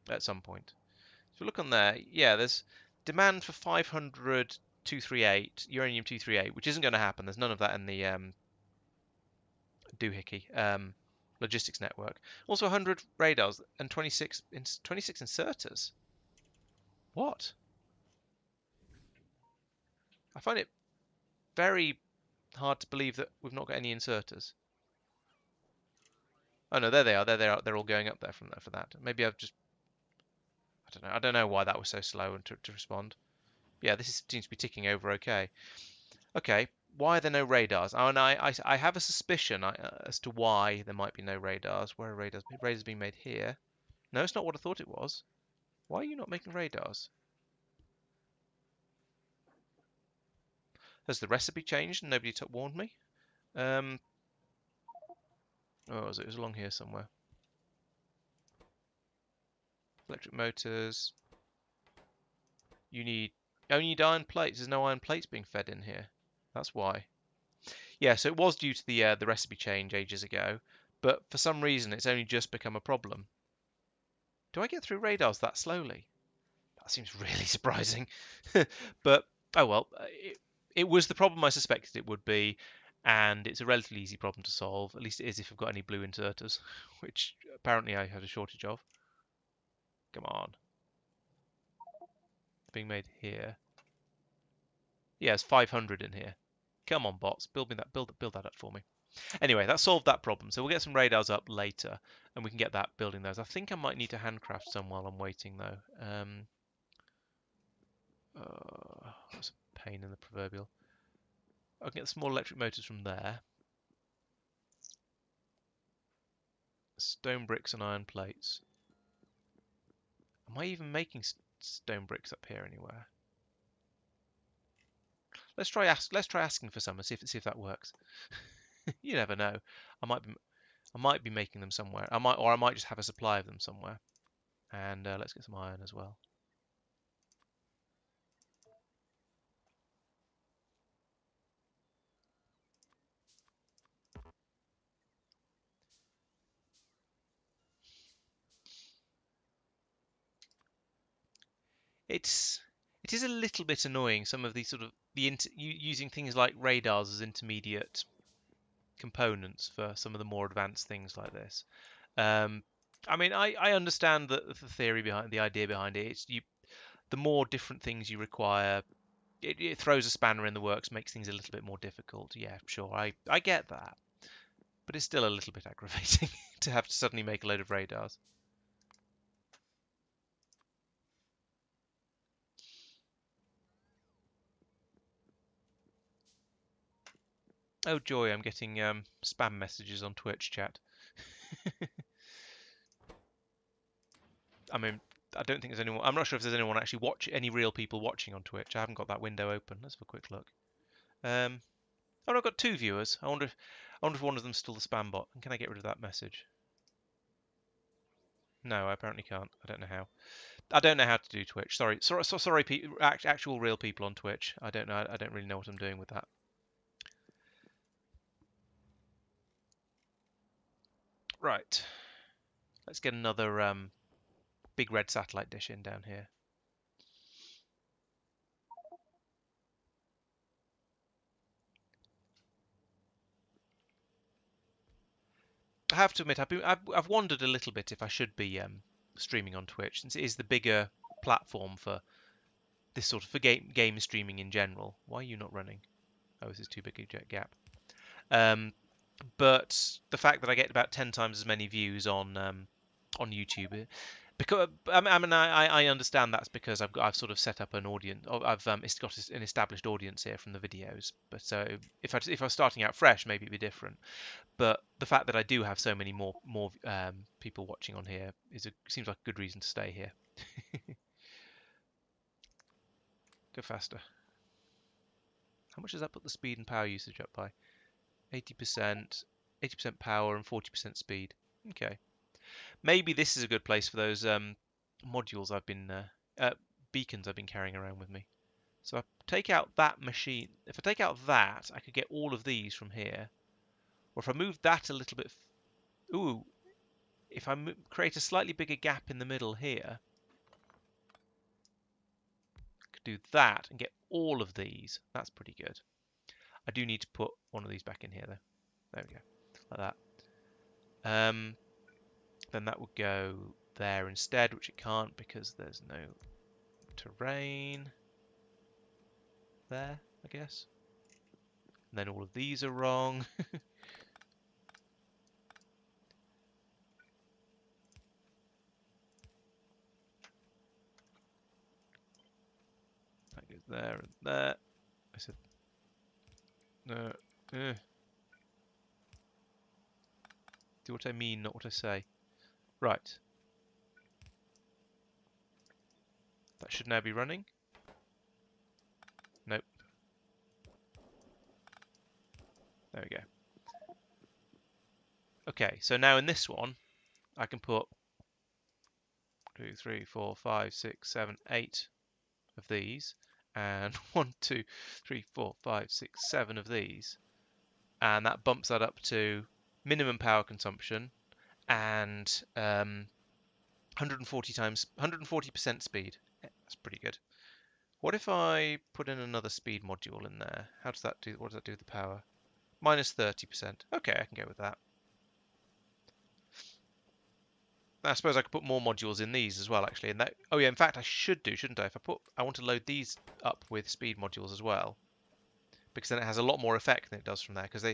A: at some point. So look on there. Yeah, there's demand for 500 238 uranium 238, which isn't going to happen. There's none of that in the doohickey logistics network. Also 100 radars and 26 inserters. What? I find it very hard to believe that we've not got any inserters. Oh no, there they are. There they are. They're all going up there from there for that. Maybe I've just I don't know. I don't know why that was so slow to respond. Yeah, seems to be ticking over okay. Okay, why are there no radars? Oh, and I have a suspicion as to why there might be no radars. Where are radars? Radars being made here. No, it's not what I thought it was. Why are you not making radars? Has the recipe changed and nobody warned me? Um, oh, it was along here somewhere. Electric motors. You need iron plates. There's no iron plates being fed in here. That's why. Yeah, so it was due to the recipe change ages ago, but for some reason it's only just become a problem. Do I get through radars that slowly? That seems really surprising. But oh well, it was the problem I suspected it would be, and it's a relatively easy problem to solve. At least it is if I've got any blue inserters, which apparently I had a shortage of. Come on. being made here. Yeah, it's 500 in here. Come on, bots, build me that, build that up for me. Anyway, that solved that problem. So we'll get some radars up later, and we can get that building those. I think I might need to handcraft some while I'm waiting, though. That's a pain in the proverbial. I can get small electric motors from there. Stone bricks and iron plates. Am I even making stone bricks up here anywhere? Let's try asking for some and see if that works. You never know. I might be making them somewhere. I might just have a supply of them somewhere. And let's get some iron as well. It is a little bit annoying, some of these sort of using things like radars as intermediate components for some of the more advanced things like this. I mean, I understand the theory behind the idea behind it. The more different things you require, it throws a spanner in the works, makes things a little bit more difficult. Yeah, sure, I get that, but it's still a little bit aggravating to have to suddenly make a load of radars. Oh joy, I'm getting spam messages on Twitch chat. I mean, I don't think there's anyone. I'm not sure if there's anyone actually any real people watching on Twitch. I haven't got that window open. Let's have a quick look. Oh, I've got 2 viewers. I wonder if one of them's still the spam bot. And can I get rid of that message? No, I apparently can't. I don't know how. I don't know how to do Twitch. Sorry, actual real people on Twitch. I don't know. I don't really know what I'm doing with that. Right. Let's get another big red satellite dish in down here. I have to admit, I've wondered a little bit if I should be streaming on Twitch, since it is the bigger platform for this sort of game streaming in general. Why are you not running? Oh, this is too big a gap. But the fact that I get about 10 times as many views on YouTube, because I understand that's because I've sort of set up an audience. I've got an established audience here from the videos. But so if I was starting out fresh, maybe it'd be different. But the fact that I do have so many more people watching on here seems like a good reason to stay here. Go faster. How much does that put the speed and power usage up by? 80%, 80% power and 40% speed. Okay. Maybe this is a good place for those modules beacons I've been carrying around with me. So I take out that machine. If I take out that, I could get all of these from here. Or if I move that a little bit, ooh, if I create a slightly bigger gap in the middle here, I could do that and get all of these. That's pretty good. I do need to put one of these back in here though. There we go, like that. Then that would go there instead, which it can't because there's no terrain there, I guess. And then all of these are wrong. That goes there and there. I said, no. Do what I mean, not what I say. Right. That should now be running. Nope. There we go. Okay, so now in this one, I can put 2, 3, 4, 5, 6, 7, 8 of these, and 1, 2, 3, 4, 5, 6, 7 of these, and that bumps that up to minimum power consumption and 140% speed. That's pretty good. What if I put in another speed module in there? How does that do? What does that do with the power? Minus 30%. Okay, I can go with that. I suppose I could put more modules in these as well, actually. And that, oh yeah, in fact, I should do, shouldn't I? If I want to load these up with speed modules as well, because then it has a lot more effect than it does from there. Because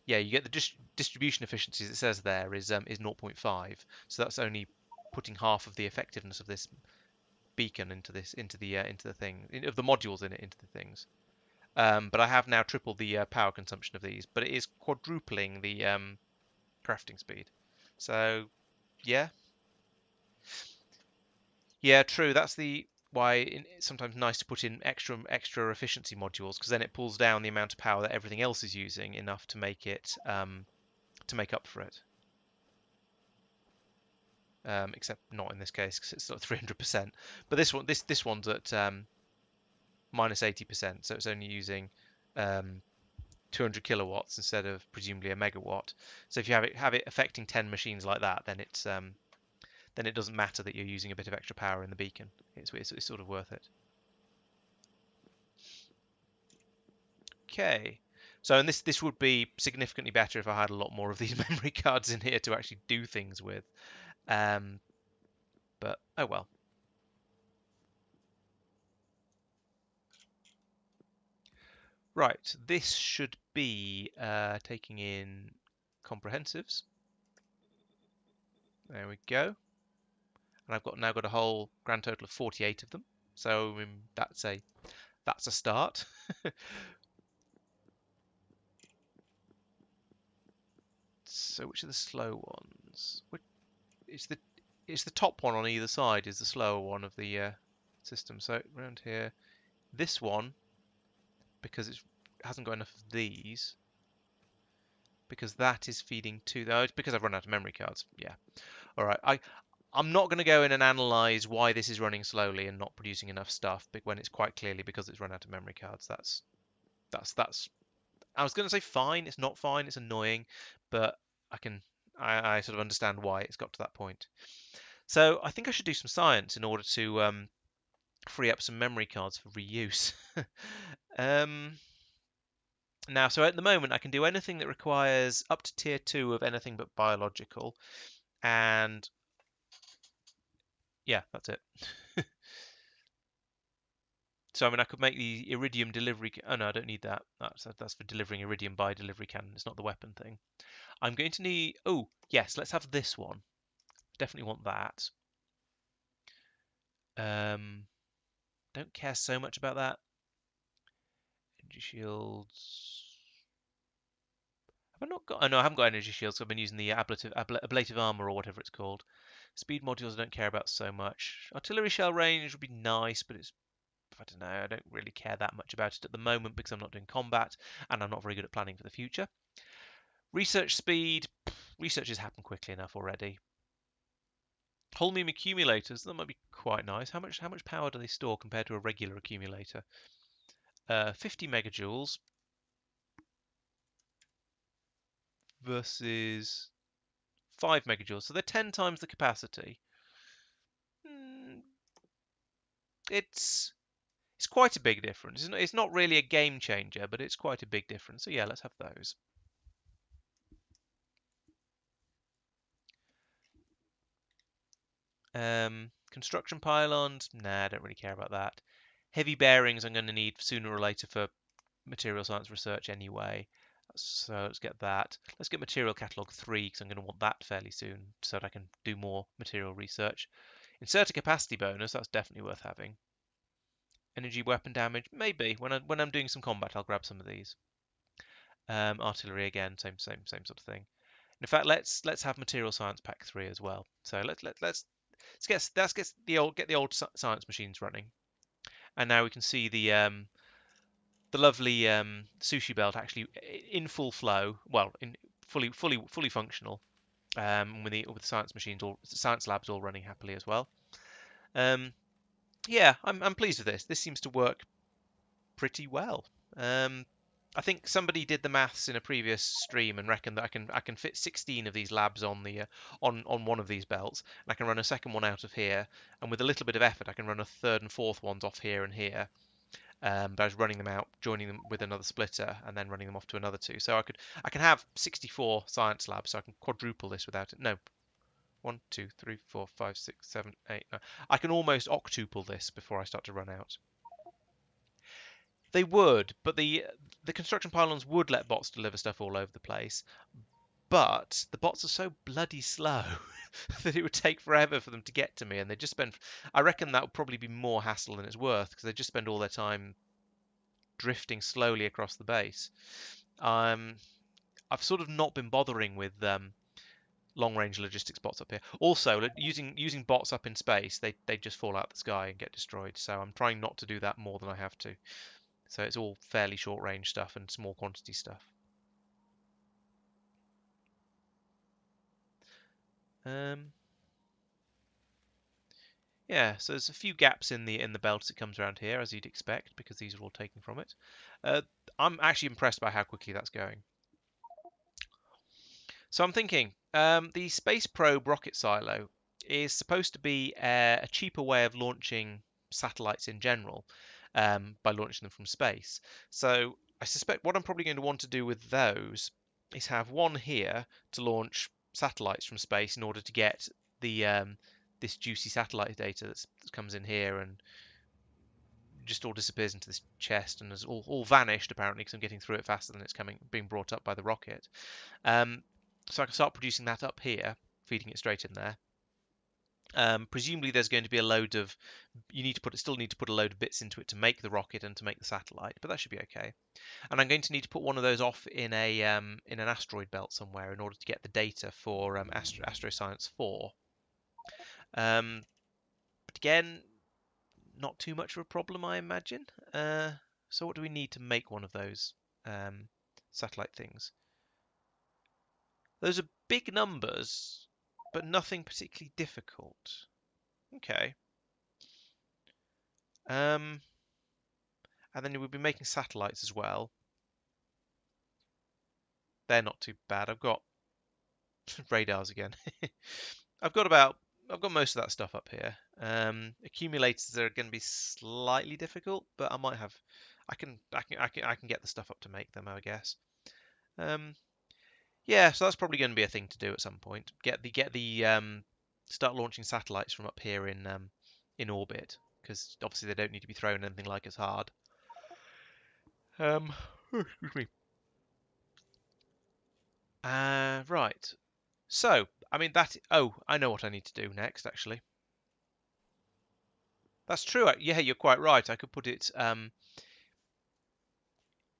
A: yeah, you get the distribution efficiencies. It says there is 0.5, so that's only putting half of the effectiveness of this beacon into the thing of the modules in it into the things. But I have now tripled the power consumption of these, but it is quadrupling the crafting speed. So yeah, yeah, true. That's the why it's sometimes nice to put in extra efficiency modules because then it pulls down the amount of power that everything else is using enough to make it to make up for it. Except not in this case because it's not 300%. But this one's at minus 80%, so it's only using 200 kilowatts instead of presumably a megawatt. So if you have it affecting 10 machines like that, then it doesn't matter that you're using a bit of extra power in the beacon. It's sort of worth it. Okay. So and this would be significantly better if I had a lot more of these memory cards in here to actually do things with. Um, but oh well. Right, this should be taking in comprehensives. There we go. And I've now got a whole grand total of 48 of them. So that's a start. So which are the slow ones? It's the top one on either side is the slower one of the system. So around here, this one, because it hasn't got enough of these, because that is feeding to. Oh, it's because I've run out of memory cards. Yeah. All right. I'm not going to go in and analyze why this is running slowly and not producing enough stuff, but when it's quite clearly because it's run out of memory cards. That's. I was going to say fine. It's not fine. It's annoying, but I sort of understand why it's got to that point. So I think I should do some science in order to free up some memory cards for reuse. um, Now, so at the moment, I can do anything that requires up to tier 2 of anything but biological, and yeah, that's it. So, I mean, I could make the iridium delivery. Oh no, I don't need that. That's for delivering iridium by delivery cannon. It's not the weapon thing. I'm going to need. Oh, yes, let's have this one. Definitely want that. Don't care so much about that. Energy shields. Have I not got? Oh no, I haven't got energy shields. So I've been using the ablative armor or whatever it's called. Speed modules I don't care about so much. Artillery shell range would be nice, but I don't know. I don't really care that much about it at the moment because I'm not doing combat and I'm not very good at planning for the future. Research speed. Researches happen quickly enough already. Holmium accumulators. That might be quite nice. How much power do they store compared to a regular accumulator? 50 megajoules versus 5 megajoules. So they're 10 times the capacity. Hmm, it's quite a big difference. It's not really a game changer, but it's quite a big difference. So yeah, let's have those. Construction pylons, nah, I don't really care about that. Heavy bearings I'm going to need sooner or later for material science research anyway. So let's get that. Let's get material catalog 3 because I'm going to want that fairly soon so that I can do more material research. Insert a capacity bonus, that's definitely worth having. Energy weapon damage, maybe. When I'm doing some combat, I'll grab some of these. Artillery again, same sort of thing. In fact, let's have material science pack 3 as well. So let's get the old science machines running, and now we can see the lovely sushi belt actually in full flow. Well, in fully functional. With the science machines, all science labs all running happily as well. Yeah, I'm pleased with this. This seems to work pretty well. I think somebody did the maths in a previous stream and reckoned that I can fit 16 of these labs on the on one of these belts, and I can run a second one out of here, and with a little bit of effort, I can run a third and fourth ones off here and here. But I was running them out, joining them with another splitter, and then running them off to another two. So I can have 64 science labs, so I can quadruple this without it. No, 1, 2, 3, 4, 5, 6, 7, 8, 9. I can almost octuple this before I start to run out. They would, but the construction pylons would let bots deliver stuff all over the place. But the bots are so bloody slow that it would take forever for them to get to me, and they just spend. I reckon that would probably be more hassle than it's worth because they just spend all their time drifting slowly across the base. I've sort of not been bothering with long-range logistics bots up here. Also, using bots up in space, they just fall out the sky and get destroyed. So I'm trying not to do that more than I have to. So it's all fairly short-range stuff and small quantity stuff. Yeah, so there's a few gaps in the belt as it comes around here, as you'd expect, because these are all taken from it. I'm actually impressed by how quickly that's going. So I'm thinking, the Space Probe rocket silo is supposed to be a cheaper way of launching satellites in general, by launching them from space. So I suspect what I'm probably going to want to do with those is have one here to launch satellites from space in order to get the this juicy satellite data that comes in here and just all disappears into this chest and has all vanished apparently because I'm getting through it faster than it's being brought up by the rocket. So I can start producing that up here, feeding it straight in there. Presumably there's going to be a load of still need to put a load of bits into it to make the rocket and to make the satellite, but that should be okay. And I'm going to need to put one of those off in an asteroid belt somewhere in order to get the data for Astroscience 4. But again, not too much of a problem, I imagine. So what do we need to make one of those satellite things? Those are big numbers, but nothing particularly difficult. Okay. And then we'll be making satellites as well. They're not too bad. I've got radars again. I've got most of that stuff up here. Accumulators are going to be slightly difficult, but I can get the stuff up to make them, I guess. Yeah, so that's probably going to be a thing to do at some point. Start launching satellites from up here in orbit, because obviously they don't need to be thrown anything like as hard. Excuse me. Right. So, I mean that. Oh, I know what I need to do next. Actually, that's true. Yeah, you're quite right. I could put it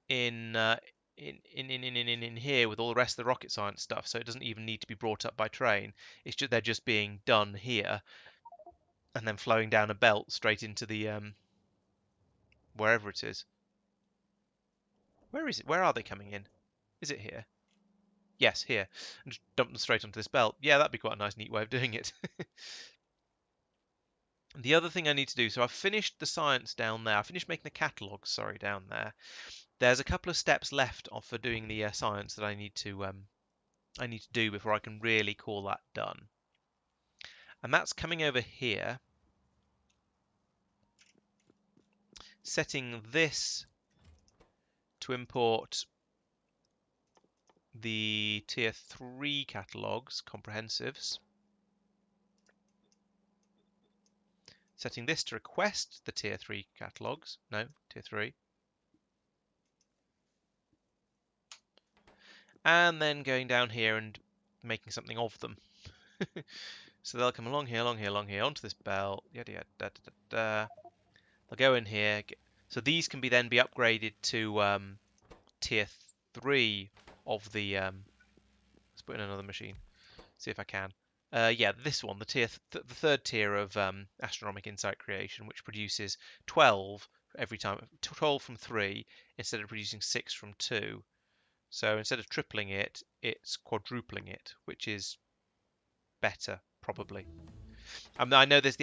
A: in in here with all the rest of the rocket science stuff, so it doesn't even need to be brought up by train. It's just they're just being done here and then flowing down a belt straight into the wherever it is. Where is it? Where are they coming in? Is it here? Yes, here. And just dump them straight onto this belt. Yeah, that'd be quite a nice, neat way of doing it. The other thing I need to do, so I've finished the science down there. I finished making the catalogue, sorry, down there. There's a couple of steps left for doing the science that I need to do before I can really call that done. And that's coming over here, setting this to import the tier 3 catalogues, comprehensives. Setting this to request the tier 3 catalogues. No, tier 3. And then going down here and making something of them. So they'll come along here, along here, along here, onto this belt, yada yada da, da, da. They'll go in here. So these can then be upgraded to tier 3 of the. Let's put in another machine. See if I can. Yeah, this one, the third tier of astronomic insight creation, which produces 12 every time, 12 from 3 instead of producing 6 from 2. So instead of tripling it, it's quadrupling it, which is better, probably. I know there's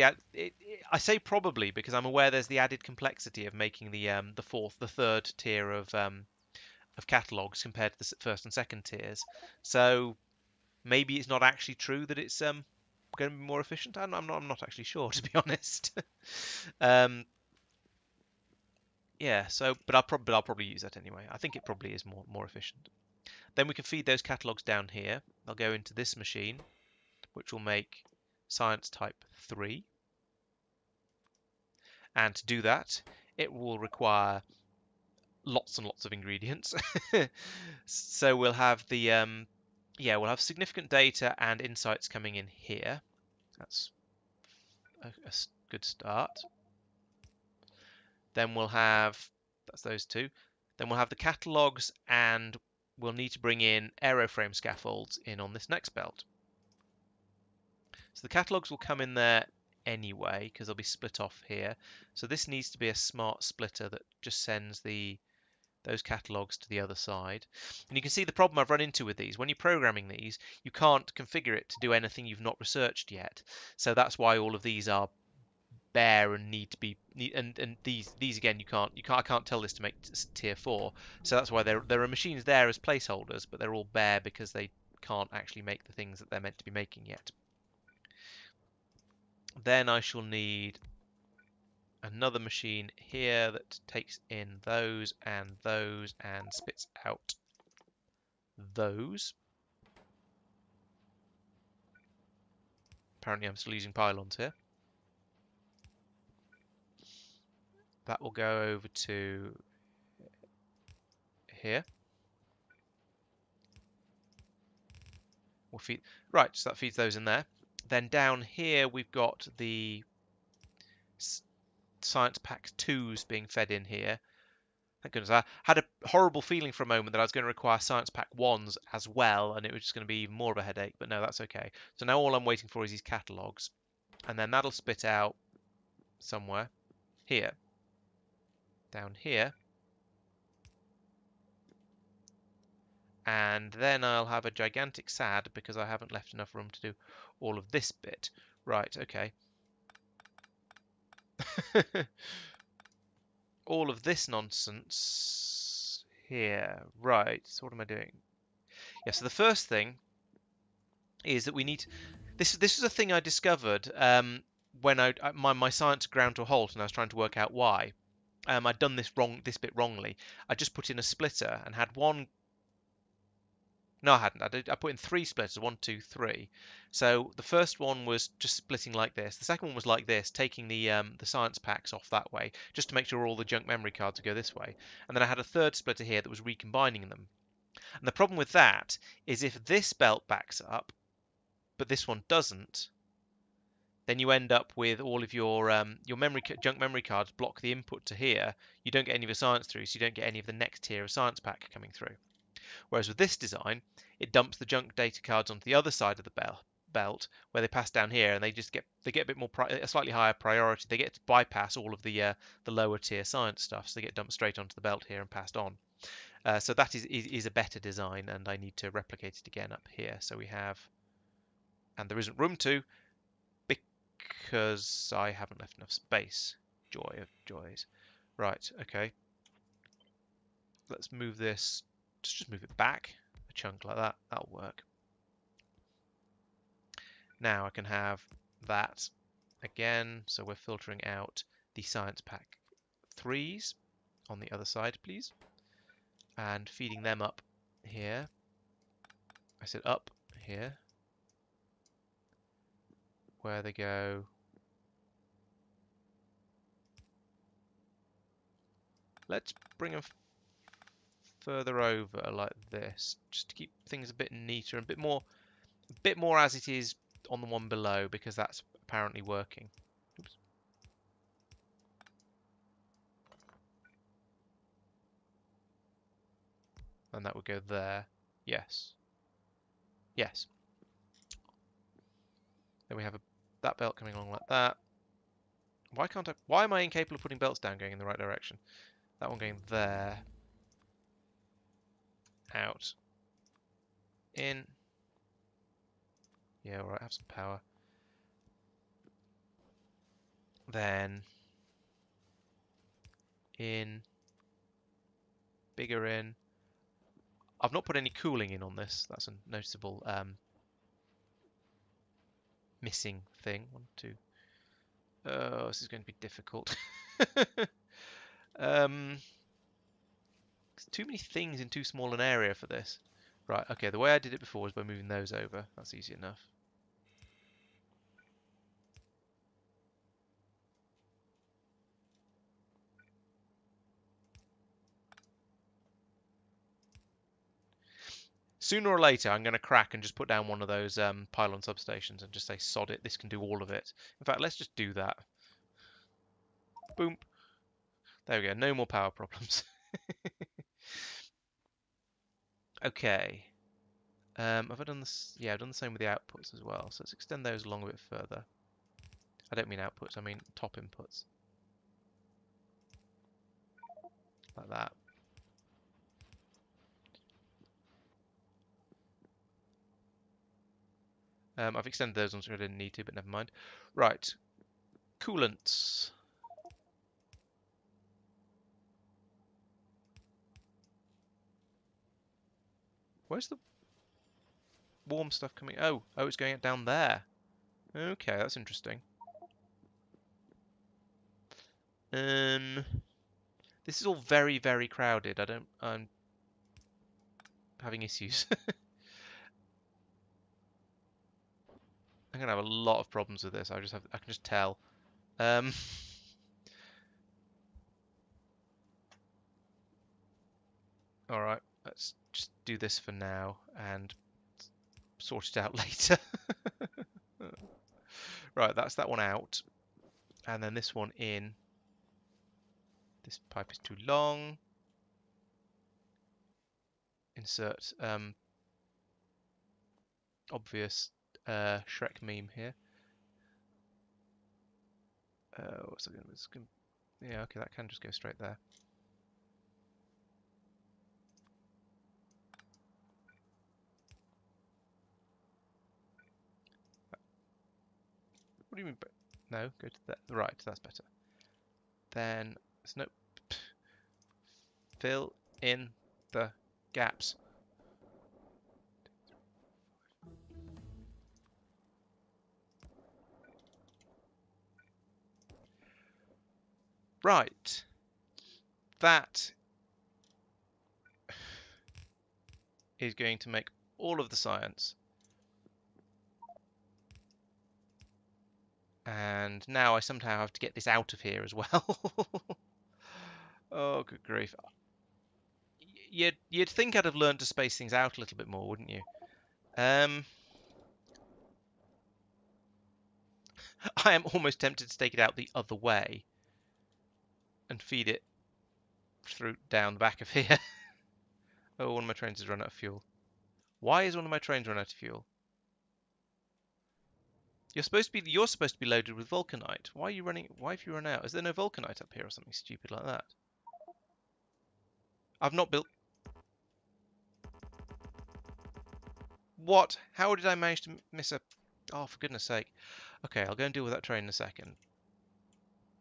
A: I say probably because I'm aware there's the added complexity of making the third tier of catalogs compared to the first and second tiers. So maybe it's not actually true that it's going to be more efficient. I'm not actually sure, to be honest. Yeah. So, but I'll probably use that anyway. I think it probably is more efficient. Then we can feed those catalogs down here. They'll go into this machine, which will make science type 3. And to do that, it will require lots and lots of ingredients. So we'll have the we'll have significant data and insights coming in here. That's a good start. Then we'll have, that's those two. Then we'll have the catalogs, and we'll need to bring in aeroframe scaffolds in on this next belt. So the catalogs will come in there anyway because they'll be split off here. So this needs to be a smart splitter that just sends those catalogs to the other side. And you can see the problem I've run into with these. When you're programming these, you can't configure it to do anything you've not researched yet. So that's why all of these are bare and need to be and these again I can't tell this to make tier 4. So that's why there are machines there as placeholders, but they're all bare because they can't actually make the things that they're meant to be making yet. Then I shall need another machine here that takes in those and spits out those. Apparently I'm still using pylons here. That will go over to here. We'll feed, right, so that feeds those in there. Then down here we've got the Science Pack 2s being fed in here. Thank goodness. I had a horrible feeling for a moment that I was going to require Science Pack 1s as well, and it was just going to be even more of a headache, but no, that's okay. So now all I'm waiting for is these catalogs, and then that'll spit out somewhere here. Down here. And then I'll have a gigantic SAD because I haven't left enough room to do all of this bit. Right, okay. All of this nonsense here. Right, so what am I doing? Yeah, so the first thing is that we need... This is a thing I discovered when my science ground to a halt and I was trying to work out why. I'd done this bit wrongly. I just put in a splitter and had one... No, I hadn't. I put in 3 splitters, 1, 2, 3. So the first one was just splitting like this. The second one was like this, taking the science packs off that way, just to make sure all the junk memory cards would go this way. And then I had a third splitter here that was recombining them. And the problem with that is if this belt backs up, but this one doesn't, then you end up with all of your junk memory cards block the input to here. You don't get any of the science through, so you don't get any of the next tier of science pack coming through. Whereas with this design, it dumps the junk data cards onto the other side of the belt, where they pass down here, and they get a bit more a slightly higher priority. They get to bypass all of the lower tier science stuff, so they get dumped straight onto the belt here and passed on. So that is a better design, and I need to replicate it again up here. So we have, and there isn't room to, because I haven't left enough space. Joy of joys. Right, okay. Let's move this, just move it back a chunk like that. That'll work. Now I can have that again. So we're filtering out the Science Pack 3s on the other side, please. And feeding them up here. I said up here. Where they go. Let's bring them further over like this, just to keep things a bit neater and a bit more as it is on the one below, because that's apparently working. Oops. And that would go there. Yes. Yes. Then we have that belt coming along like that. Why am I incapable of putting belts down going in the right direction? That one going there. Out. In. Yeah, alright, have some power. Then in. Bigger in. I've not put any cooling in on this. That's a noticeable missing thing. 1, 2. Oh, this is going to be difficult. Too many things in too small an area for this. Right, okay, the way I did it before was by moving those over. That's easy enough. Sooner or later, I'm going to crack and just put down one of those pylon substations and just say, sod it, this can do all of it. In fact, let's just do that. Boom. There we go, no more power problems. Okay. Have I done this? Yeah, I've done the same with the outputs as well. So let's extend those along a bit further. I don't mean outputs, I mean top inputs. Like that. I've extended those ones, so I didn't need to, but never mind. Right. Coolants. Where's the warm stuff coming? Oh, it's going down there. Okay, that's interesting. This is all very, very crowded. I'm having issues. I'm gonna have a lot of problems with this. I can just tell. Um, all right, let's just do this for now and sort it out later. Right, that's that one out, and then this one in. This pipe is too long. Insert obvious Shrek meme here. What's it gonna, yeah, okay, that can just go straight there. What do you mean? No, go to that. Right, that's better. Then, nope. Fill in the gaps. Right. That is going to make all of the science. And now I somehow have to get this out of here as well. Oh, good grief. You'd think I'd have learned to space things out a little bit more, wouldn't you? I am almost tempted to take it out the other way and feed it through down the back of here. Oh, one of my trains has run out of fuel. Why is one of my trains run out of fuel? You're supposed to be loaded with vulcanite. Why are you running? Why have you run out? Is there no vulcanite up here or something stupid like that? I've not built. What? How did I manage to miss a? Oh, for goodness sake. Okay, I'll go and deal with that train in a second.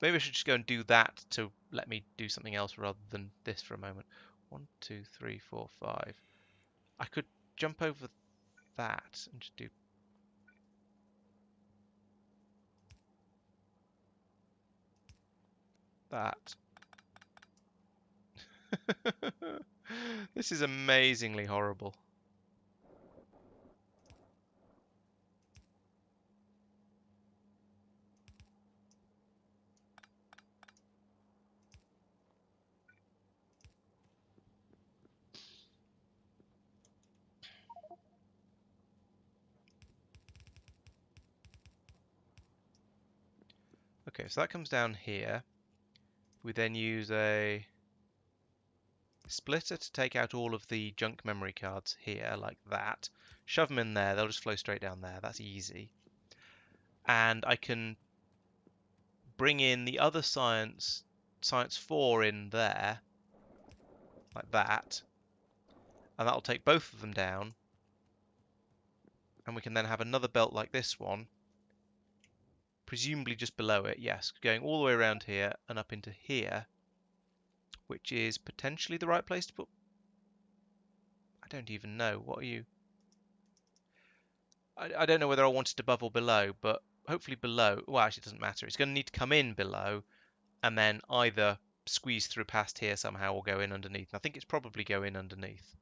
A: Maybe I should just go and do that to let me do something else rather than this for a moment. 1, 2, 3, 4, 5. I could jump over that and just do that. This is amazingly horrible. Okay, so that comes down here. We then use a splitter to take out all of the junk memory cards here, like that. Shove them in there, they'll just flow straight down there. That's easy. And I can bring in the other science 4 in there, like that. And that'll take both of them down. And we can then have another belt like this one, presumably just below it, yes, going all the way around here and up into here, which is potentially the right place to put. I don't even know. What are you? I don't know whether I want it above or below, but hopefully below. Well, actually, it doesn't matter. It's going to need to come in below and then either squeeze through past here somehow or go in underneath. And I think it's probably go in underneath.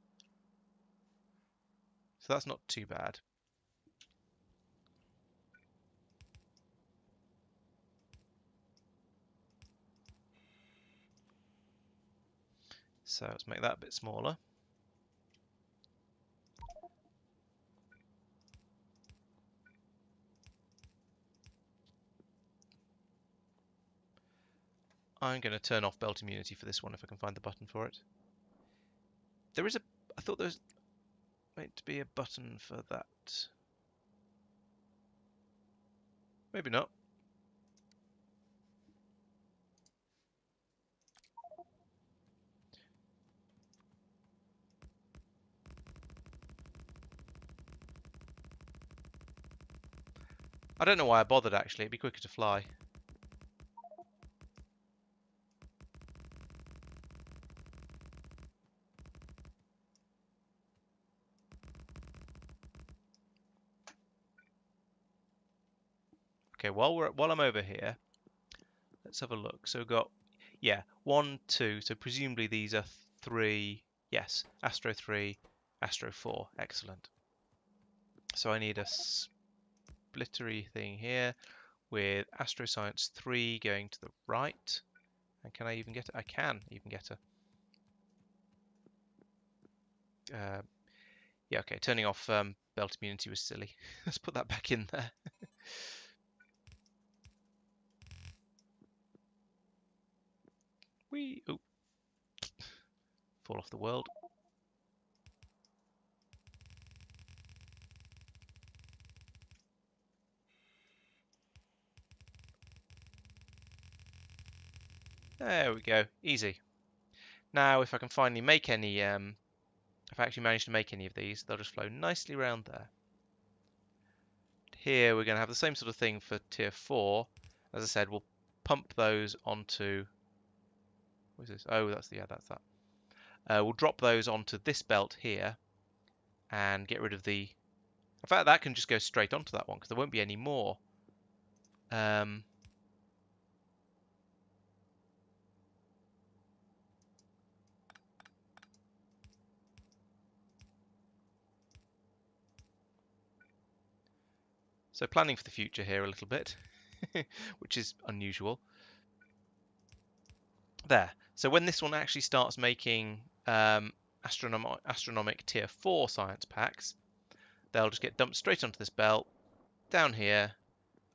A: So that's not too bad. So let's make that a bit smaller. I'm going to turn off belt immunity for this one if I can find the button for it. There is a... I thought there was meant to be a button for that. Maybe not. I don't know why I bothered actually, it'd be quicker to fly. Okay, while I'm over here, let's have a look. So we've got, yeah, 1, 2. So presumably these are 3. Yes, Astro 3, Astro 4. Excellent. So I need a splittery thing here with Astro Science 3 going to the right. And can I even get it? I can even get a... yeah, okay, turning off belt immunity was silly. Let's put that back in there. Whee! Oh, fall off the world. There we go, easy. Now, if I can finally make any, if I actually manage to make any of these, they'll just flow nicely around there. Here, we're going to have the same sort of thing for tier 4. As I said, we'll pump those onto... What is this? Oh, that's the, yeah, that's that. We'll drop those onto this belt here and get rid of the... In fact, that can just go straight onto that one because there won't be any more. So planning for the future here a little bit, which is unusual. There. So when this one actually starts making astronomic tier 4 science packs, they'll just get dumped straight onto this belt, down here,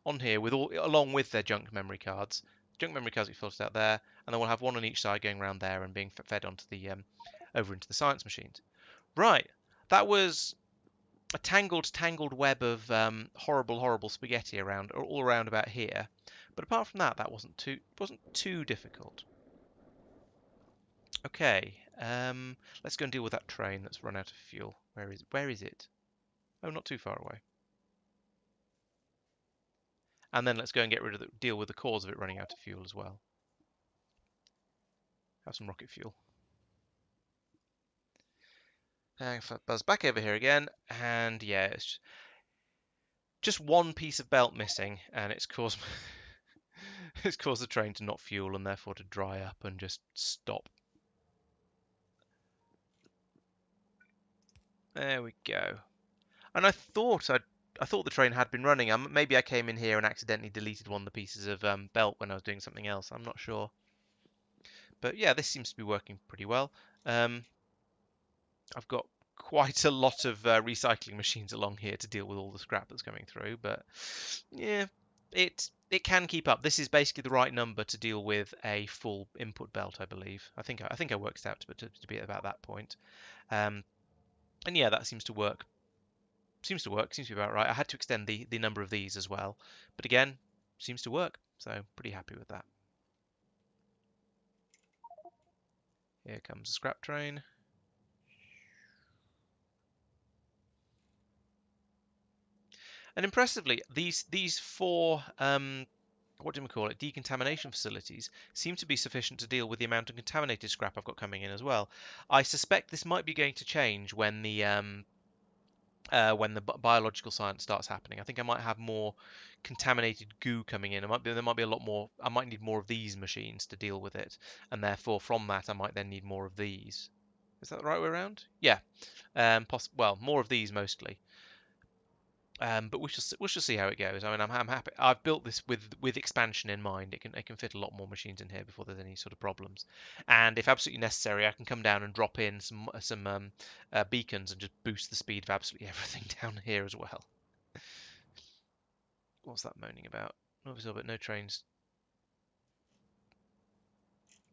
A: on here, with all along with their junk memory cards. Junk memory cards get filtered out there, and then we'll have one on each side going around there and being fed onto the over into the science machines. Right. That was a tangled web of horrible spaghetti around all around about here. But apart from that, that wasn't too difficult. Okay, let's go and deal with that train that's run out of fuel. Where is it? Oh, not too far away. And then let's go and deal with the cause of it running out of fuel as well. Have some rocket fuel. And if I buzz back over here again, and yeah, it's just one piece of belt missing, and it's caused it's caused the train to not fuel and therefore to dry up and just stop. There we go. And I thought the train had been running. Maybe I came in here and accidentally deleted one of the pieces of belt when I was doing something else. I'm not sure. But yeah, this seems to be working pretty well. I've got quite a lot of recycling machines along here to deal with all the scrap that's coming through. But yeah, it can keep up. This is basically the right number to deal with a full input belt, I believe. I think I worked out to be at about that point. And yeah, that seems to work. Seems to be about right. I had to extend the number of these as well, but again, seems to work. So pretty happy with that. Here comes the scrap train. And impressively, these 4 what do we call it, decontamination facilities seem to be sufficient to deal with the amount of contaminated scrap I've got coming in as well. I suspect this might be going to change when the biological science starts happening. I think I might have more contaminated goo coming in. There might be a lot more. I might need more of these machines to deal with it, and therefore from that I might then need more of these. Is that the right way around? Yeah. Well, more of these mostly. But we shall see how it goes. I mean, I'm happy. I've built this with expansion in mind. It can fit a lot more machines in here before there's any sort of problems. And if absolutely necessary, I can come down and drop in some beacons and just boost the speed of absolutely everything down here as well. What's that moaning about? Obviously, but no trains.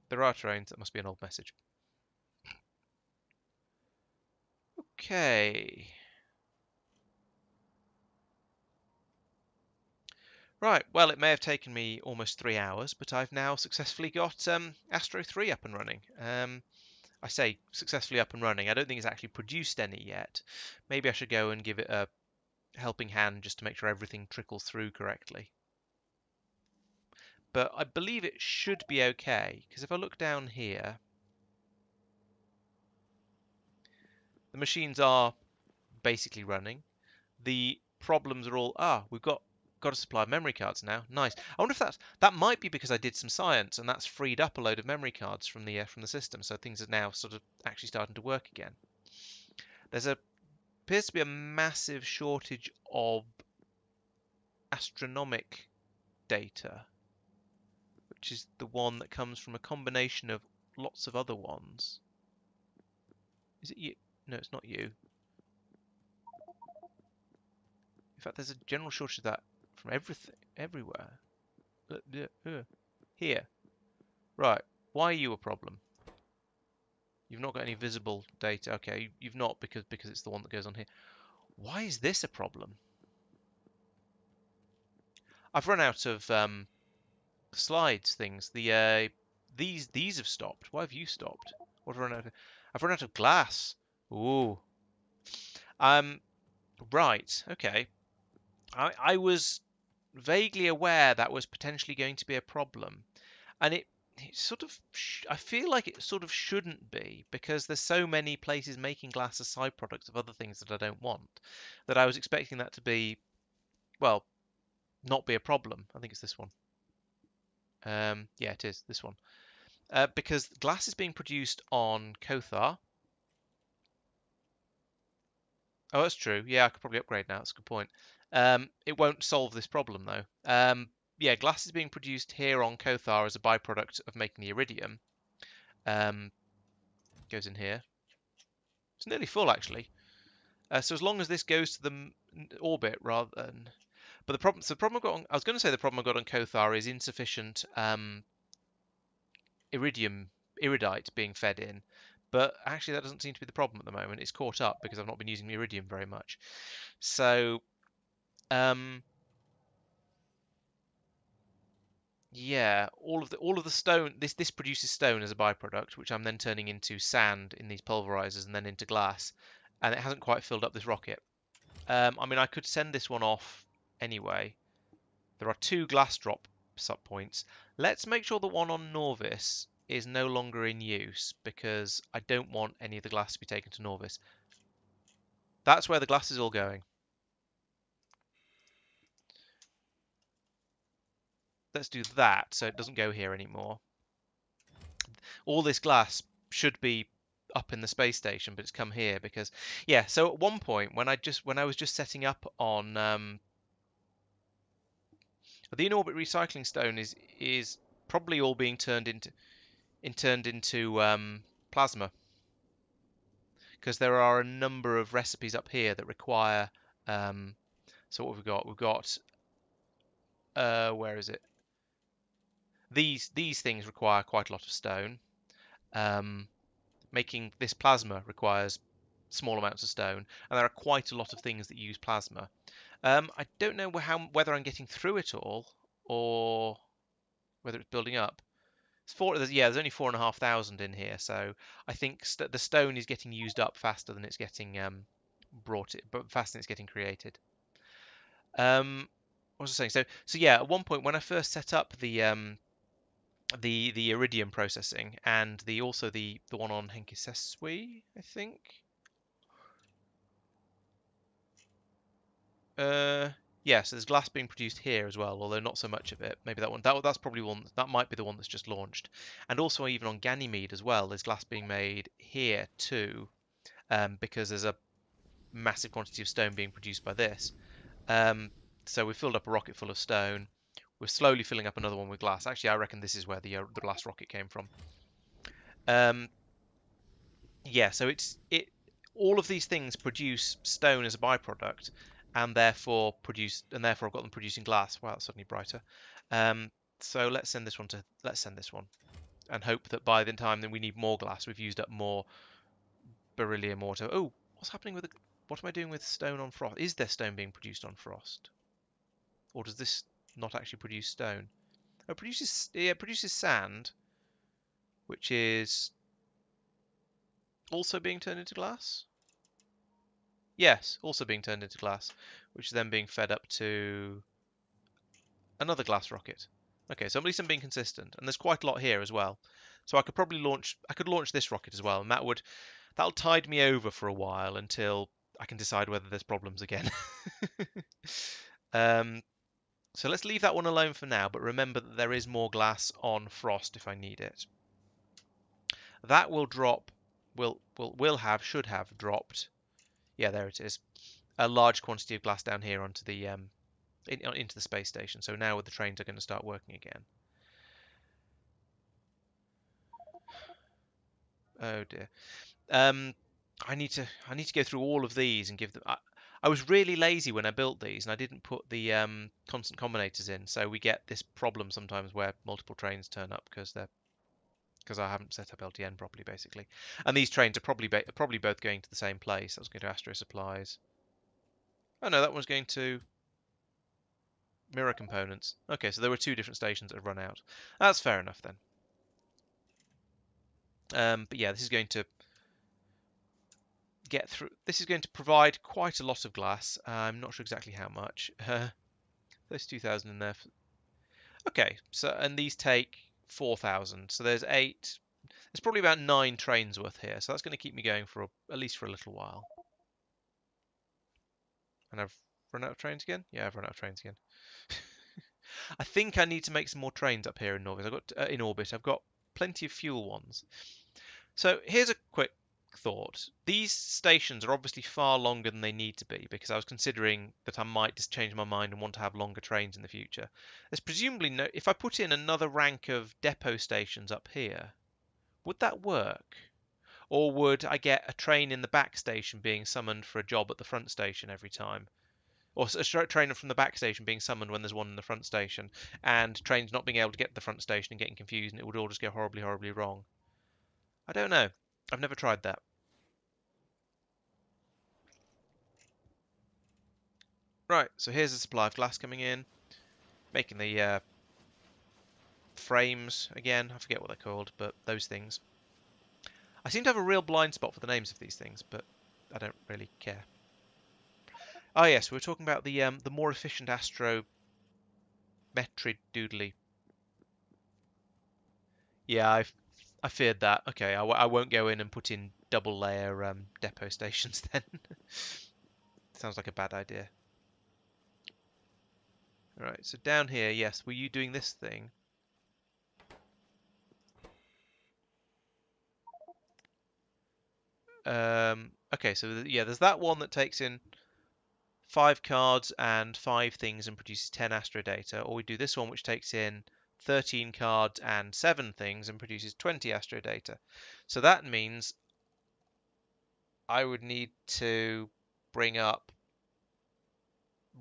A: There are trains. That must be an old message. Okay. Right, well, it may have taken me almost 3 hours, but I've now successfully got Astro 3 up and running. I say successfully up and running. I don't think it's actually produced any yet. Maybe I should go and give it a helping hand just to make sure everything trickles through correctly. But I believe it should be okay, because if I look down here, the machines are basically running. The problems are all, we've got a supply of memory cards now. Nice. I wonder if that might be because I did some science and that's freed up a load of memory cards from the system, so things are now sort of actually starting to work again. Appears to be a massive shortage of astronomic data, which is the one that comes from a combination of lots of other ones. Is it you? No, it's not you. In fact, there's a general shortage of that from everything, everywhere. Here. Right. Why are you a problem? You've not got any visible data. Okay, you've not because it's the one that goes on here. Why is this a problem? I've run out of slides things. These have stopped. Why have you stopped? What have I run out of? I've run out of glass. Ooh. Right. Okay. I was vaguely aware that was potentially going to be a problem, and it sort of I feel like it sort of shouldn't be, because there's so many places making glass as side products of other things that I don't want, that I was expecting that to be, well, not be a problem. I think it's this one. Yeah, it is this one. Because glass is being produced on Kothar. Oh, that's true. Yeah, I could probably upgrade now. That's a good point. It won't solve this problem though. Yeah, glass is being produced here on Kothar as a byproduct of making the iridium. Goes in here. It's nearly full actually. So as long as this goes to the orbit rather than, but the problem I've got I was going to say the problem I've got on Kothar is insufficient iridite being fed in, but actually that doesn't seem to be the problem at the moment. It's caught up because I've not been using the iridium very much. So yeah, all of the stone, this produces stone as a byproduct, which I'm then turning into sand in these pulverizers and then into glass, and it hasn't quite filled up this rocket. I mean, I could send this one off anyway. There are 2 glass drop sub points. Let's make sure the one on Norvis is no longer in use, because I don't want any of the glass to be taken to Norvis. That's where the glass is all going. Let's do that so it doesn't go here anymore. All this glass should be up in the space station, but it's come here because, yeah. So at one point when I was just setting up on the in-orbit recycling stone is probably all being turned into plasma, because there are a number of recipes up here that require. So what we've got? We've got where is it? These things require quite a lot of stone. Making this plasma requires small amounts of stone, and there are quite a lot of things that use plasma. I don't know whether I'm getting through it all or whether it's building up. There's only 4,500 in here, so I think the stone is getting used up faster than it's getting but faster than it's getting created. What was I saying? So yeah, at one point when I first set up the iridium processing and also the one on Henkisesui, I think. Yeah, so there's glass being produced here as well, although not so much of it. Maybe that one. That's probably one. That might be the one that's just launched. And also even on Ganymede as well, there's glass being made here too, because there's a massive quantity of stone being produced by this. So we filled up a rocket full of stone. We're slowly filling up another one with glass. Actually, I reckon this is where the glass rocket came from. Yeah, so it all of these things produce stone as a byproduct, and therefore I've got them producing glass. Wow, it's suddenly brighter. So let's send this one. and hope that by the time that we need more glass, we've used up more beryllium auto. Oh, what's happening with the... What am I doing with stone on frost? Is there stone being produced on frost? Or does this not actually produce stone? Oh, it produces... Yeah, it produces sand, which is also being turned into glass? Yes, also being turned into glass, which is then being fed up to another glass rocket. Okay, so at least I'm being consistent, and there's quite a lot here as well. So I could probably launch this rocket as well, and that'll tide me over for a while until I can decide whether there's problems again. um, so let's leave that one alone for now, but remember that there is more glass on frost if I need it. That will drop, should have dropped. Yeah, there it is. A large quantity of glass down here onto the into the space station. So now the trains are going to start working again. Oh dear. I need to go through all of these and give them. I was really lazy when I built these, and I didn't put the constant combinators in. So we get this problem sometimes where multiple trains turn up because I haven't set up LTN properly, basically. And these trains are probably both going to the same place. That's going to Astro Supplies. Oh no, that one's going to Mirror Components. Okay, so there were two different stations that have run out. That's fair enough then. But yeah, this is going to get through. This is going to provide quite a lot of glass. I'm not sure exactly how much. There's 2,000 in there. Okay, so and these take 4,000. So there's 8. There's probably about 9 trains worth here. So that's going to keep me going for at least for a little while. And I've run out of trains again. Yeah, I've run out of trains again. I think I need to make some more trains up here in orbit. I've got plenty of fuel ones. So here's a quick thought. These stations are obviously far longer than they need to be because I was considering that I might just change my mind and want to have longer trains in the future. There's presumably no... If I put in another rank of depot stations up here, would that work? Or would I get a train in the back station being summoned for a job at the front station every time? Or a train from the back station being summoned when there's one in the front station, and trains not being able to get to the front station and getting confused, and it would all just go horribly, horribly wrong. I don't know. I've never tried that. Right, so here's the supply of glass coming in, making the frames again. I forget what they're called, but those things. I seem to have a real blind spot for the names of these things, but I don't really care. Oh yes, we were talking about the more efficient astrometry doodly. Yeah, I feared that. Okay, I won't go in and put in double layer depot stations then. Sounds like a bad idea. Alright, so down here, yes, were you doing this thing? Okay, so yeah, there's that one that takes in 5 cards and 5 things and produces 10 astro data, or we do this one which takes in 13 cards and 7 things and produces 20 astro data. So that means I would need to bring up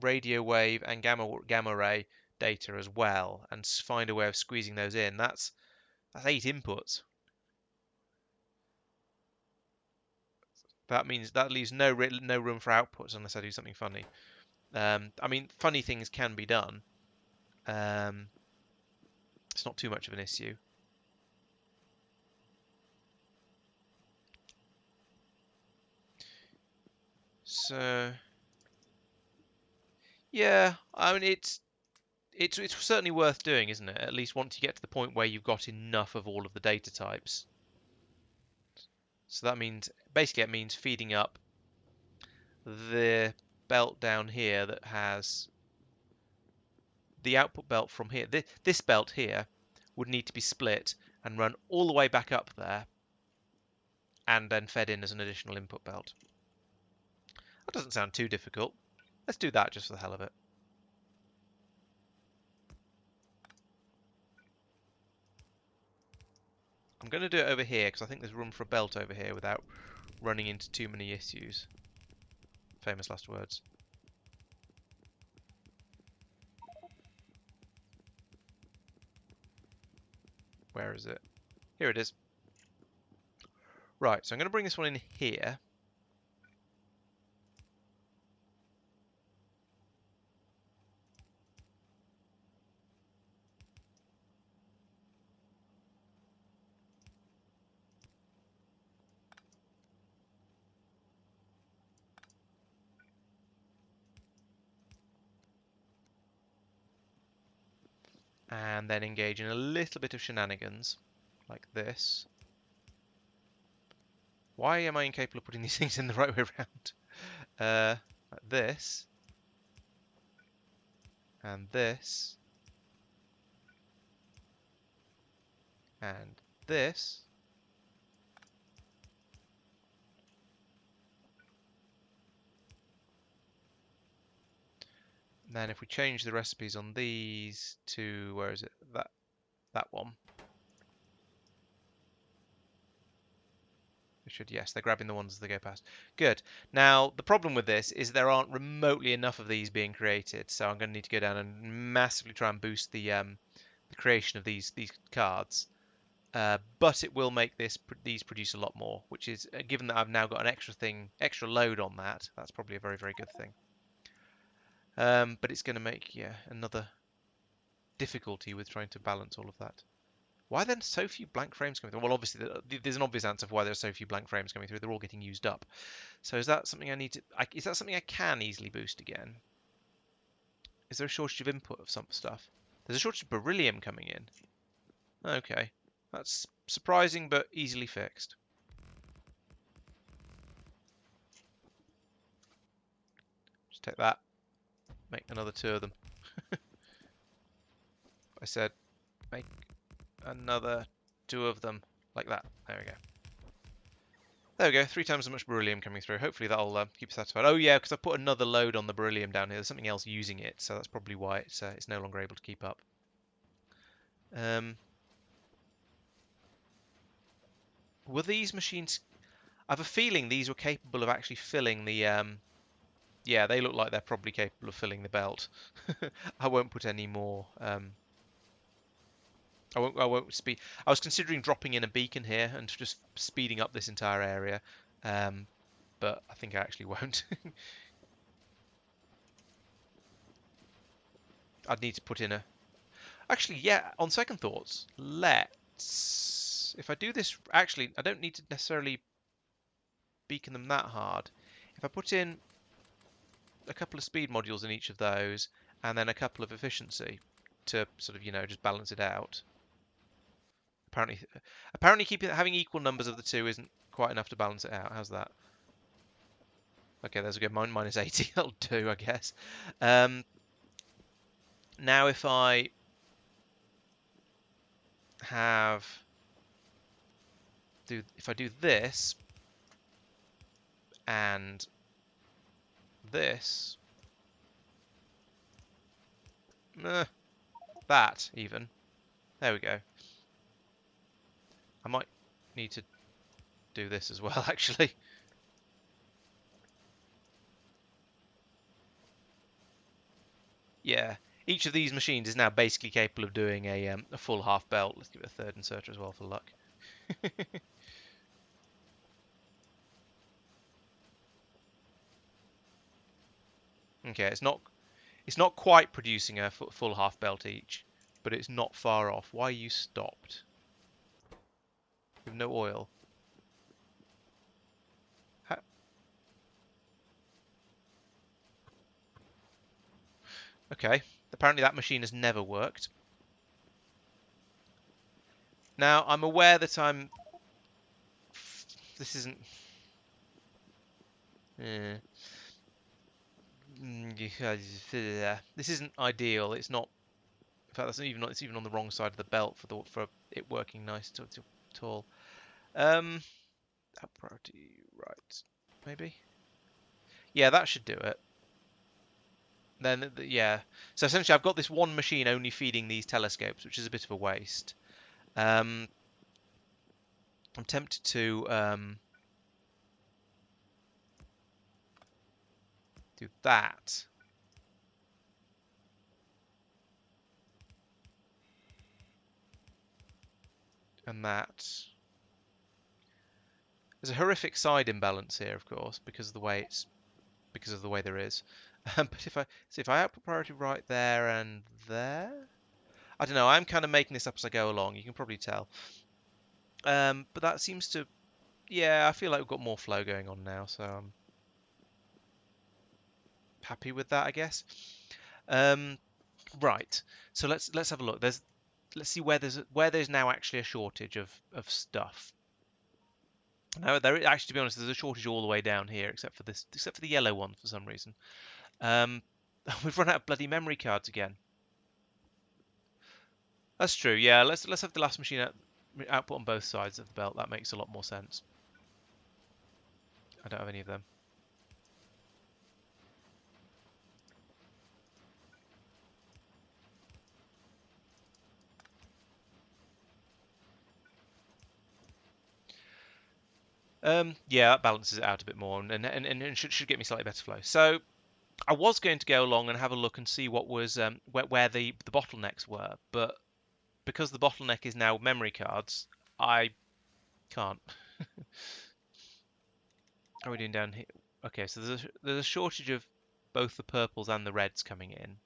A: radio wave and gamma ray data as well and find a way of squeezing those in. That's 8 inputs. That means that leaves no room for outputs unless I do something funny. I mean, funny things can be done. It's not too much of an issue. So, yeah, I mean, it's certainly worth doing, isn't it? At least once you get to the point where you've got enough of all of the data types. So that means, basically, it means feeding up the belt down here that has the output belt from here. This belt here would need to be split and run all the way back up there and then fed in as an additional input belt. That doesn't sound too difficult. Let's do that just for the hell of it. I'm going to do it over here because I think there's room for a belt over here without running into too many issues. Famous last words. Where is it? Here it is. Right, so I'm going to bring this one in here. And then engage in a little bit of shenanigans, like this. Why am I incapable of putting these things in the right way around? Like this. And this. And this. And then if we change the recipes on these to, where is it? That one. They should, yes, they're grabbing the ones as they go past. Good. Now, the problem with this is there aren't remotely enough of these being created, so I'm going to need to go down and massively try and boost the creation of these cards. But it will make these produce a lot more, which is, given that I've now got an extra load on that, that's probably a very, very good thing. But it's going to make, yeah, another difficulty with trying to balance all of that. Why then so few blank frames coming through? Well, obviously, there's an obvious answer for why there's so few blank frames coming through. They're all getting used up. So is that something I need to... is that something I can easily boost again? Is there a shortage of input of some stuff? There's a shortage of beryllium coming in. Okay. That's surprising, but easily fixed. Just take that. Make another 2 of them. I said make another 2 of them. Like that. There we go. There we go, 3 times as much beryllium coming through. Hopefully that'll keep us satisfied. Oh yeah, because I put another load on the beryllium down here. There's something else using it, so that's probably why it's no longer able to keep up. Were these machines... I have a feeling these were capable of actually filling the... yeah, they look like they're probably capable of filling the belt. I won't put any more... I won't speed... I was considering dropping in a beacon here and just speeding up this entire area. But I think I actually won't. I'd need to put in a... Actually, yeah, on second thoughts, let's... If I do this... Actually, I don't need to necessarily beacon them that hard. If I put in a couple of speed modules in each of those, and then a couple of efficiency to sort of, just balance it out. Apparently having equal numbers of the two isn't quite enough to balance it out. How's that? Okay, there's a good minus 80. That'll do, I guess. Now if I do this and this, that even, there we go. I might need to do this as well, actually. Yeah, each of these machines is now basically capable of doing a full half belt. Let's give it a 3rd inserter as well for luck. Okay, it's not quite producing a full half belt each, but it's not far off. Why you stopped? With no oil. Okay, apparently that machine has never worked. Now, I'm aware that this isn't... This isn't ideal. It's not... In fact, it's even on the wrong side of the belt for it working nice at all. Priority, right. Maybe? Yeah, that should do it. Then, yeah. So essentially, I've got this one machine only feeding these telescopes, which is a bit of a waste. I'm tempted to do that. And that... There's a horrific side imbalance here, of course, because of the way there is. But if I output priority right there and there, I don't know. I'm kind of making this up as I go along. You can probably tell. But that seems to, yeah, I feel like we've got more flow going on now, so I'm happy with that, I guess. Right. So let's have a look. Let's see where there's now actually a shortage of stuff. Now, actually, to be honest, there's a shortage all the way down here, except for the yellow one for some reason. We've run out of bloody memory cards again. That's true. Yeah, let's have the last machine output on both sides of the belt. That makes a lot more sense. I don't have any of them. Yeah, that balances it out a bit more, and should get me slightly better flow. So I was going to go along and have a look and see what was where the bottlenecks were, but because the bottleneck is now memory cards, I can't. How are we doing down here? Okay, so there's a shortage of both the purples and the reds coming in.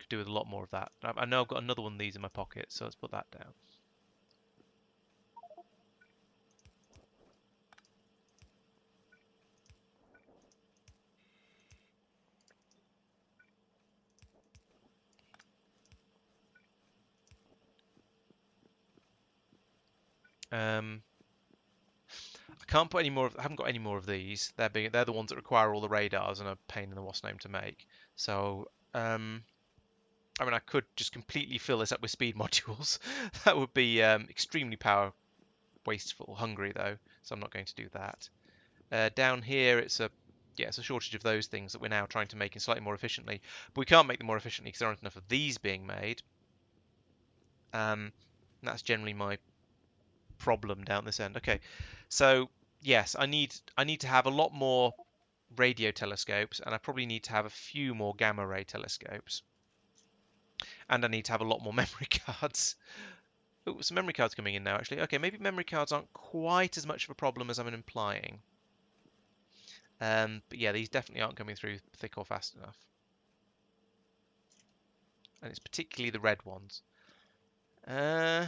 A: Could do with a lot more of that. I know I've got another one of these in my pocket, so let's put that down. I can't put any more. I haven't got any more of these. They're the ones that require all the radars and are a pain in the wasp name to make. So I mean, I could just completely fill this up with speed modules. That would be extremely power wasteful. Hungry though, so I'm not going to do that. Down here, it's a shortage of those things that we're now trying to make in slightly more efficiently. But we can't make them more efficiently because there aren't enough of these being made. That's generally my problem down this end. Okay, so yes, I need to have a lot more radio telescopes, and I probably need to have a few more gamma ray telescopes, and I need to have a lot more memory cards. Oh, some memory cards coming in now, actually. Okay, maybe memory cards aren't quite as much of a problem as I'm implying. But yeah, these definitely aren't coming through thick or fast enough. And it's particularly the red ones. Now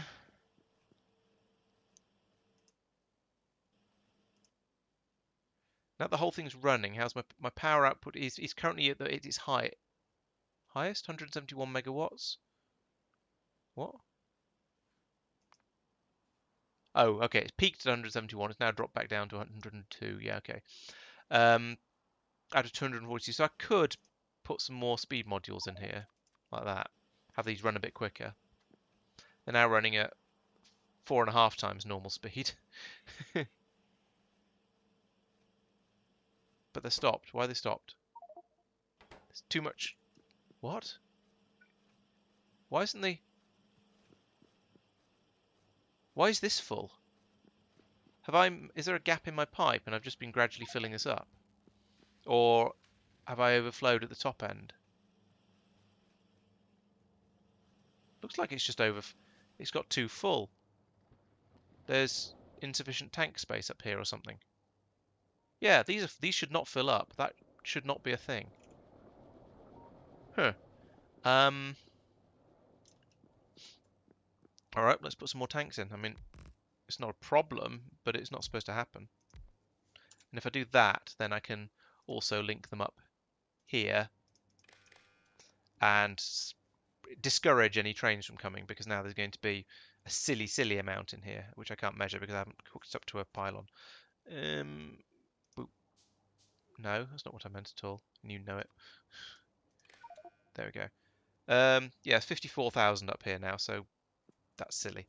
A: the whole thing's running. How's my power output is currently at its highest 171 megawatts. What? Oh, okay. It's peaked at 171. It's now dropped back down to 102. Yeah, okay. Out of 240. So I could put some more speed modules in here, like that. Have these run a bit quicker. They're now running at 4.5 times normal speed. But they're stopped. Why are they stopped? It's too much. What? Why isn't the... Why is this full? Is there a gap in my pipe and I've just been gradually filling this up? Or have I overflowed at the top end? Looks like it's just it's got too full. There's insufficient tank space up here or something. Yeah, these should not fill up. That should not be a thing. Huh. All right, let's put some more tanks in. I mean, it's not a problem, but it's not supposed to happen. And if I do that, then I can also link them up here and discourage any trains from coming, because now there's going to be a silly amount in here, which I can't measure because I haven't hooked it up to a pylon. No, that's not what I meant at all. And you know it. There we go. Yeah, it's 54,000 up here now, so that's silly.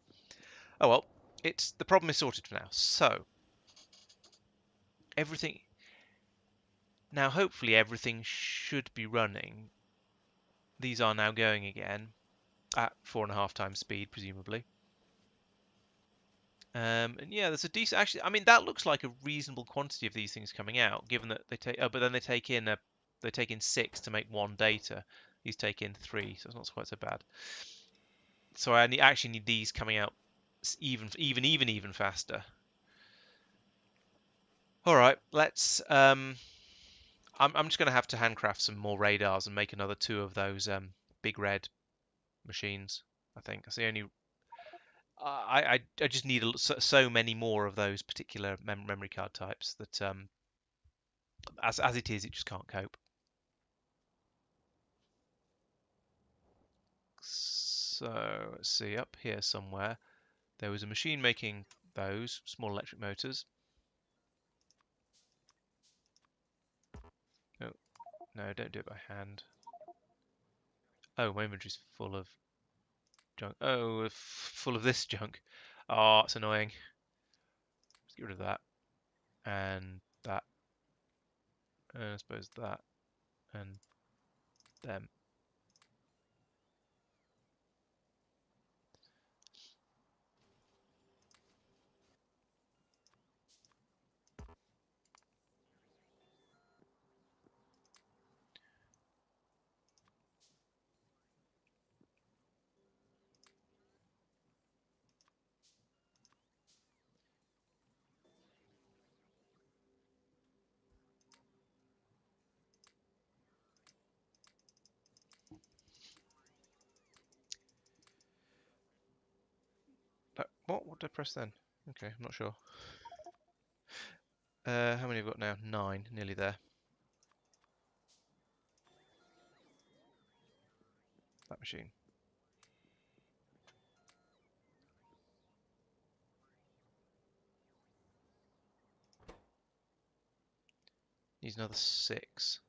A: Oh well, the problem is sorted for now. So everything now, hopefully everything should be running. These are now going again at 4.5 times speed, presumably. And yeah, there's a decent. Actually, I mean, that looks like a reasonable quantity of these things coming out, given that they take. Oh, but then they take in 6 to make one data. These take in 3, so it's not quite so bad. So I actually need these coming out even faster. All right, let's. I'm just going to have to handcraft some more radars and make another 2 of those big red machines. I think that's the only. I just need so many more of those particular memory card types that as it is, it just can't cope. So let's see, up here somewhere there was a machine making those small electric motors. Oh, no, don't do it by hand. Oh, my inventory's full of junk. Oh, full of this junk. Oh, it's annoying. Let's get rid of that. And that. And I suppose that. And them. But what did I press then? Okay, I'm not sure. How many have we got now? 9, nearly there. That machine. Needs another 6.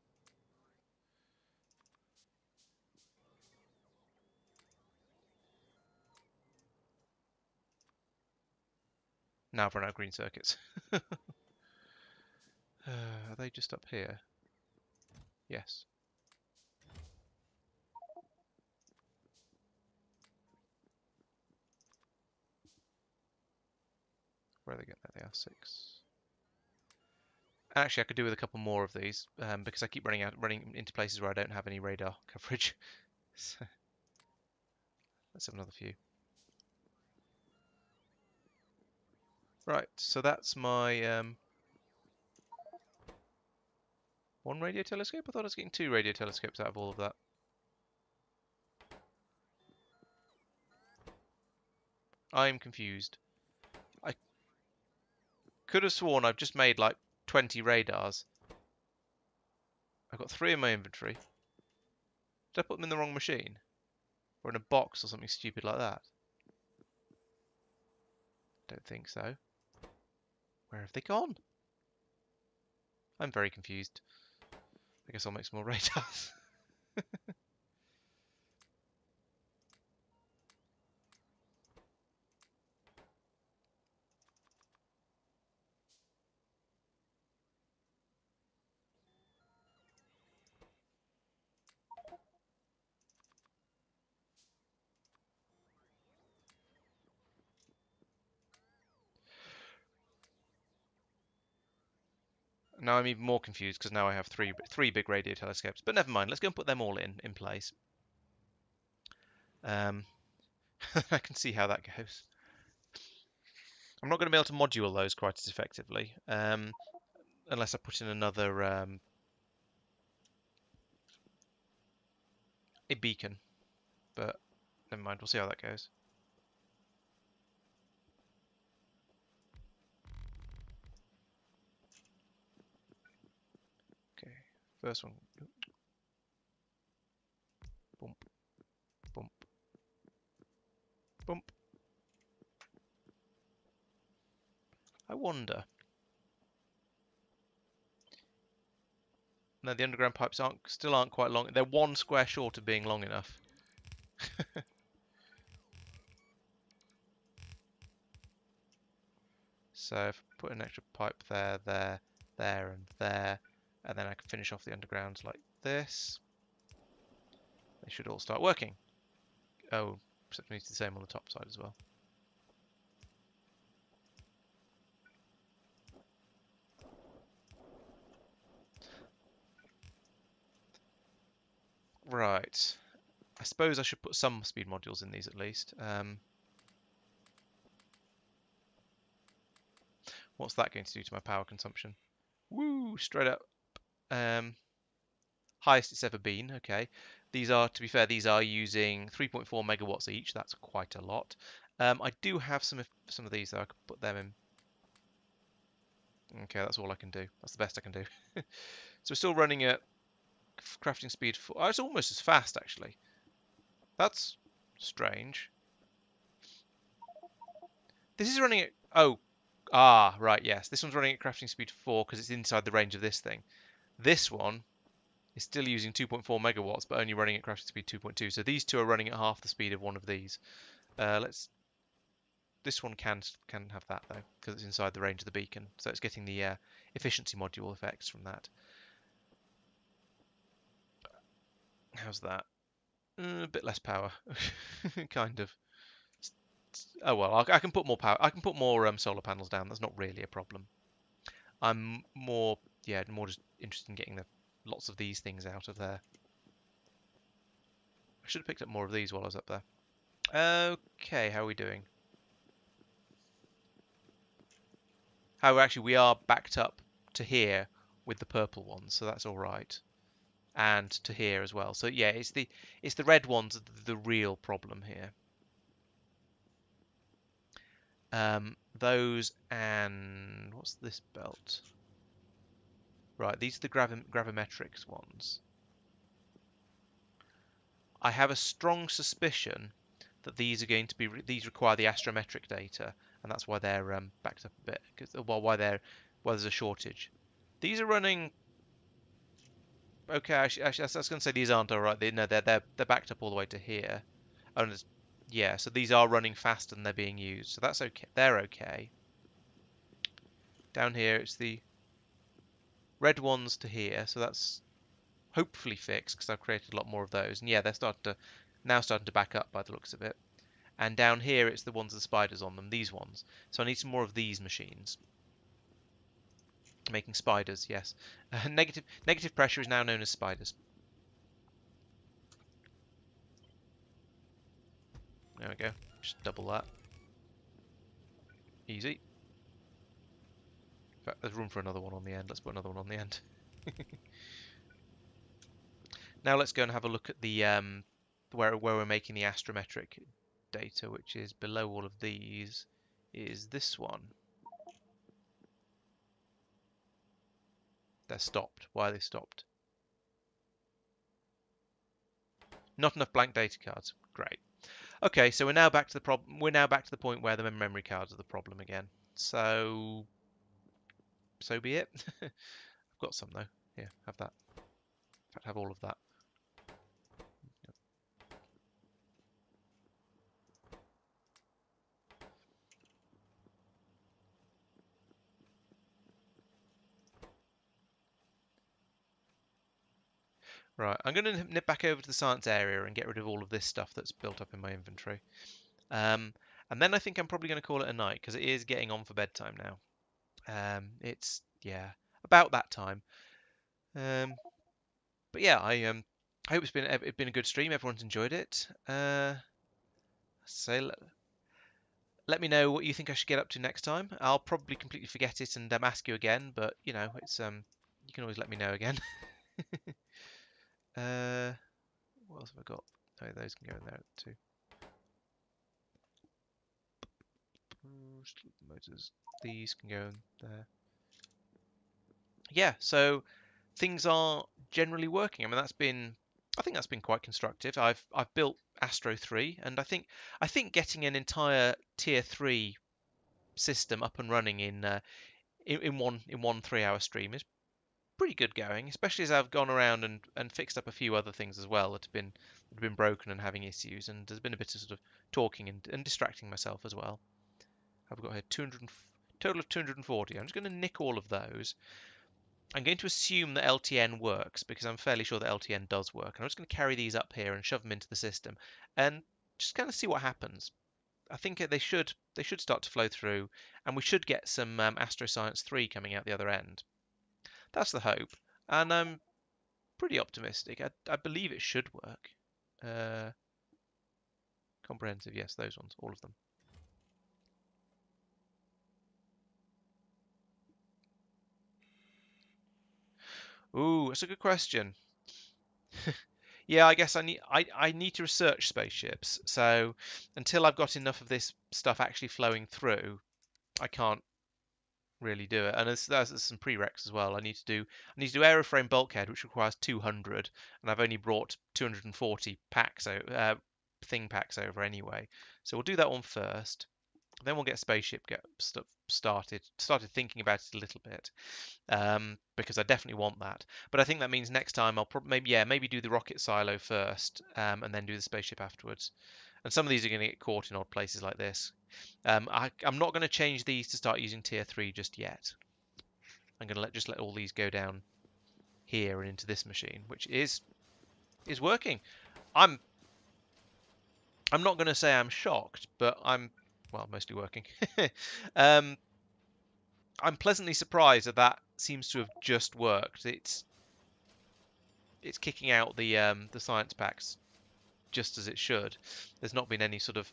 A: Now I've run out of green circuits. Are they just up here? Yes. Where are they going? There they are, 6. Actually, I could do with a couple more of these because I keep running into places where I don't have any radar coverage. So let's have another few. Right, so that's my 1 radio telescope. I thought I was getting 2 radio telescopes out of all of that. I'm confused. I could have sworn I've just made like 20 radars. I've got 3 in my inventory. Did I put them in the wrong machine? Or in a box or something stupid like that? Don't think so. Where have they gone? I'm very confused. I guess I'll make some more radars. Now I'm even more confused because now I have three big radio telescopes. But never mind. Let's go and put them all in place. I can see how that goes. I'm not going to be able to module those quite as effectively unless I put in another a beacon. But never mind. We'll see how that goes. Okay. First one. Bump. Bump. Bump. I wonder. No, the underground pipes still aren't quite long. They're 1 square short of being long enough. So if I put an extra pipe there, there, and there, and then I can finish off the undergrounds like this, they should all start working. Oh, except we need the same on the top side as well. Right. I suppose I should put some speed modules in these at least. What's that going to do to my power consumption? Woo, straight up. Um, highest it's ever been. Okay, these are, to be fair, these are using 3.4 megawatts each. That's quite a lot. I do have some of these though. I could put them in. Okay, that's all I can do. That's the best I can do. So we're still running at crafting speed. Oh, it's almost as fast actually. That's strange. This is running at right, yes. This one's running at crafting speed 4 because it's inside the range of this thing. This one is still using 2.4 megawatts, but only running at crafting speed 2.2. So these two are running at half the speed of one of these. This one can have that though, because it's inside the range of the beacon. So it's getting the efficiency module effects from that. How's that? A bit less power, kind of. Oh well, I can put more power. I can put more solar panels down. That's not really a problem. I'm more, yeah, more just interested in getting lots of these things out of there. I should have picked up more of these while I was up there. Okay, how are we doing? Actually, we are backed up to here with the purple ones, so that's all right, and to here as well. So yeah, it's the red ones the real problem here. Those and what's this belt? Right, these are the gravimetrics ones. I have a strong suspicion that these are going to be these require the astrometric data, and that's why they're backed up a bit. Why there's a shortage. These are running okay. Actually, I was going to say these aren't all right. They're backed up all the way to here. Oh, yeah. So these are running faster than they're being used. So that's okay. They're okay. Down here, it's the red ones to here. So that's hopefully fixed because I've created a lot more of those. And yeah, they're starting to back up by the looks of it. And down here, it's the ones with the spiders on them, these ones. So I need some more of these machines. Making spiders, yes. Negative pressure is now known as spiders. There we go. Just double that. Easy. In fact, there's room for another one on the end. Let's put another one on the end. Now let's go and have a look at the where we're making the astrometric data, which is below all of these, is this one. They're stopped. Why are they stopped? Not enough blank data cards. Great. Okay, so we're now back to the problem. We're now back to the point where the memory cards are the problem again. So be it. I've got some though. Here, have that. In fact, have all of that. Right, I'm going to nip back over to the science area and get rid of all of this stuff that's built up in my inventory. And then I think I'm probably going to call it a night because it is getting on for bedtime now. It's, yeah, about that time. But yeah, I hope it's been a good stream. Everyone's enjoyed it. So let me know what you think I should get up to next time. I'll probably completely forget it and ask you again, but you know, it's you can always let me know again. What else have I got? Oh, those can go in there too. Motors. These can go in there. Yeah, so things are generally working. I mean, I think that's been quite constructive. I've built Astro 3, and I think getting an entire tier 3 system up and running in one 3-hour stream is pretty good going, especially as I've gone around and fixed up a few other things as well that have been broken and having issues, and there's been a bit of sort of talking and distracting myself as well. I've got here 200 total of 240. I'm just going to nick all of those. I'm going to assume that LTN works because I'm fairly sure that LTN does work. And I'm just going to carry these up here and shove them into the system and just kind of see what happens. I think they should start to flow through, and we should get some Astro Science 3 coming out the other end. That's the hope, and I'm pretty optimistic. I believe it should work. Comprehensive, yes, those ones, all of them. Ooh, that's a good question. Yeah, I guess I need to research spaceships. So until I've got enough of this stuff actually flowing through, I can't really do it. And there's some prereqs as well. I need to do aeroframe bulkhead, which requires 200, and I've only brought 240 packs thing packs over anyway. So we'll do that one first. Then we'll get spaceship get stuff started thinking about it a little bit, because I definitely want that. But I think that means next time I'll maybe do the rocket silo first, and then do the spaceship afterwards. And some of these are going to get caught in odd places like this. I'm not going to change these to start using tier 3 just yet. I'm going to just let all these go down here and into this machine, which is working. I'm I'm not going to say I'm shocked, but I'm, well, mostly working. um, I'm pleasantly surprised that seems to have just worked. It's kicking out the science packs just as it should. There's not been any sort of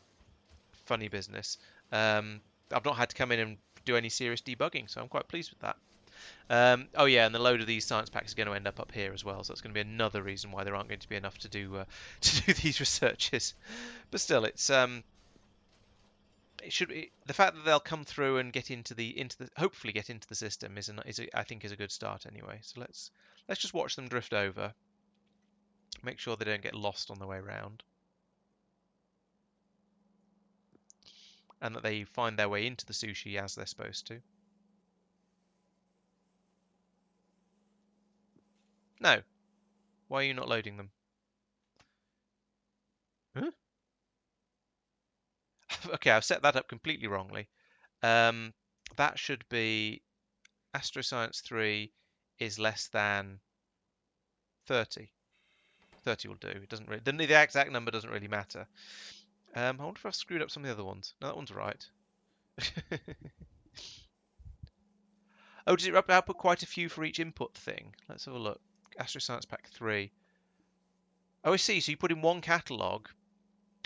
A: funny business. I've not had to come in and do any serious debugging, so I'm quite pleased with that. Oh yeah, and the load of these science packs are going to end up here as well, so that's going to be another reason why there aren't going to be enough to do to do these researches. But still, it should be, the fact that they'll come through and get into the hopefully get into the system I think is a good start anyway. So let's just watch them drift over, make sure they don't get lost on the way around, and that they find their way into the sushi as they're supposed to. No, why are you not loading them? Huh? Okay, I've set that up completely wrongly. Um, that should be Astroscience 3 is less than 30. 30 will do. It doesn't really, the exact number doesn't really matter. I wonder if I've screwed up some of the other ones. No, that one's right. Oh, does it output quite a few for each input thing? Let's have a look. Astroscience Pack 3. Oh, I see. So you put in one catalogue.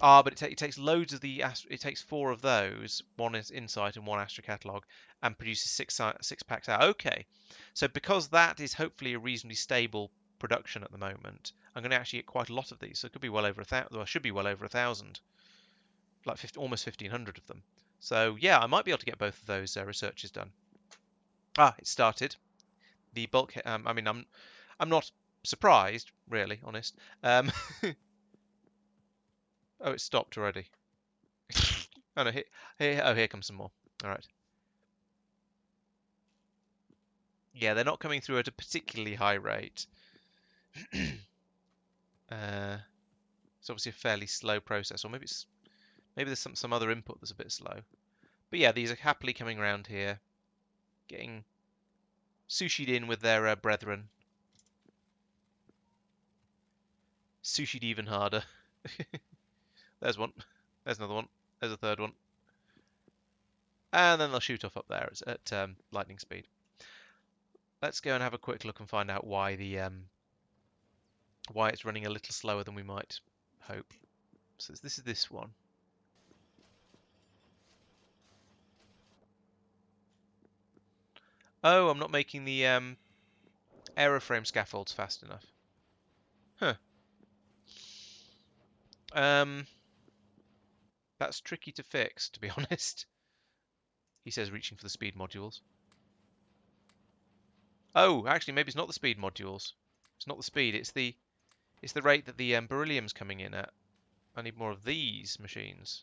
A: Ah, but it takes loads of it takes 4 of those, one is Insight and one Astro Catalogue, and produces six packs out. Okay, so because that is hopefully a reasonably stable production at the moment, I'm going to actually get quite a lot of these. So it could be well over 1,000. Well, it should be well over 1,000, like almost 1,500 of them. So yeah, I might be able to get both of those researches done. Ah, it started. The bulk. I mean, I'm not surprised, really, honest. Oh, it stopped already. Oh no, here comes some more. All right. Yeah, they're not coming through at a particularly high rate. It's obviously a fairly slow process, or maybe there's some other input that's a bit slow. But yeah, these are happily coming around here, getting sushied in with their brethren. Sushied even harder. There's one. There's another one. There's a third one. And then they'll shoot off up there at lightning speed. Let's go and have a quick look and find out why why it's running a little slower than we might hope. So this is this one. Oh, I'm not making the aeroframe scaffolds fast enough. Huh. That's tricky to fix, to be honest. He says, reaching for the speed modules. Oh, actually, maybe it's not the speed modules. It's not the speed. It's the rate that the beryllium's coming in at. I need more of these machines.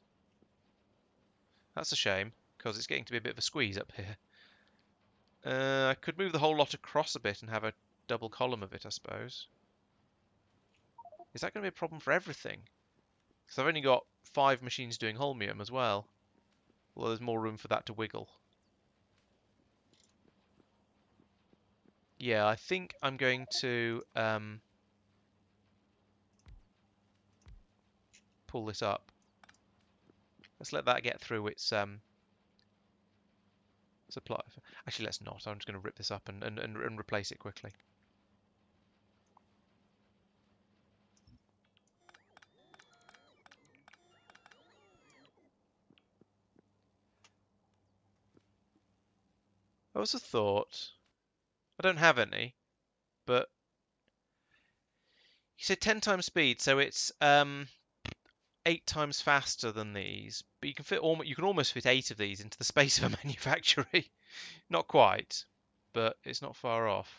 A: That's a shame, because it's getting to be a bit of a squeeze up here. I could move the whole lot across a bit and have a double column of it, I suppose. Is that going to be a problem for everything? Because I've only got 5 machines doing holmium as well. Well, there's more room for that to wiggle. Yeah, I think I'm going to pull this up. Let's let that get through its supply. Actually, let's not. I'm just going to rip this up and replace it quickly. I also thought, I don't have any, but you said 10 times speed, so it's 8 times faster than these. But you can almost fit 8 of these into the space of a manufactory. Not quite, but it's not far off.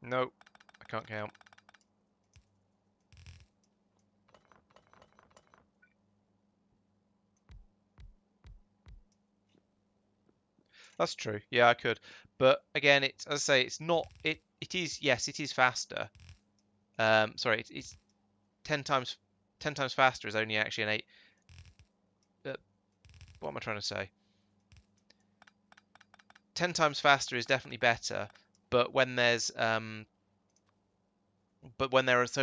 A: Nope, I can't count. That's true. Yeah, I could. But again, it's as I say, it's not. It is. Yes, it is faster. Sorry, it's 10 times faster is only actually an 8. What am I trying to say? 10 times faster is definitely better, but when they're so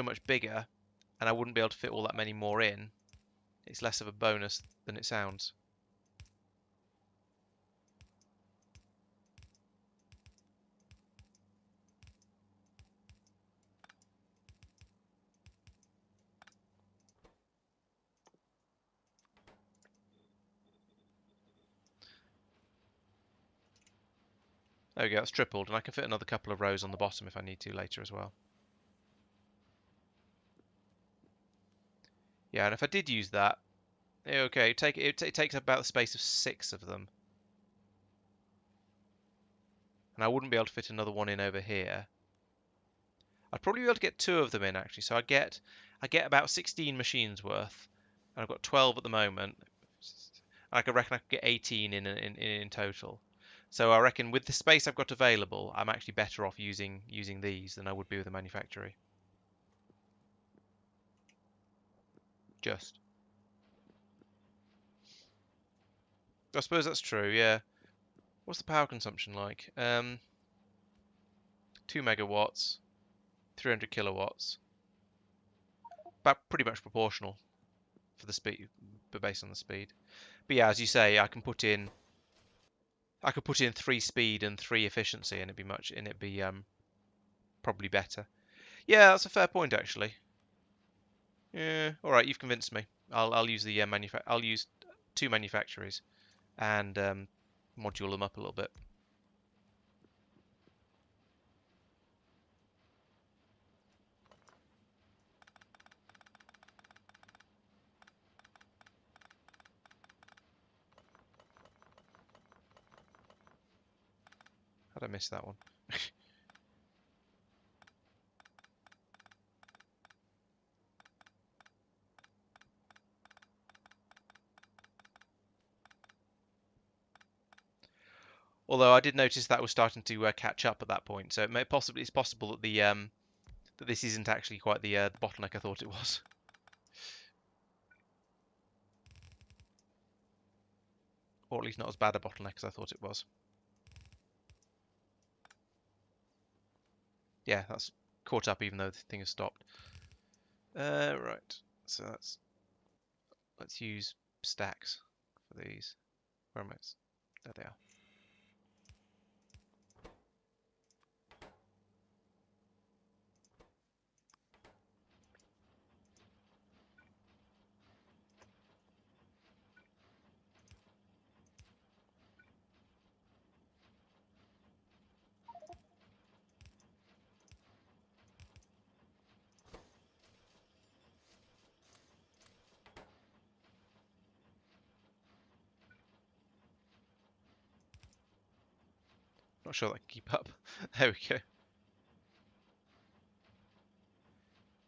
A: much bigger, and I wouldn't be able to fit all that many more in, it's less of a bonus than it sounds. There we go, it's tripled, and I can fit another couple of rows on the bottom if I need to later as well. Yeah, and if I did use that, okay, it takes up about the space of 6 of them. And I wouldn't be able to fit another one in over here. I'd probably be able to get 2 of them in actually, so I get about 16 machines worth, and I've got 12 at the moment. I reckon I could get 18 in total. So I reckon with the space I've got available, I'm actually better off using these than I would be with a manufactory. Just. I suppose that's true, yeah. What's the power consumption like? 2 megawatts, 300 kilowatts. About pretty much proportional for the speed, but based on the speed. But yeah, as you say, I could put in 3 speed and 3 efficiency, and it'd be probably better. Yeah, that's a fair point actually. Yeah, all right, you've convinced me. I'll use the I'll use 2 manufacturers and module them up a little bit. How'd I miss that one? Although I did notice that was starting to catch up at that point, so it's possible that that this isn't actually quite the bottleneck I thought it was, or at least not as bad a bottleneck as I thought it was. Yeah, that's caught up even though the thing has stopped. Right, so let's use stacks for these. Where am I? There they are. Not sure that I can keep up. There we go.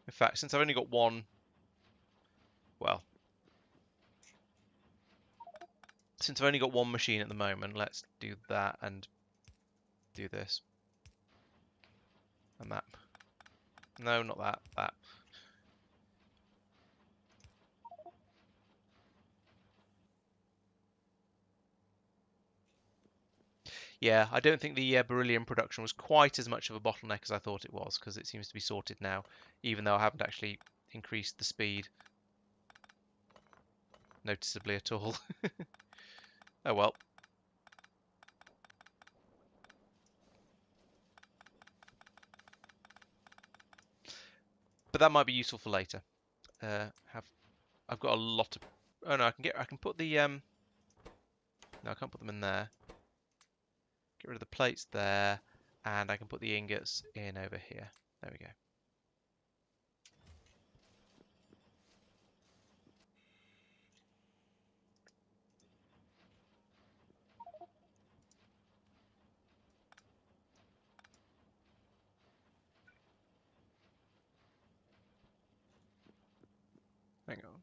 A: In fact, since I've only got one, well, since I've only got one machine at the moment, let's do that and do this. And that. No, not that. That. Yeah, I don't think the beryllium production was quite as much of a bottleneck as I thought it was, because it seems to be sorted now, even though I haven't actually increased the speed. noticeably at all. Oh well. But that might be useful for later. Have I've got a lot of. Oh no, I can put the No, I can't put them in there. Get rid of the plates there, and I can put the ingots in over here. There we go. Hang on.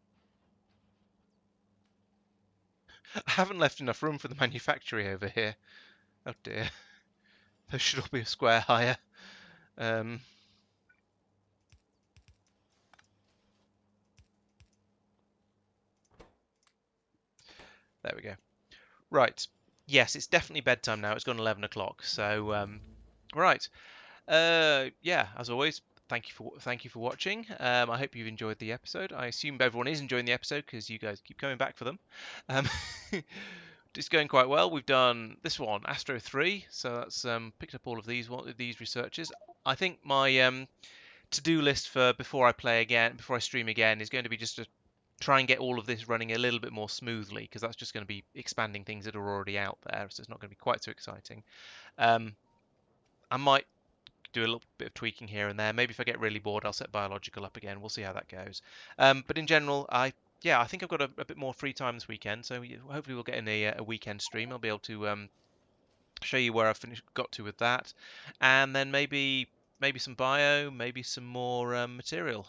A: I haven't left enough room for the manufactory over here. Oh dear. Those should all be a square higher. Um, there we go. Right. Yes, it's definitely bedtime now. It's gone 11 o'clock. So, right. Yeah, as always, thank you for watching. I hope you've enjoyed the episode. I assume everyone is enjoying the episode because you guys keep coming back for them. Um, it's going quite well. We've done this one, Astro 3, so that's picked up all of these researches. I think my to-do list for before I stream again, is going to be just to try and get all of this running a little bit more smoothly, because that's just going to be expanding things that are already out there, so it's not going to be quite so exciting. I might do a little bit of tweaking here and there. Maybe if I get really bored, I'll set biological up again. We'll see how that goes. But in general, I think I've got a bit more free time this weekend, so hopefully we'll get in a weekend stream. I'll be able to show you where I've got to with that, and then maybe some bio, maybe some more material.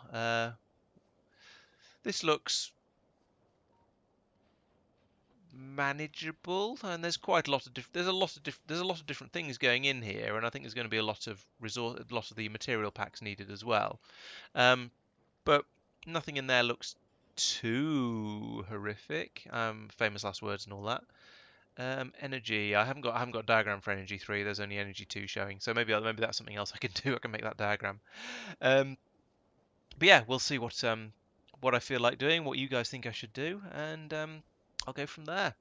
A: This looks manageable, and there's quite a lot of there's a lot of different things going in here, and I think there's going to be a lot of the material packs needed as well. But nothing in there looks too horrific. Famous last words and all that. Energy. I haven't got a diagram for energy 3. There's only energy 2 showing. So maybe that's something else I can do. I can make that diagram. Um, but yeah, we'll see what I feel like doing, what you guys think I should do, and I'll go from there.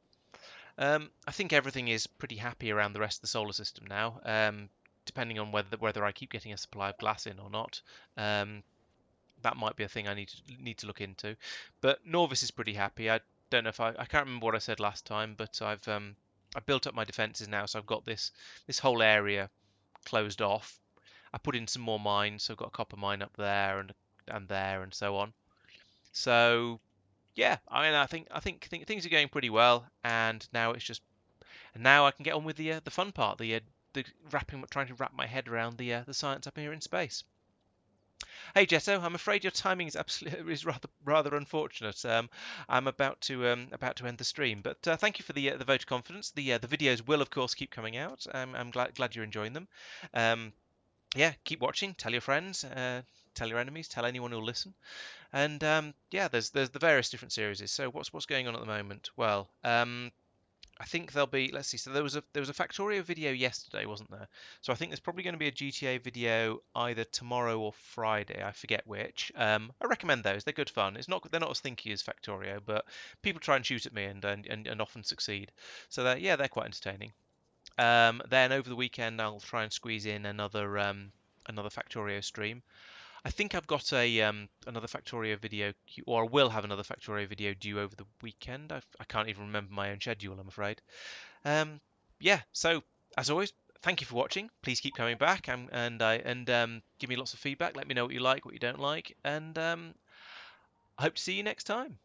A: I think everything is pretty happy around the rest of the solar system now. Depending on whether I keep getting a supply of glass in or not. That might be a thing I need to look into. But Norvis is pretty happy. I don't know if I can't remember what I said last time, but I built up my defenses now, so I've got this whole area closed off. I put in some more mines, so I've got a copper mine up there and there and so on. So yeah, I mean, I think things are going pretty well, and now I can get on with the fun part, the trying to wrap my head around the science up here in space. Hey Jetto, I'm afraid your timing is absolutely is rather unfortunate. I'm about to end the stream, but thank you for the vote of confidence. The videos will of course keep coming out. I'm glad you're enjoying them. Um, yeah, keep watching. Tell your friends. Tell your enemies. Tell anyone who'll listen. And yeah, there's the various different series. So what's going on at the moment? Well, I think there'll be. Let's see. So there was a Factorio video yesterday, wasn't there? So I think there's probably going to be a GTA video either tomorrow or Friday. I forget which. I recommend those. They're good fun. They're not as thinky as Factorio, but people try and shoot at me and often succeed. So they're quite entertaining. Then over the weekend I'll try and squeeze in another Factorio stream. I think I've got a another Factorio video, or I will have another Factorio video due over the weekend. I can't even remember my own schedule, I'm afraid. Um, yeah. So as always, thank you for watching. Please keep coming back and give me lots of feedback. Let me know what you like, what you don't like, and I hope to see you next time.